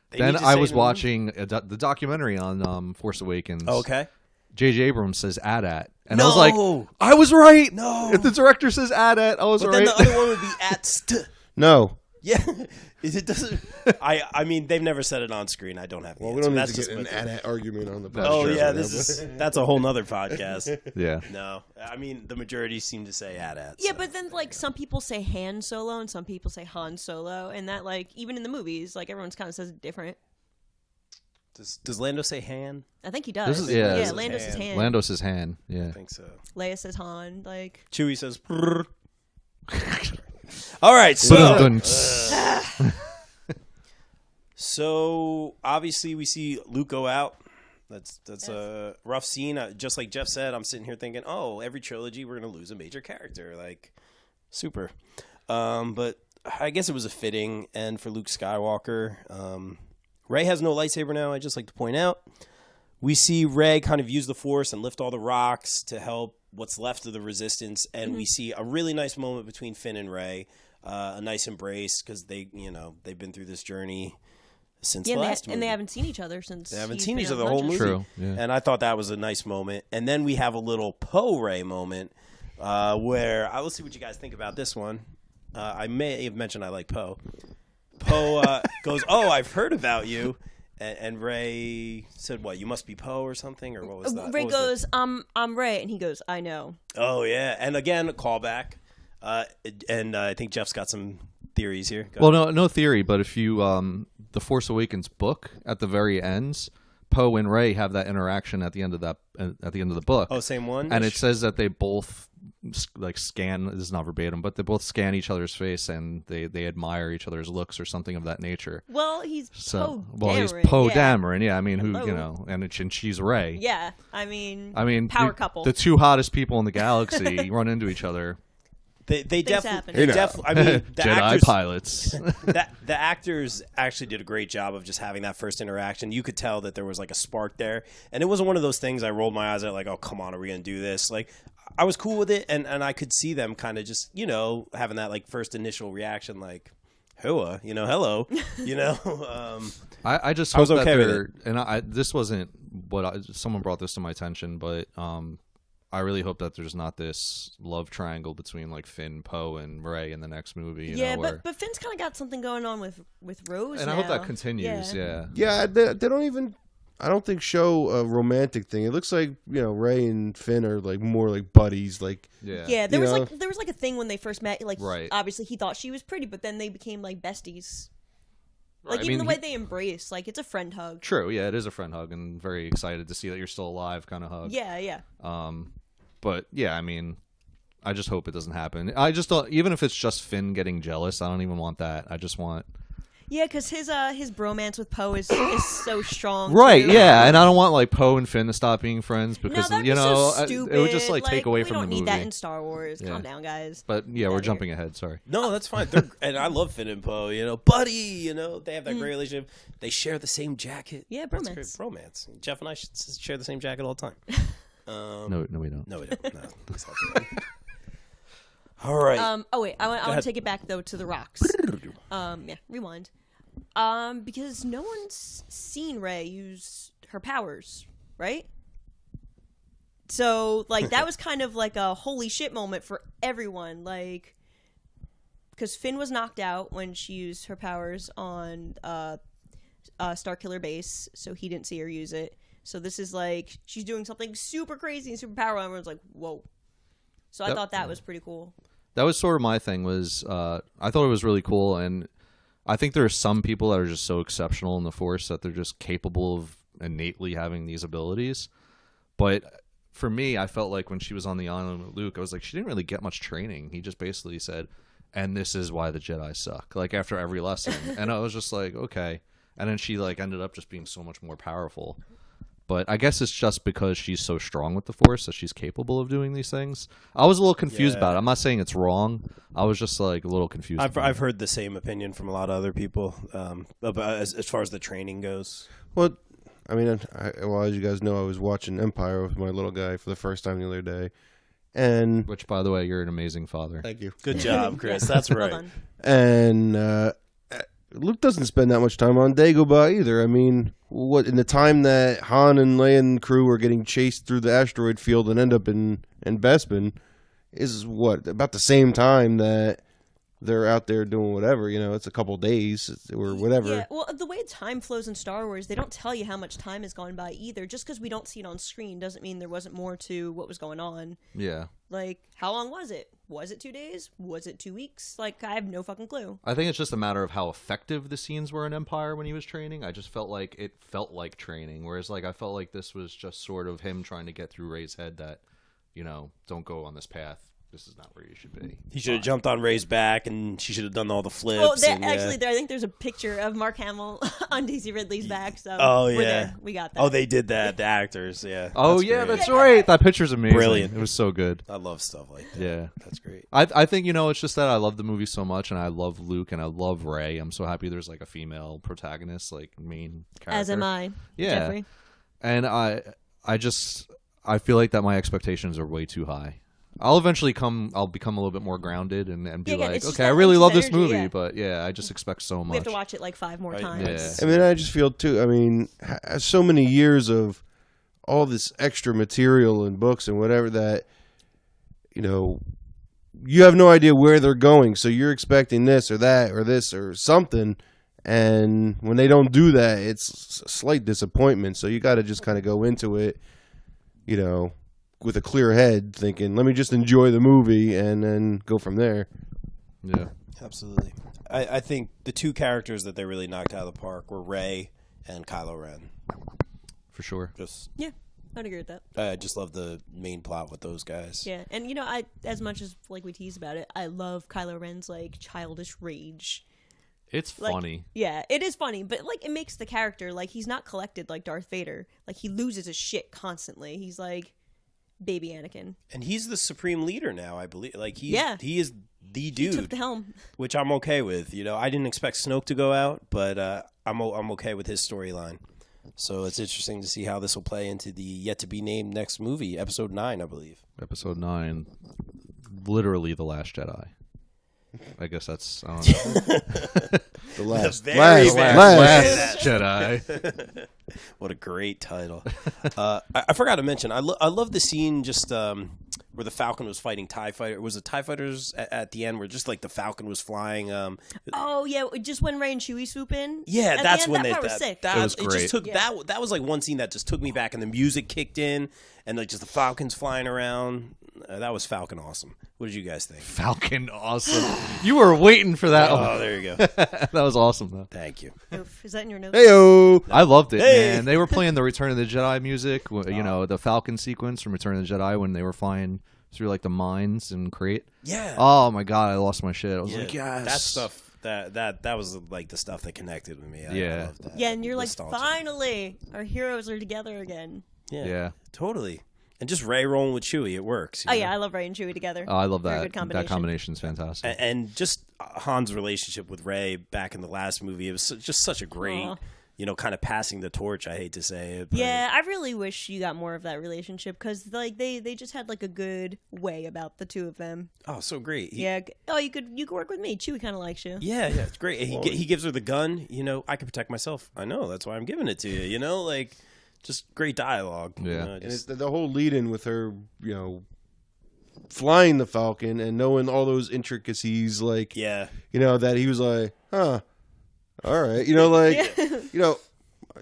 They then need to I say was it in the movie. watching the documentary on Force Awakens. Okay. J.J. Abrams says AT-AT, and I No. was like, I was right. No. If the director says AT-AT, I was But right. then the other one would be at st. No, Yeah, it doesn't. I mean, they've never said it on screen. I don't have. The well, we answer. don't need That's to just get an my- at argument on the podcast. Oh yeah, right this now, is that's a whole nother podcast. yeah. No, I mean the majority seem to say at. Yeah, but then like some people say Han Solo and some people say Han Solo, and that like even in the movies, like everyone's kind of says it different. Does Lando say Han? I think he does. This is- yeah, this is Lando says Han. Han. Lando says Han. I Yeah. think so. Leia says Han. Like Chewie says. Prrr. All right, Dun-dun. so obviously we see Luke go out. That's a rough scene. Just like Jeff said, I'm sitting here thinking, oh, every trilogy we're gonna lose a major character. Like, super. But I guess it was a fitting end for Luke Skywalker. Rey has no lightsaber now. I just like to point out. We see Rey kind of use the Force and lift all the rocks to help what's left of the Resistance, and we see a really nice moment between Finn and Rey, a nice embrace because they've been through this journey since yeah, the and last they movie. haven't seen each other since They haven't he's seen been each on other the whole Legends. movie. True, yeah. And I thought that was a nice moment. And then we have a little Poe Rey moment where let's see what you guys think about this one. I may have mentioned I like Poe. Poe goes, "Oh, I've heard about you," and Rey said, "What? You must be Poe or something?" Or what was that? Rey What was goes, I'm Rey, and he goes, I know. Oh yeah, and again a callback. And I think Jeff's got some theories here. Go Well, ahead. no theory, but if you the Force Awakens book at the very ends, Poe and Rey have that interaction at the end of the book. Oh, same one. And it says that they both like scan. This is not verbatim, but they both scan each other's face and they admire each other's looks or something of that nature. Well, he's So, Poe he's Dameron, Poe yeah. Dameron. Yeah, I mean, who Hello. and she's Rey. Yeah, I mean, the, power couple. The two hottest people in the galaxy run into each other. They Things definitely. happen. I mean, the Jedi actors, pilots. the actors actually did a great job of just having that first interaction. You could tell that there was like a spark there, and it wasn't one of those things I rolled my eyes at like, oh come on, are we gonna do this? Like, I was cool with it, and I could see them kind of just having that like first initial reaction, like, "Hoa," hello, I just I was hope okay that with they're, and this wasn't what someone brought this to my attention, but I really hope that there's not this love triangle between like Finn, Poe, and Rey in the next movie. yeah, where, but Finn's kind of got something going on with Rose. and now. I hope that continues. Yeah. Yeah, they don't even. I don't think show a romantic thing. It looks like, you know, Rey and Finn are like more like buddies. Like, yeah. There was like a thing when they first met. Like, Right. obviously he thought she was pretty, but then they became like besties. Right. Like, even the way they embrace, like, it's a friend hug. True, yeah, it is a friend hug, and very excited to see that you're still alive kind of hug. Yeah. But yeah, I mean, I just hope it doesn't happen. I just don't, even if it's just Finn getting jealous, I don't even want that. I just want. Yeah, because his bromance with Poe is so strong. Right, too. yeah, and I don't want like Poe and Finn to stop being friends No, because that'd you be know so stupid. it would just like take away from the movie. We don't need that in Star Wars. Yeah. Calm down, guys. But yeah, we're Outta jumping ahead. Sorry. No, that's fine. And I love Finn and Poe. You know, buddy. You know, they have that great relationship. They share the same jacket. Yeah, That's bromance. great. Bromance. Jeff and I share the same jacket all the time. No, we don't. No, we don't. No, please don't. All right. Oh wait, I want ahead. to take it back though to the rocks. Yeah, rewind. Because no one's seen Rey use her powers, right? So like that was kind of like a holy shit moment for everyone, like because Finn was knocked out when she used her powers on Starkiller Base, so he didn't see her use it. So this is like she's doing something super crazy and super powerful. And everyone's like, whoa. So I thought that was pretty cool. That was sort of my thing. Was I thought it was really cool, and I think there are some people that are just so exceptional in the Force that they're just capable of innately having these abilities. But for me, I felt like when she was on the island with Luke, I was like, she didn't really get much training. He just basically said, and this is why the Jedi suck, like after every lesson. And I was just like, okay. And then she like ended up just being so much more powerful. But I guess it's just because she's so strong with the Force that she's capable of doing these things. I was a little confused about it. I'm not saying it's wrong. I was just like a little confused. I've heard the same opinion from a lot of other people about as far as the training goes. well, I mean, well, as you guys know, I was watching Empire with my little guy for the first time the other day, and Which, by the way, you're an amazing father. thank you. Good job, Chris. That's Well right. done. And Luke doesn't spend that much time on Dagobah either. I mean, what in the time that Han and Leia and crew were getting chased through the asteroid field and end up in Bespin is what about the same time that they're out there doing whatever. You know, it's a couple days or whatever. Yeah, well, the way time flows in Star Wars, they don't tell you how much time has gone by either. Just because we don't see it on screen doesn't mean there wasn't more to what was going on. Yeah. Like, how long was it? Was it 2 days? Was it 2 weeks? Like, I have no fucking clue. I think it's just a matter of how effective the scenes were in Empire when he was training. I just felt like it felt like training, whereas like I felt like this was just sort of him trying to get through Rey's head that, you know, don't go on this path. This is not where you should be. He should have jumped on Rey's back, and she should have done all the flips. Well, and, I think there's a picture of Mark Hamill on Daisy Ridley's back. So Oh, we're yeah. there. We got that. Oh, they did that. The actors, yeah. Oh, That's yeah, great. that's right. That picture's amazing. Brilliant. It was so good. I love stuff like that. Yeah. That's great. I think, you know, it's just that I love the movie so much, and I love Luke, and I love Rey. I'm so happy there's like a female protagonist, like main character. As am I. Yeah. Jeffrey. And I feel like that my expectations are way too high. I'll become a little bit more grounded and be Yeah, like, it's just okay, I that really anxious love this energy, movie, yeah. but yeah, I just expect so much. We have to watch it like 5 more Right. times. Yeah. I mean, I just feel too. I mean, so many years of all this extra material and books and whatever that, you know, you have no idea where they're going. So you're expecting this or that or this or something. And when they don't do that, it's a slight disappointment. So you got to just kind of go into it, you know, with a clear head thinking, let me just enjoy the movie and then go from there. Yeah. Absolutely. I think the two characters that they really knocked out of the park were Rey and Kylo Ren. For sure. Just Yeah, I'd agree with that. I just love the main plot with those guys. Yeah, and you know, as much as like we tease about it, I love Kylo Ren's like childish rage. It's Like, funny. Yeah, it is funny, but like it makes the character like he's not collected like Darth Vader. Like he loses his shit constantly. He's like baby Anakin. And he's the supreme leader now, I believe. Like he is the He dude, took the helm. which I'm okay with. You know, I didn't expect Snoke to go out, but I'm okay with his storyline. So it's interesting to see how this will play into the yet to be named next movie, Episode 9, I believe. Episode 9, literally The Last Jedi. I guess that's I don't know. The last, very, Last Jedi. What a great title. I forgot to mention, I love the scene just where the Falcon was fighting TIE fighter. Was it TIE fighters at the end where just like the Falcon was flying? Oh yeah, just when Rey and Chewie swoop in. Yeah, At that's the end, when that they. part was That, sick. that, It was it just great. took Yeah. that was like one scene that just took me back, and the music kicked in, and like just the Falcons flying around. That was Falcon awesome. What did you guys think? Falcon, awesome. You were waiting for that one. Oh, there you go. That was awesome, though. Thank you. Oof, is that in your notes? Heyo. I loved it, Hey! man. They were playing the Return of the Jedi music, you know, the Falcon sequence from Return of the Jedi when they were flying through like the mines and Crate. Yeah. Oh my god, I lost my shit. I was Yeah, like, yes. that stuff. That was like the stuff that connected with me. I Yeah. loved that. Yeah, and you're like, Nostalgia. finally, our heroes are together again. Yeah. Totally. And just Ray rolling with Chewie, it works. you Oh know? yeah, I love Rey and Chewie together. Oh, I love Very that. good combination. That combination's fantastic. And just Han's relationship with Ray back in the last movie, it was just such a great, Aw. kind of passing the torch. I hate to say it. But Yeah, I really wish you got more of that relationship because like they just had like a good way about the two of them. Oh, so great. Yeah. Oh, you could work with me. Chewie kind of likes you. Yeah, it's great. He gives her the gun. I can protect myself. I know. That's why I'm giving it to you. Like, just great dialogue. Yeah. And it's the whole lead-in with her, flying the Falcon and knowing all those intricacies, like, yeah. that he was like, huh, all right,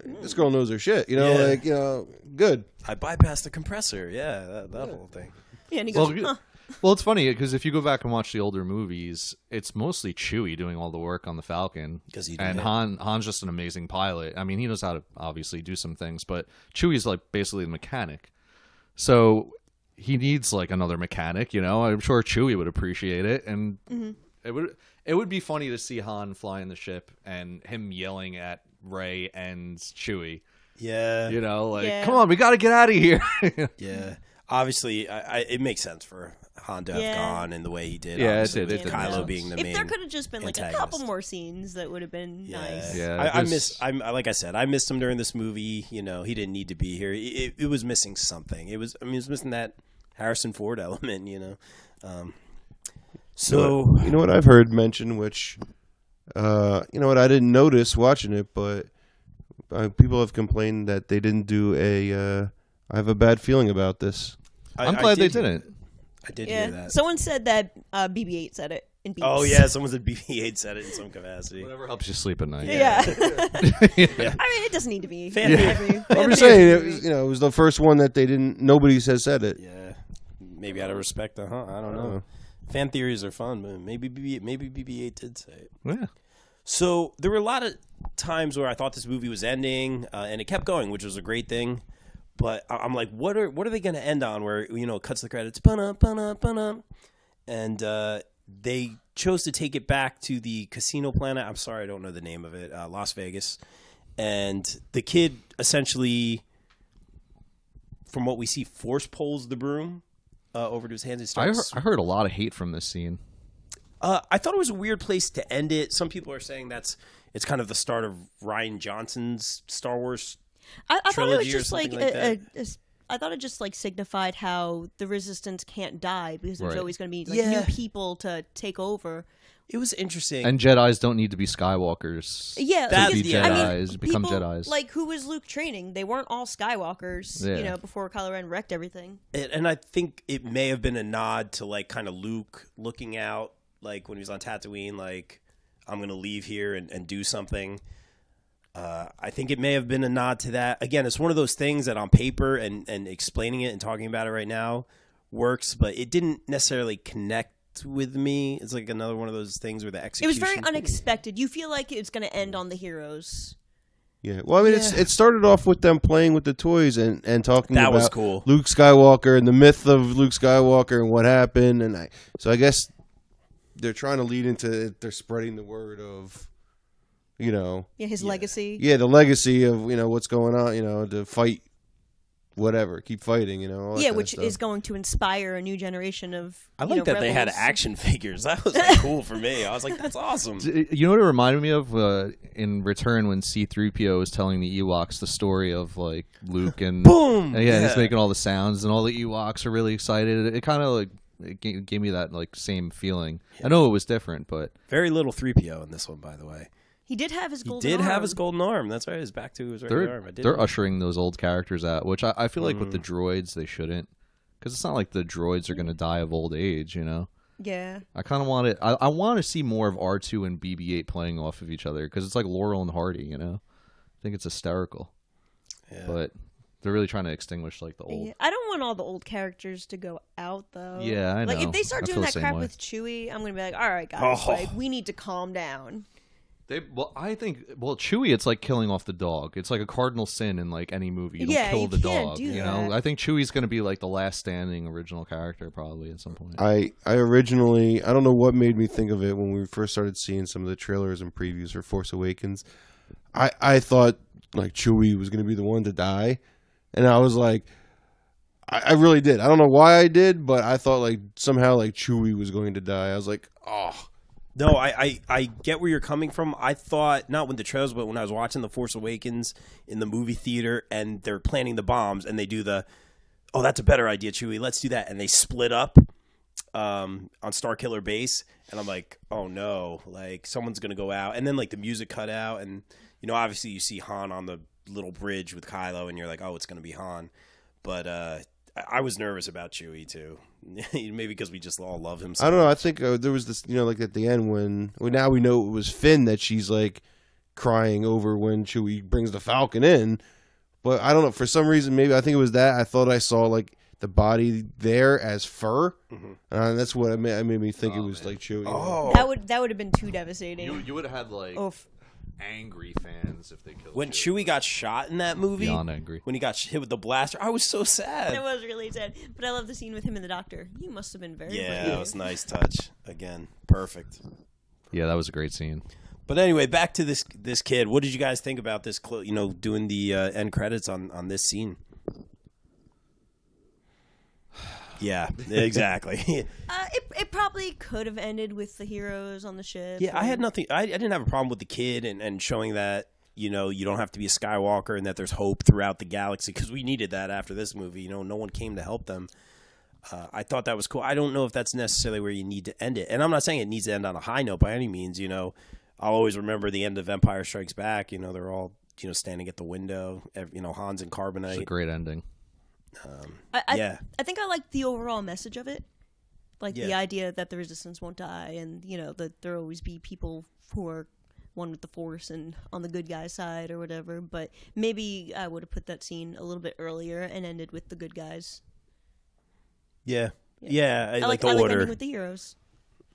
this girl knows her shit, Yeah. good. I bypassed the compressor. Yeah, that whole thing. Yeah, and he Well, goes, huh. Well, it's funny because if you go back and watch the older movies, it's mostly Chewie doing all the work on the Falcon, 'Cause he and did. Han's just an amazing pilot. I mean, he knows how to obviously do some things, but Chewie's like basically the mechanic. So he needs like another mechanic. I'm sure Chewie would appreciate it, and it would be funny to see Han flying the ship and him yelling at Rey and Chewie. Yeah. Yeah. Come on, we got to get out of here. Yeah. Obviously, it makes sense for Han to have Yeah. gone in the way he did. Yeah, it obviously, did, with it did Kylo make sense. being the If main. there could have just been like a antagonist. couple more scenes, that would have been nice. Yeah, I there's- like I said, I missed him during this movie. He didn't need to be here. It was missing something. It was missing that Harrison Ford element. So You know what I've heard mentioned, which, I didn't notice watching it, but people have complained that they didn't do I have a bad feeling about this. I'm glad they didn't. I did Yeah. hear that. Someone said that BB-8 said it in Beats. Oh yeah, someone said BB-8 said it in some capacity. Whatever helps you sleep at night. Yeah. Yeah. I mean, it doesn't need to be. Fan every, I'm just saying, it was the first one that nobody has said it. Yeah, maybe out of respect, I don't know. Fan theories are fun, but maybe BB-8 did say it. Yeah. So there were a lot of times where I thought this movie was ending, and it kept going, which was a great thing. But I'm like, what are they going to end on? Where it cuts the credits, and they chose to take it back to the casino planet. I'm sorry, I don't know the name of it, Las Vegas. And the kid essentially, from what we see, force pulls the broom over to his hands. And starts. I heard a lot of hate from this scene. I thought it was a weird place to end it. Some people are saying it's kind of the start of Rian Johnson's Star Wars. I thought it was trilogy or just like something like I thought it just like signified how the Resistance can't die because there's Right. always going to be like Yeah. new people to take over. It was interesting. And Jedis don't need to be Skywalkers. Yeah, That- because, be yeah. I Jedis, mean, become people, Jedis. Like, who was Luke training? They weren't all Skywalkers, Yeah. before Kylo Ren wrecked everything. And I think it may have been a nod to like kind of Luke looking out, like when he was on Tatooine, like I'm going to leave here and do something. I think it may have been a nod to that. Again, it's one of those things that on paper and explaining it and talking about it right now works, but it didn't necessarily connect with me. It's like another one of those things where the It execution. was very unexpected. You feel like it's going to end on the heroes. Yeah, well, I mean, it started off with them playing with the toys and talking That about was cool. Luke Skywalker and the myth of Luke Skywalker and what happened, and I guess they're trying to lead into they're spreading the word of, Yeah, his legacy. the legacy of what's going on, to fight, whatever, keep fighting, all that Yeah, kind of which stuff. is going to inspire a new generation of. I like that they had rebels. action figures. That was like cool for me. I was like, that's awesome. You know what it reminded me of in Return when C-3PO was telling the Ewoks the story of like Luke and Boom! and he's making all the sounds and all the Ewoks are really excited. It kind of like it gave me that like same feeling. I know it was different, but Very little 3PO in this one, by the way. He did have his He golden did have arm. his golden arm. That's right. His back to his regular arm. I did. they're ushering those old characters out, which I feel like with the droids they shouldn't. Because it's not like the droids are going to die of old age, you know? Yeah. I kind of want it. I want to see more of R2 and BB-8 playing off of each other because it's like Laurel and Hardy, you know? I think it's hysterical. Yeah. But they're really trying to extinguish like the old. Yeah. I don't want all the old characters to go out though. Yeah, I know. Like if they start I doing feel the that same crap way. with Chewie, I'm gonna be like, all right, guys, Oh. like we need to calm down. I think Chewie, it's like killing off the dog. It's like a cardinal sin in like any movie. You don't Yeah, kill you the can't dog. do You know, that. I think Chewie's going to be like the last standing original character probably at some point. I originally, I don't know what made me think of it when we first started seeing some of the trailers and previews for Force Awakens. I thought like Chewie was going to be the one to die, and I was like, I really did. I don't know why I did, but I thought like somehow like Chewie was going to die. I was like, oh. No, I get where you're coming from. I thought, not with the trailers, but when I was watching The Force Awakens in the movie theater and they're planting the bombs and they do oh, that's a better idea, Chewie. Let's do that. And they split up on Starkiller Base. And I'm like, oh, no. Like, someone's going to go out. And then, like, the music cut out. And, you know, obviously you see Han on the little bridge with Kylo and you're like, oh, it's going to be Han. But I was nervous about Chewie, too. Maybe because we just all love him so I don't know. I much. think there was this, you know, like at the end when now we know it was Finn that she's like crying over when Chewie brings the Falcon in. But I don't know. For some reason, maybe I think it was that I thought I saw like the body there as fur, and that's what it made me think it was like Chewie. Oh. That would have been too devastating. You would have had like Oof. angry fans if they killed When Chewie got shot in that movie, Beyond angry. when he got hit with the blaster, I was so It sad. was really sad. But I love the scene with him and the doctor. You must have been very Yeah, brave. that was a nice touch. Again, perfect. Yeah, that was a great scene. But anyway, back to this kid. What did you guys think about this? Doing the end credits on this scene. Yeah, exactly. It probably could have ended with the heroes on the ship. Yeah, I had nothing. I didn't have a problem with the kid and showing that you don't have to be a Skywalker and that there's hope throughout the galaxy because we needed that after this movie. No one came to help them. I thought that was cool. I don't know if that's necessarily where you need to end it, and I'm not saying it needs to end on a high note by any means. I'll always remember the end of Empire Strikes Back. They're all standing at the window. Han's in carbonite. It's a great ending. Yeah. I think I like the overall message of it. Like Yeah. the idea that the resistance won't die and, that there'll always be people who are one with the Force and on the good guy side or whatever. But maybe I would have put that scene a little bit earlier and ended with the good guys. Yeah. I like the I like order. ending with the heroes.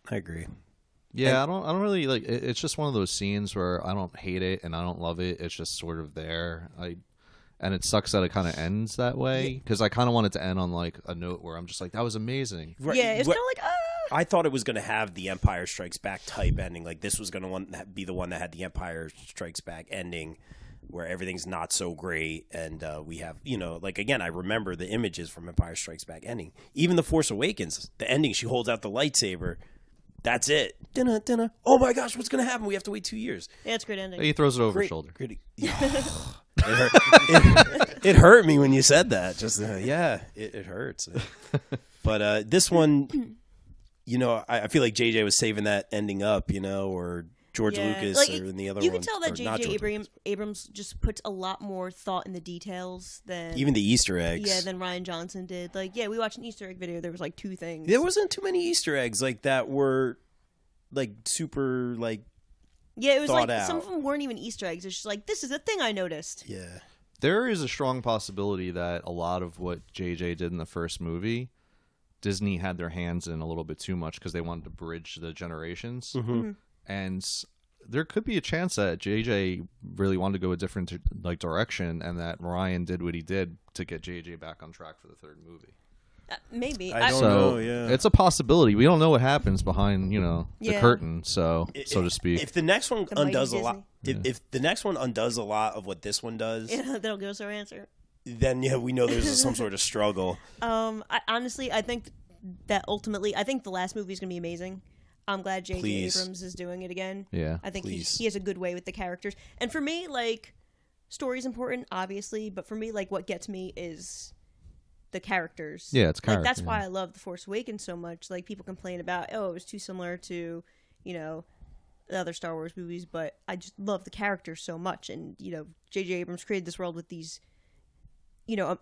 I agree. Yeah, I don't really like. It's just one of those scenes where I don't hate it and I don't love it. It's just sort of there. And it sucks that it kind of ends that way because I kind of want it to end on like a note where I'm just like, that was amazing. Right. Yeah, it's What- kind of like, I thought it was going to have the Empire Strikes Back type ending. Like this was going to be the one that had the Empire Strikes Back ending, where everything's not so great, and we have again, I remember the images from Empire Strikes Back ending. Even the Force Awakens, the ending, she holds out the lightsaber. That's it. Dinner. Oh my gosh, what's going to happen? We have to wait 2 years. yeah, it's a great ending. He throws it over Great, his shoulder. great. It hurt me when you said that. Just it hurts. But this one, I feel like JJ was saving that ending up, or George Lucas Like, or in the other you one. can tell that or not J.J. George Lucas. Abrams just puts a lot more thought in the details than Even the Easter eggs. Yeah, than Ryan Johnson did. Like, we watched an Easter egg video. There was like 2 things. There wasn't too many Easter eggs like that were like super like Yeah, it was thought like some out. of them weren't even Easter eggs. It's just like, this is a thing I noticed. yeah. There is a strong possibility that a lot of what JJ did in the first movie, Disney had their hands in a little bit too much because they wanted to bridge the generations. And there could be a chance that JJ really wanted to go a different direction, and that Ryan did what he did to get JJ back on track for the 3rd movie. Maybe. I don't So know, yeah. it's a possibility. We don't know what happens behind, the Yeah. curtain, so to speak. If the next one The mighty undoes a lot, Disney. if the next one undoes a lot of what this one does, Yeah, that'll give us our answer. then we know there's some sort of struggle. I think that ultimately, I think the last movie is going to be amazing. I'm glad J.J. Please. Abrams is doing it again. Yeah. I think Please. he has a good way with the characters. And for me, like, story's important, obviously, but for me, like, what gets me is the characters. Yeah, it's Like, character, that's yeah. why I love The Force Awakens so much. Like, people complain about, it was too similar to, the other Star Wars movies, but I just love the characters so much. And, J.J. Abrams created this world with these,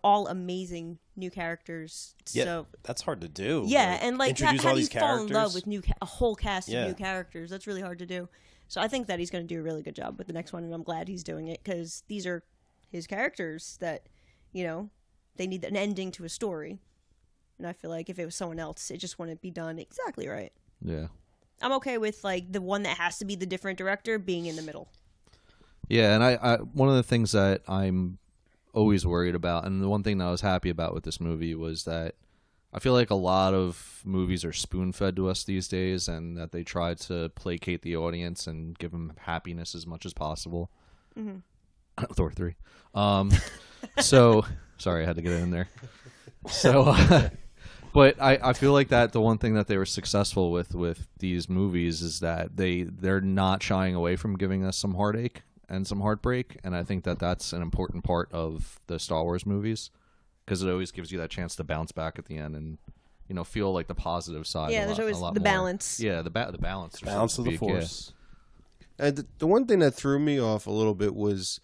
all amazing new characters. Yeah, So that's hard to do. yeah, and like introduce how all do you these fall in love characters. with a whole cast Yeah. of new characters? That's really hard to do. So I think that he's going to do a really good job with the next one, and I'm glad he's doing it because these are his characters that they need an ending to a story. And I feel like if it was someone else, it just wouldn't be done exactly right. Yeah. I'm okay with like the one that has to be the different director being in the middle. Yeah, and I one of the things that I'm always worried about, and the one thing that I was happy about with this movie was that I feel like a lot of movies are spoon-fed to us these days, and that they try to placate the audience and give them happiness as much as possible. Mm-hmm. Thor 3. So, sorry, I had to get it in there. So, but I feel like that the one thing that they were successful with these movies is that they're not shying away from giving us some heartache and some heartbreak, and I think that that's an important part of the Star Wars movies because it always gives you that chance to bounce back at the end and feel like the positive side. Yeah, there's always a lot the more. balance. Yeah, the balance. so to Balance of the speak, Force. And the one thing that threw me off a little bit was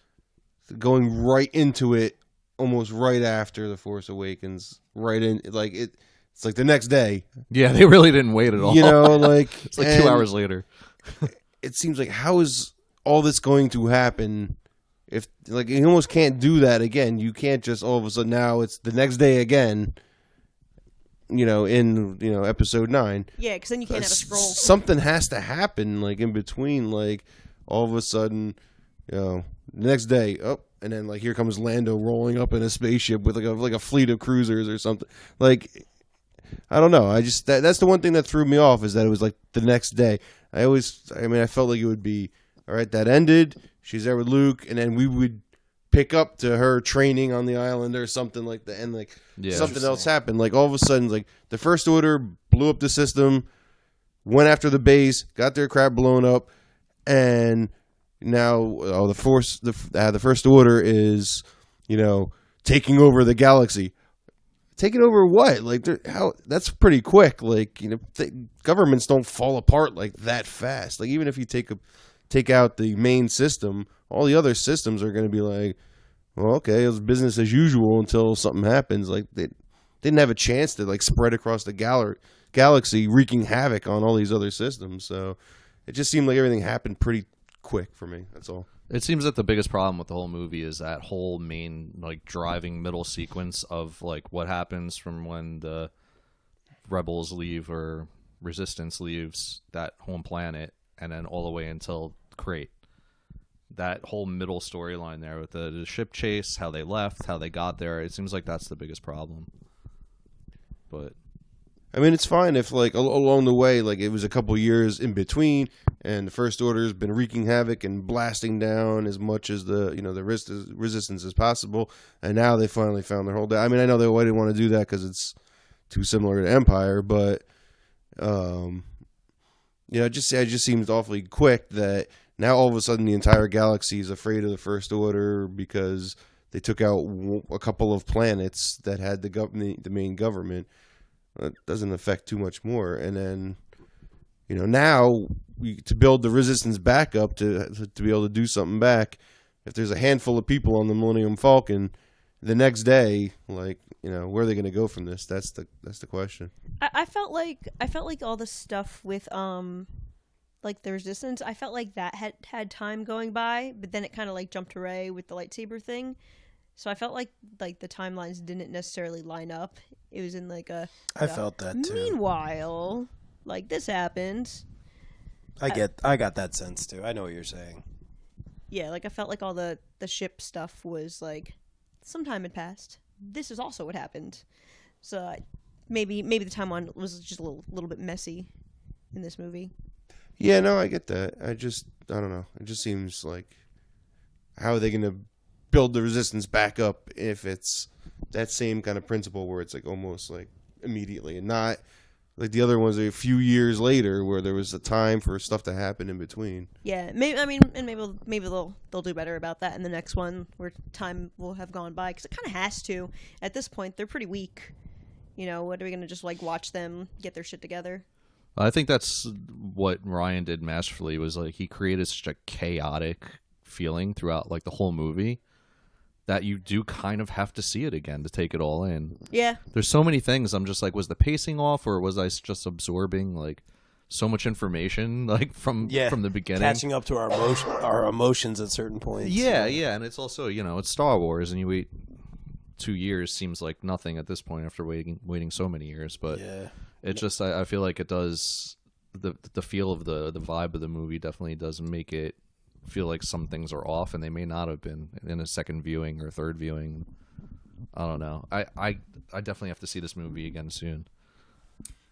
going right into it, almost right after the Force Awakens. Right in, like it's like the next day. Yeah, they really didn't wait at all. Like It's like 2 hours later. It seems like how is all this going to happen? If like you almost can't do that again. You can't just all of a sudden now it's the next day again. In episode 9. Yeah, because then you can't have a scroll. Something has to happen like in between. Like all of a sudden, the next day, and then like here comes Lando rolling up in a spaceship with like a fleet of cruisers or something. Like I don't know. I just that's the one thing that threw me off is that it was like the next day. I felt like it would be all right. That ended. She's there with Luke, and then we would pick up to her training on the island or something like that, and like something else happened. Like all of a sudden, like the First Order blew up the system, went after the base, got their crap blown up, and now the First Order is taking over the galaxy. Taking over what? Like how? That's pretty quick. Like governments don't fall apart like that fast. Like even if you take out the main system, all the other systems are going to be like, well, okay, it was business as usual until something happens. Like they didn't have a chance to like spread across the galaxy, wreaking havoc on all these other systems. So it just seemed like everything happened pretty quick for me. That's all. It seems that the biggest problem with the whole movie is that whole main like driving middle sequence of like what happens from when the rebels leave or resistance leaves that home planet and then all the way until Crate. That whole middle storyline there with the ship chase, how they left, how they got there, it seems like that's the biggest problem. But I mean, it's fine if like along the way, like it was a couple years in between, and the First Order's been wreaking havoc and blasting down as much as the resistance as possible, and now they finally found their hold. I mean, I know they didn't want to do that because it's too similar to Empire, but it just seems awfully quick that now all of a sudden the entire galaxy is afraid of the First Order because they took out a couple of planets that had the main government. It doesn't affect too much more, and then now to build the resistance back up to be able to do something back. If there's a handful of people on the Millennium Falcon, the next day, like where are they going to go from this? That's the question. I felt like all the stuff with like the resistance. I felt like that had time going by, but then it kind of like jumped away with the lightsaber thing. So I felt like the timelines didn't necessarily line up. It was in like a. I felt that too. Meanwhile, like this happened. I got that sense too. I know what you're saying. Yeah, like I felt like all the ship stuff was like some time had passed. This is also what happened. So maybe the timeline was just a little bit messy in this movie. Yeah, no, I get that. I don't know. It just seems like how are they going to build the resistance back up if it's that same kind of principle where it's like almost like immediately and not like the other ones a few years later where there was a time for stuff to happen in between. Yeah, maybe they'll do better about that in the next one where time will have gone by because it kind of has to. At this point, they're pretty weak. What are we gonna just like watch them get their shit together? I think that's what Ryan did masterfully was like he created such a chaotic feeling throughout like the whole movie that you do kind of have to see it again to take it all in. Yeah. There's so many things. I'm just like, was the pacing off, or was I just absorbing like so much information like from the beginning, catching up to our emotions at certain points. Yeah, and it's also, it's Star Wars, and you wait 2 years seems like nothing at this point after waiting so many years. But it's just I feel like it does the feel of the vibe of the movie definitely does make it feel like some things are off, and they may not have been in a second viewing or third viewing. I don't know. I definitely have to see this movie again soon.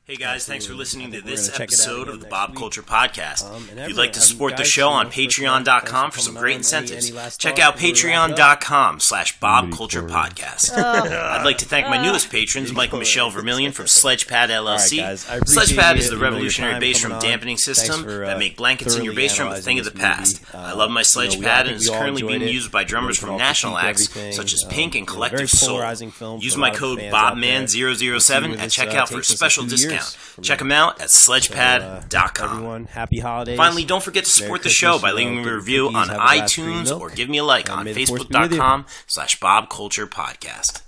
Hey guys, thanks for listening to this check it out episode again of the next Bob week. Culture Podcast. And If you'd like to everyone, support the guys, show on first of all, patreon.com thanks for some coming great on. incentives, Any last check thoughts out before we wrap it up? patreon.com/BobCulturePodcast. I'd like to thank my newest patrons, Mike and Michelle Vermillion from Sledgepad LLC. guys, I appreciate Sledgepad it. is the You know, your revolutionary time base room coming on. dampening system Thanks for, that make blankets in your thoroughly base room a thing of the analyzing this past. movie. I love my I Sledgepad, and think it's we all currently being enjoyed it. used by drummers We from all national critique acts everything. such as Pink and Very Collective Soul. polarizing film for Use a my lot of code fans out there. BOBMAN007 With at this, checkout for a takes us special 2 years discount. from Check now. them out at sledgepad.com. Everyone, happy holidays. Finally, don't forget to Merry support the Christmas, show by you know, leaving me a good review cookies, on have a glass of green iTunes milk, or give me a like and on may the force be with you. facebook.com/BobCulturePodcast.